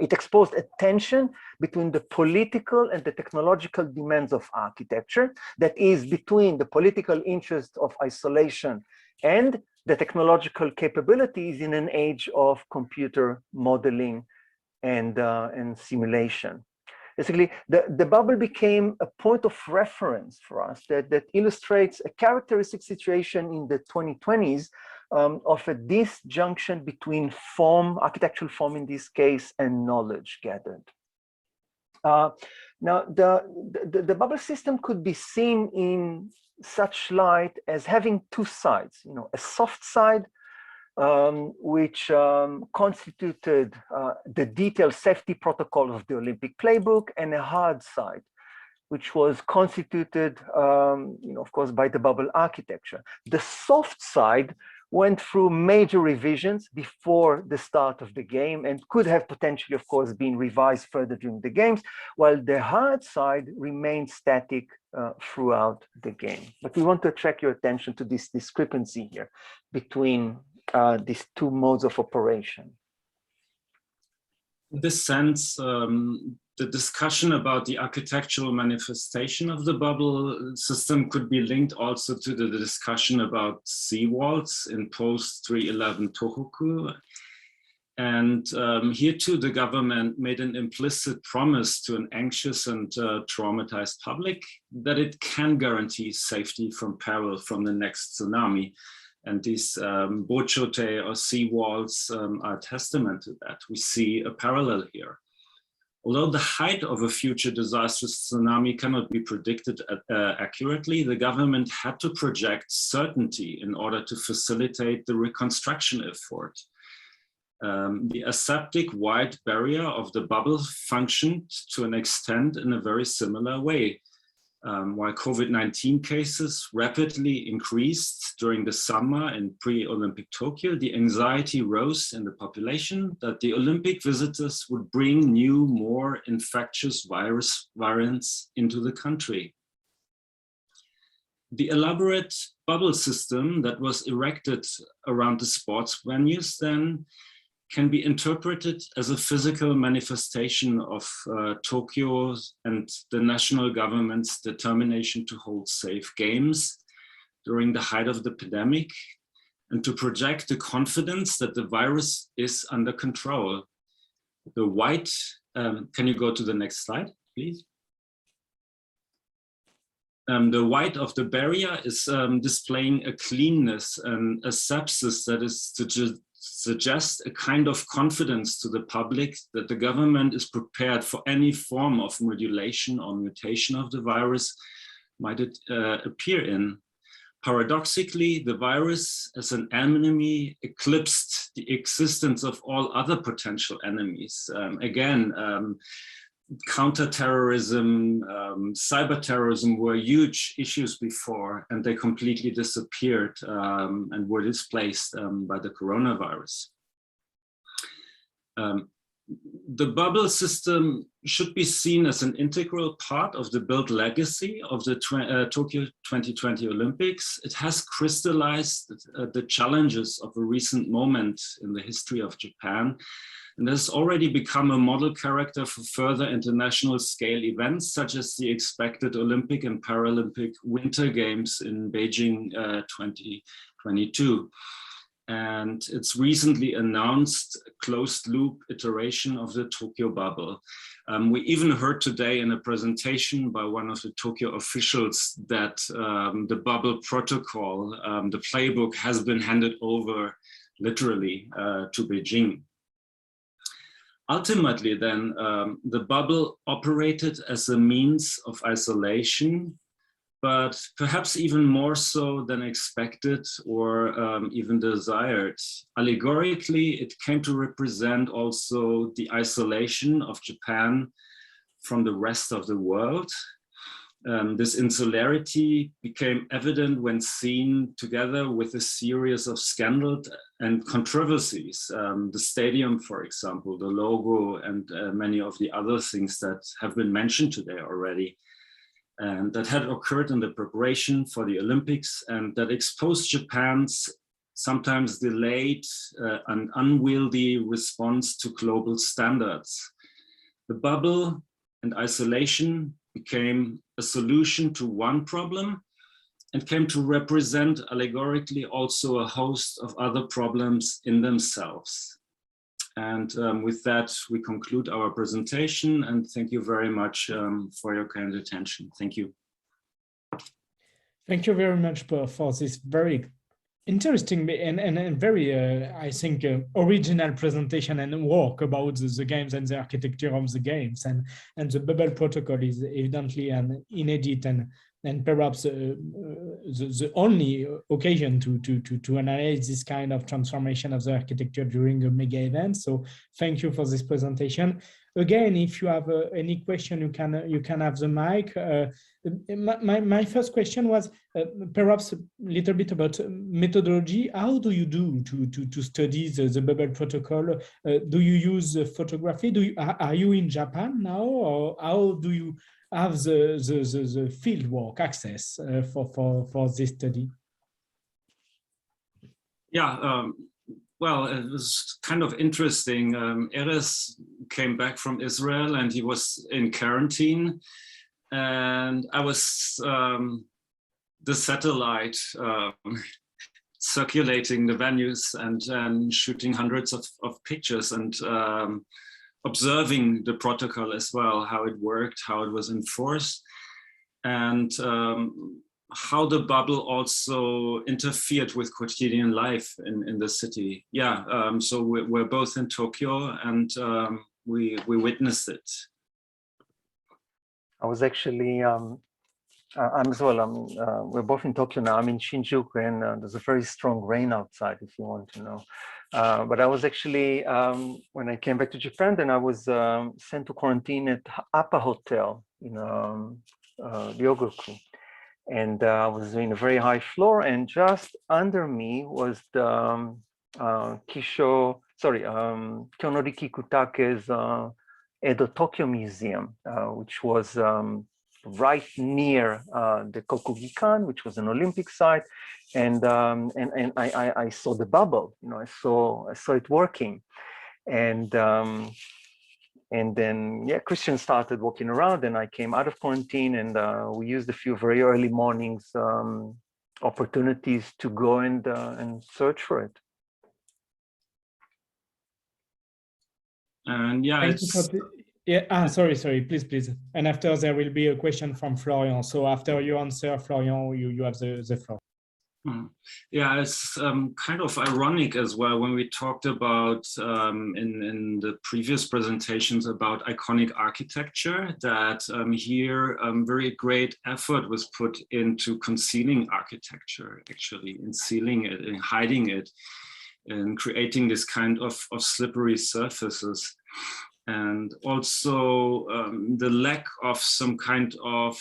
It exposed a tension between the political and the technological demands of architecture, that is between the political interest of isolation and the technological capabilities in an age of computer modeling and simulation. Basically, the bubble became a point of reference for us that illustrates a characteristic situation in the 2020s of a disjunction between form, architectural form in this case, and knowledge gathered. Now, the bubble system could be seen in such light as having two sides, a soft side, which constituted the detailed safety protocol of the Olympic playbook, and a hard side, which was constituted, of course, by the bubble architecture. The soft side went through major revisions before the start of the game and could have potentially, of course, been revised further during the games, while the hard side remained static throughout the game. But we want to attract your attention to this discrepancy here between these two modes of operation. In this sense, the discussion about the architectural manifestation of the bubble system could be linked also to the discussion about seawalls in post-3/11 Tohoku. And here too, the government made an implicit promise to an anxious and traumatized public that it can guarantee safety from peril from the next tsunami. And these bochote or seawalls are testament to that. We see a parallel here. Although the height of a future disastrous tsunami cannot be predicted accurately, the government had to project certainty in order to facilitate the reconstruction effort. The aseptic white barrier of the bubble functioned to an extent in a very similar way. While COVID-19 cases rapidly increased during the summer in pre-Olympic Tokyo, the anxiety rose in the population that the Olympic visitors would bring new, more infectious variants into the country. The elaborate bubble system that was erected around the sports venues then can be interpreted as a physical manifestation of Tokyo and the national government's determination to hold safe games during the height of the pandemic and to project the confidence that the virus is under control. The white, can you go to the next slide, please? The white of the barrier is displaying a cleanness and a sepsis that is to suggest a kind of confidence to the public that the government is prepared for any form of modulation or mutation of the virus might it appear in. Paradoxically, the virus as an enemy eclipsed the existence of all other potential enemies. Counterterrorism, cyberterrorism were huge issues before, and they completely disappeared and were displaced by the coronavirus. The bubble system should be seen as an integral part of the built legacy of the Tokyo 2020 Olympics. It has crystallized the challenges of a recent moment in the history of Japan, and has already become a model character for further international scale events, such as the expected Olympic and Paralympic Winter Games in Beijing 2022. And its recently announced closed loop iteration of the Tokyo bubble. We even heard today in a presentation by one of the Tokyo officials that the bubble protocol, the playbook, has been handed over literally to Beijing. Ultimately then, the bubble operated as a means of isolation but perhaps even more so than expected or even desired. Allegorically, it came to represent also the isolation of Japan from the rest of the world. This insularity became evident when seen together with a series of scandals and controversies. The stadium, for example, the logo, and many of the other things that have been mentioned today already, and that had occurred in the preparation for the Olympics, and that exposed Japan's sometimes delayed and unwieldy response to global standards. The bubble and isolation became a solution to one problem and came to represent allegorically also a host of other problems in themselves. And with that, we conclude our presentation, and thank you very much for your kind attention. Thank you. Thank you very much for this very interesting and very, I think, original presentation and work about the games and the architecture of the games. And the bubble protocol is evidently an inedit and perhaps the only occasion to analyze this kind of transformation of the architecture during a mega event. So thank you for this presentation. Again, if you have any question, you can have the mic. My first question was perhaps a little bit about methodology. How do you do to study the bubble protocol? Do you use photography? Are you in Japan now, or how do you have the field work access for this study? Yeah. Well, it was kind of interesting. Erez came back from Israel and he was in quarantine, and I was the satellite circulating the venues and shooting hundreds of pictures and observing the protocol as well, how it worked, how it was enforced, and how the bubble also interfered with quotidian life in the city. Yeah, so we're both in Tokyo, and we witnessed it. I was actually, I'm as well, we're both in Tokyo now. I'm in Shinjuku, and there's a very strong rain outside, if you want to know. But I was actually, when I came back to Japan, then I was sent to quarantine at Appa Hotel in Ryogoku. And I was in a very high floor, and just under me was the Kyonori Kikutake's Edo Tokyo Museum, which was right near the Kokugikan, which was an Olympic site, and I saw the bubble. You know, I saw it working, and then, yeah, Christian started walking around, and I came out of quarantine, and we used a few very early mornings opportunities to go and search for it. And yeah, sorry, please. And after there will be a question from Florian. So after you answer, Florian, you have the floor. Yeah, it's kind of ironic as well when we talked about in the previous presentations about iconic architecture, that here very great effort was put into concealing architecture, actually, in sealing it, in hiding it, and creating this kind of slippery surfaces. And also the lack of some kind of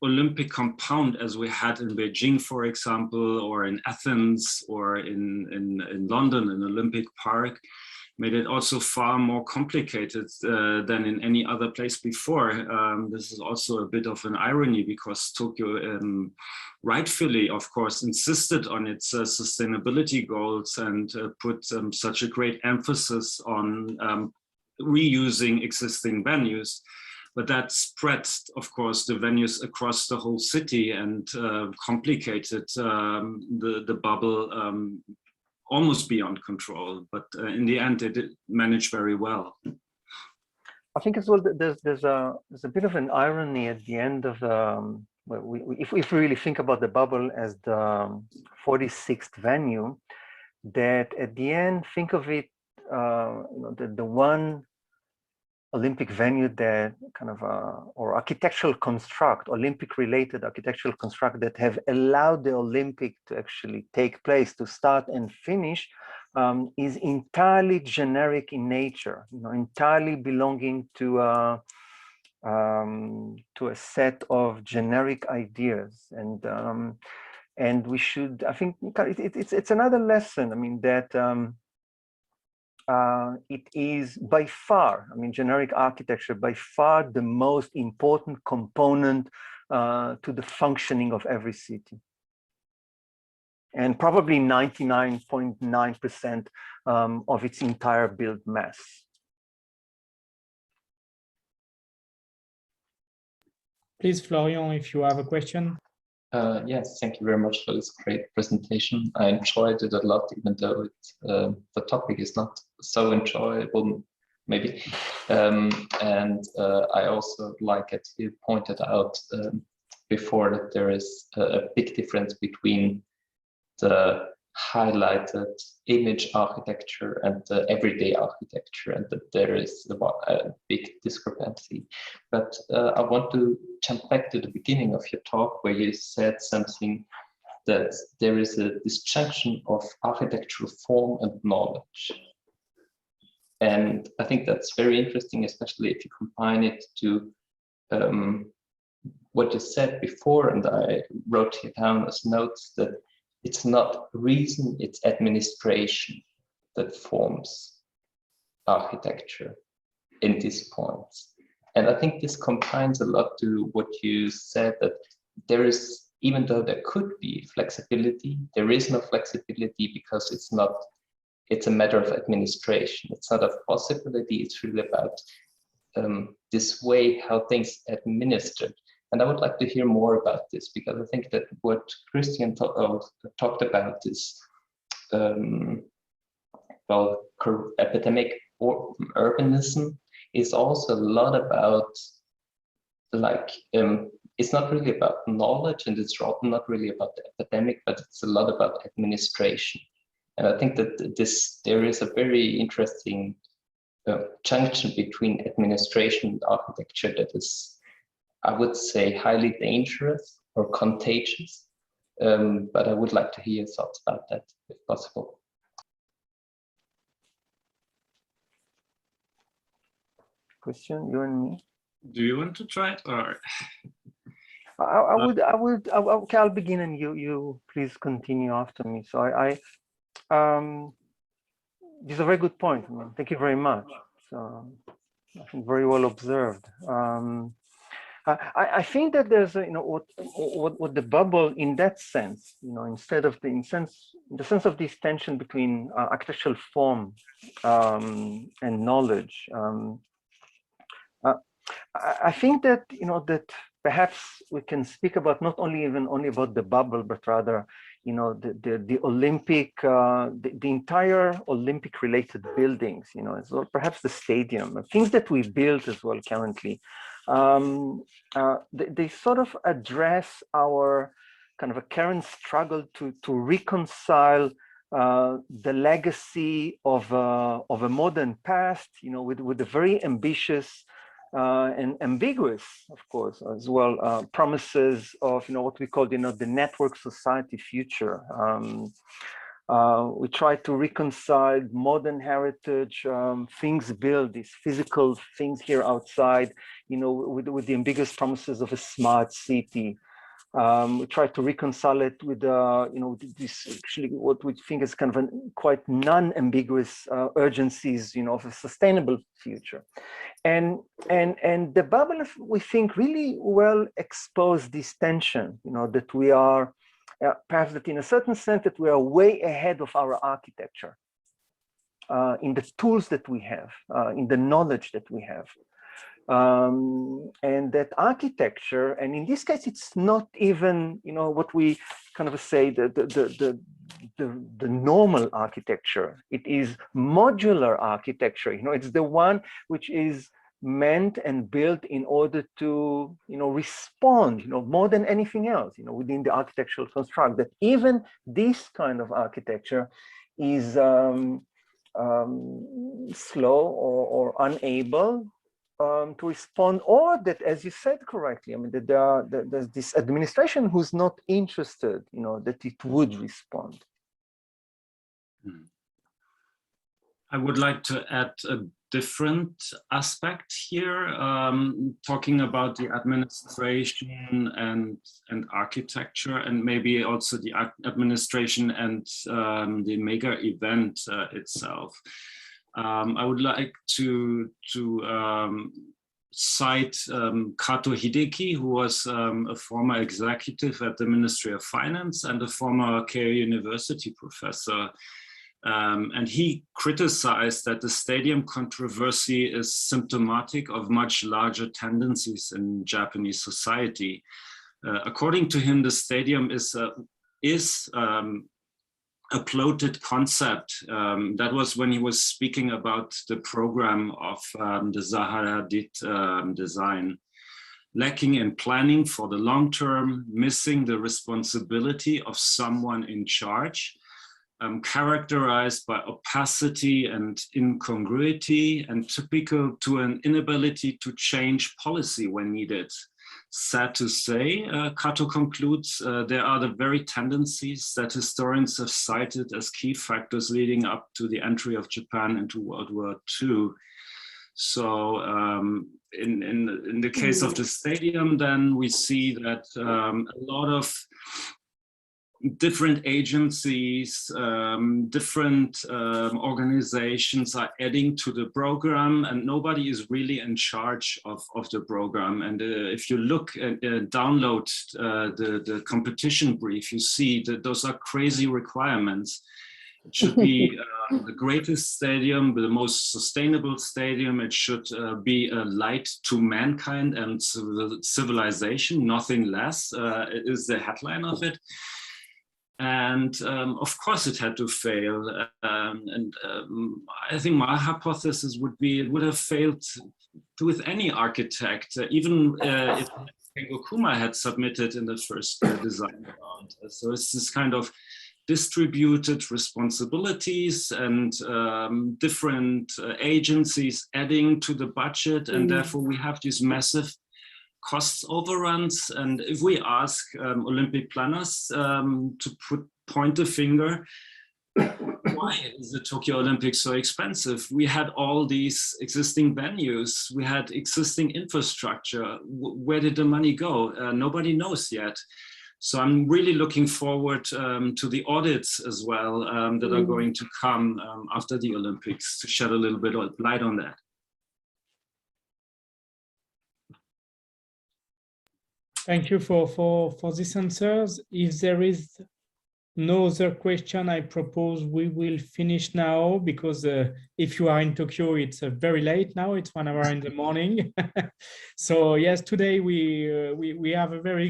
Olympic compound as we had in Beijing, for example, or in Athens, or in London, in Olympic Park, made it also far more complicated than in any other place before. This is also a bit of an irony, because Tokyo rightfully, of course, insisted on its sustainability goals and put such a great emphasis on reusing existing venues. But that spread, of course, the venues across the whole city and complicated the bubble almost beyond control. But in the end, it did manage very well. I think as well, there's a bit of an irony at the end of if we really think about the bubble as the 46th venue, that at the end, think of it, the one Olympic venue that kind of or architectural construct, Olympic related architectural construct that have allowed the Olympic to actually take place, to start and finish, is entirely generic in nature, entirely belonging to a set of generic ideas. And we should, I think it's another lesson, I mean, that it is by far, I mean, generic architecture, by far the most important component to the functioning of every city. And probably 99.9% of its entire built mass. Please, Florian, if you have a question. Yes, thank you very much for this great presentation. I enjoyed it a lot, even though the topic is not so enjoyable, maybe. And I also like it, you pointed out before that there is a big difference between the highlighted image architecture and the everyday architecture, and that there is a big discrepancy. But I want to jump back to the beginning of your talk, where you said something that there is a disjunction of architectural form and knowledge. And I think that's very interesting, especially if you combine it to what you said before, and I wrote here down as notes, that it's not reason, it's administration that forms architecture in these points. And I think this combines a lot to what you said, that there is, even though there could be flexibility, there is no flexibility because it's a matter of administration. It's not a possibility, it's really about this way how things are administered. And I would like to hear more about this, because I think that what Christian talked about is, well, epidemic or urbanism is also a lot about, like, it's not really about knowledge, and it's not really about the epidemic, but it's a lot about administration. And I think that there is a very interesting junction between administration and architecture that is, I would say, highly dangerous or contagious, but I would like to hear your thoughts about that, if possible. Christian, you and me. Do you want to try it, or? Okay, I'll begin, and you please continue after me. So this is a very good point. I mean, thank you very much. So I think very well observed. I think that there's what the bubble in that sense, instead of in the sense of this tension between architectural form and knowledge. I think that that perhaps we can speak about not only about the bubble, but rather the Olympic, the entire Olympic related buildings, as well, perhaps the stadium, things that we built as well currently. They sort of address our kind of a current struggle to reconcile the legacy of a modern past, with a very ambitious and ambiguous, of course, as well, promises of what we call the network society future. We try to reconcile modern heritage, things built, these physical things here outside, with the ambiguous promises of a smart city. We try to reconcile it with, this actually what we think is kind of a quite non-ambiguous urgencies, of a sustainable future. And the bubble, we think, really well exposed this tension, that we are, perhaps that in a certain sense that we are way ahead of our architecture, in the tools that we have, in the knowledge that we have. And that architecture, and in this case, it's not even, what we kind of say, the normal architecture. It is modular architecture. It's the one which is meant and built in order to, respond, more than anything else, within the architectural construct. That even this kind of architecture is slow or unable respond, or that, as you said correctly, I mean, that there's this administration who's not interested, you know, that it would respond. I would like to add a different aspect here, talking about the administration and architecture, and maybe also the administration and the mega event itself. I would like to cite Kato Hideki, who was a former executive at the Ministry of Finance and a former Keio University professor. And he criticized that the stadium controversy is symptomatic of much larger tendencies in Japanese society. According to him, the stadium is a bloated concept. That was when he was speaking about the program of the Zaha Hadid design. Lacking in planning for the long term, missing the responsibility of someone in charge, characterized by opacity and incongruity, and typical to an inability to change policy when needed. Sad to say, Kato concludes, there are the very tendencies that historians have cited as key factors leading up to the entry of Japan into World War II. So in the case of the stadium, then we see that a lot of different agencies, different organizations are adding to the program, and nobody is really in charge of the program. And if you look and download the competition brief, you see that those are crazy requirements. It should be the greatest stadium, the most sustainable stadium. It should be a light to mankind and civilization, nothing less, is the headline of it. And of course it had to fail. I think my hypothesis would be it would have failed with any architect, even if Kuma had submitted in the first design round. So it's this kind of distributed responsibilities and different agencies adding to the budget, and therefore we have these massive cost overruns. And if we ask Olympic planners to point the finger, why is the Tokyo Olympics so expensive? We had all these existing venues, we had existing infrastructure. Where did the money go? Nobody knows yet. So I'm really looking forward to the audits as well that are going to come after the Olympics to shed a little bit of light on that. Thank you for these answers. If there is no other question, I propose we will finish now, because if you are in Tokyo, it's very late now. It's 1 hour in the morning. So yes, today we have a very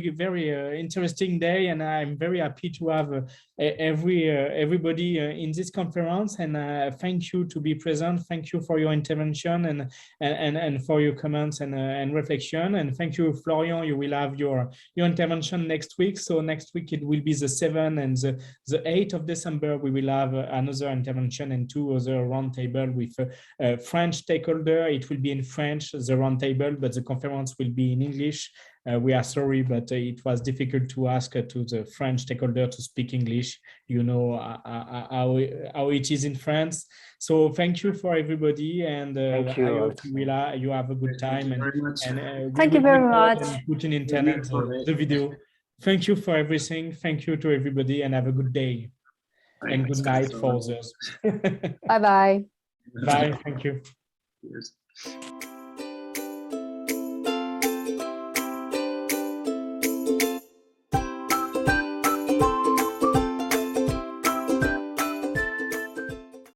interesting day, and I'm very happy to have everybody in this conference. And thank you to be present. Thank you for your intervention and for your comments and reflection. And thank you, Florian. You will have your intervention next week. So next week it will be the 7th and the 8th of December. We will have another intervention and 2 other roundtable with French stakeholder. It will be in French, the roundtable, but the conference will be in English. We are sorry, but it was difficult to ask to the French stakeholder to speak English. You know how it is in France. So thank you for everybody, and I hope you have a good time. Thank you very much. Put in internet the video. Thank you for everything. Thank you to everybody, and have a good day. And good night for others. Bye-bye. Bye. Thank you. Cheers.